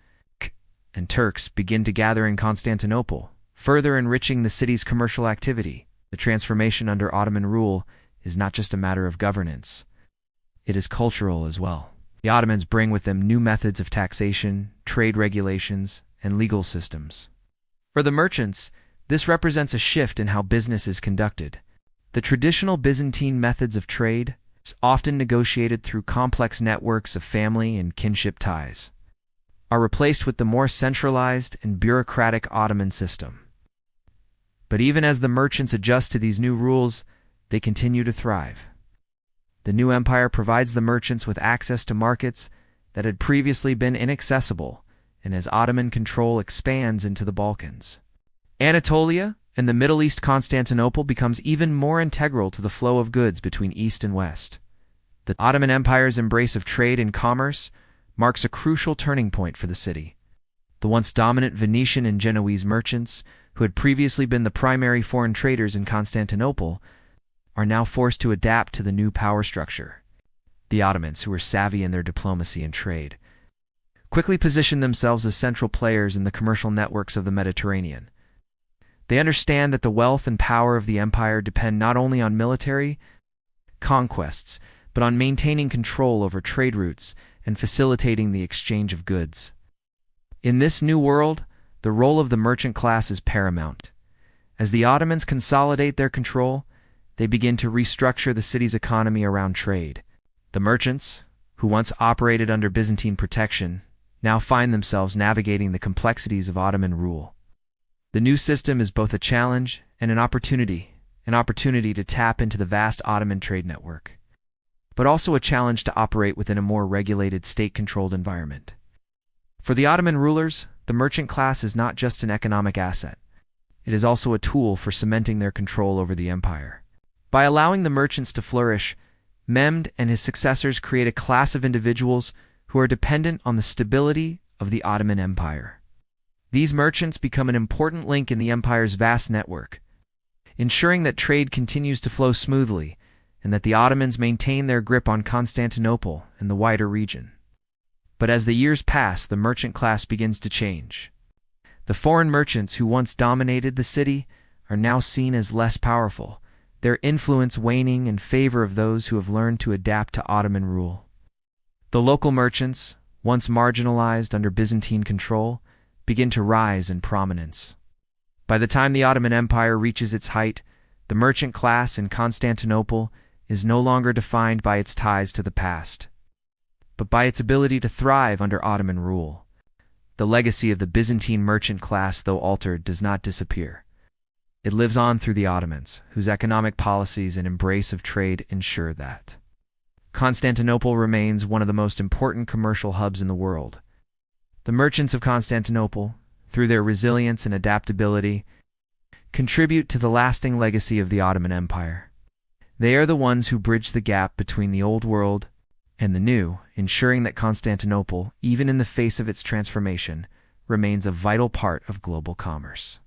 and Turks begin to gather in Constantinople, further enriching the city's commercial activity. The transformation under Ottoman rule is not just a matter of governance, it is cultural as well. The Ottomans bring with them new methods of taxation, trade regulations, and legal systems. For the merchants, this represents a shift in how business is conducted. The traditional Byzantine methods of trade, often negotiated through complex networks of family and kinship ties, are replaced with the more centralized and bureaucratic Ottoman system. But even as the merchants adjust to these new rules, they continue to thrive. The new empire provides the merchants with access to markets that had previously been inaccessible, and as Ottoman control expands into the Balkans, Anatolia and the Middle East, Constantinople becomes even more integral to the flow of goods between East and West. The Ottoman Empire's embrace of trade and commerce marks a crucial turning point for the city. The once dominant Venetian and Genoese merchants, who had previously been the primary foreign traders in Constantinople, are now forced to adapt to the new power structure. The Ottomans, who were savvy in their diplomacy and trade, quickly positioned themselves as central players in the commercial networks of the Mediterranean. They understand that the wealth and power of the empire depend not only on military conquests, but on maintaining control over trade routes and facilitating the exchange of goods. In this new world, the role of the merchant class is paramount. As the Ottomans consolidate their control, they begin to restructure the city's economy around trade. The merchants, who once operated under Byzantine protection, now find themselves navigating the complexities of Ottoman rule. The new system is both a challenge and an opportunity to tap into the vast Ottoman trade network, but also a challenge to operate within a more regulated, state-controlled environment. For the Ottoman rulers, the merchant class is not just an economic asset. It is also a tool for cementing their control over the empire. By allowing the merchants to flourish, Mehmed and his successors create a class of individuals who are dependent on the stability of the Ottoman Empire. These merchants become an important link in the empire's vast network, ensuring that trade continues to flow smoothly and that the Ottomans maintain their grip on Constantinople and the wider region. But as the years pass, the merchant class begins to change. The foreign merchants who once dominated the city are now seen as less powerful, their influence waning in favor of those who have learned to adapt to Ottoman rule. The local merchants, once marginalized under Byzantine control, begin to rise in prominence. By the time the Ottoman Empire reaches its height, the merchant class in Constantinople is no longer defined by its ties to the past, but by its ability to thrive under Ottoman rule. The legacy of the Byzantine merchant class, though altered, does not disappear. It lives on through the Ottomans, whose economic policies and embrace of trade ensure that Constantinople remains one of the most important commercial hubs in the world. The merchants of Constantinople, through their resilience and adaptability, contribute to the lasting legacy of the Ottoman Empire. They are the ones who bridge the gap between the old world and the new, ensuring that Constantinople, even in the face of its transformation, remains a vital part of global commerce.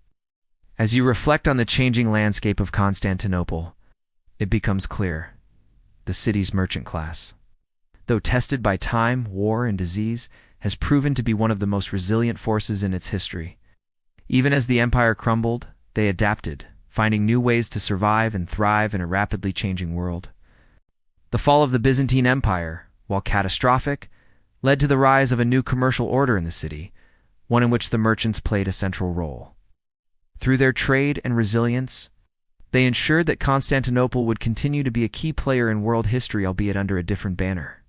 As you reflect on the changing landscape of Constantinople, it becomes clear: the city's merchant class, though tested by time, war, and disease, has proven to be one of the most resilient forces in its history. Even as the empire crumbled, they adapted, finding new ways to survive and thrive in a rapidly changing world. The fall of the Byzantine Empire, while catastrophic, led to the rise of a new commercial order in the city, one in which the merchants played a central role. Through their trade and resilience, they ensured that Constantinople would continue to be a key player in world history, albeit under a different banner.